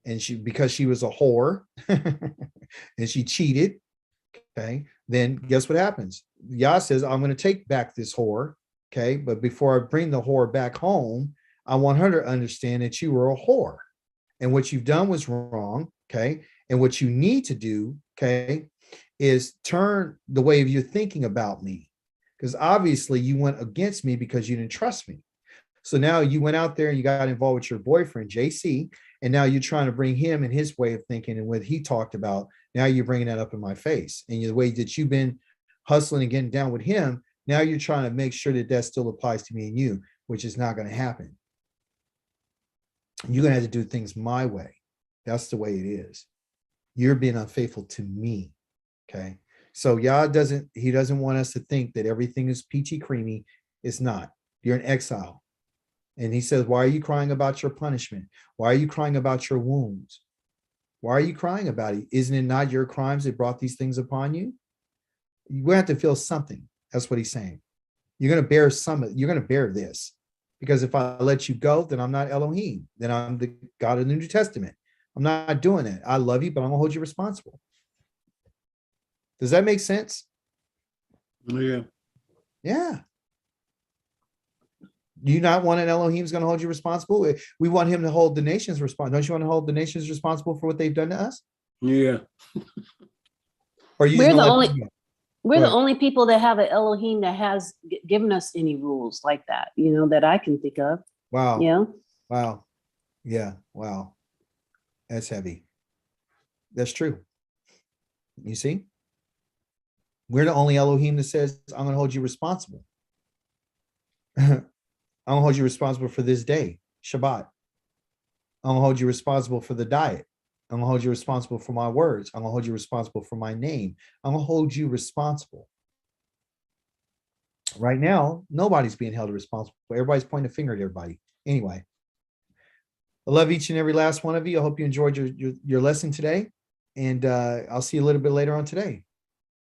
And because she was a whore and she cheated, okay, then guess what happens? Yah says, I'm going to take back this whore, okay, but before I bring the whore back home, I want her to understand that you were a whore and what you've done was wrong, okay, and what you need to do, okay, is turn the way you're thinking about me, because obviously you went against me because you didn't trust me. So now you went out there and you got involved with your boyfriend, JC, and now you're trying to bring him and his way of thinking and what he talked about. Now you're bringing that up in my face. And the way that you've been hustling and getting down with him, now you're trying to make sure that still applies to me and you, which is not going to happen. You're going to have to do things my way. That's the way it is. You're being unfaithful to me. Okay. So Yah doesn't want us to think that everything is peachy creamy. It's not. You're in exile. And he says, why are you crying about your punishment? Why are you crying about your wounds? Why are you crying about it? Isn't it not your crimes that brought these things upon you? You have to feel something. That's what he's saying. You're going to bear you're going to bear this. Because if I let you go, then I'm not Elohim. Then I'm the God of the New Testament. I'm not doing it. I love you, but I'm going to hold you responsible. Does that make sense? Yeah. Yeah. Do you not want an Elohim's going to hold you responsible? We want him to hold the nations responsible. Don't you want to hold the nations responsible for what they've done to us? Yeah. Or you We're the only people that have an Elohim that has given us any rules like that, that I can think of. Wow. Wow. Yeah. Wow. That's heavy. That's true. You see? We're the only Elohim that says, I'm going to hold you responsible. I'm going to hold you responsible for this day, Shabbat. I'm going to hold you responsible for the diet. I'm going to hold you responsible for my words. I'm going to hold you responsible for my name. I'm going to hold you responsible. Right now, nobody's being held responsible. Everybody's pointing a finger at everybody. Anyway, I love each and every last one of you. I hope you enjoyed your lesson today. And I'll see you a little bit later on today.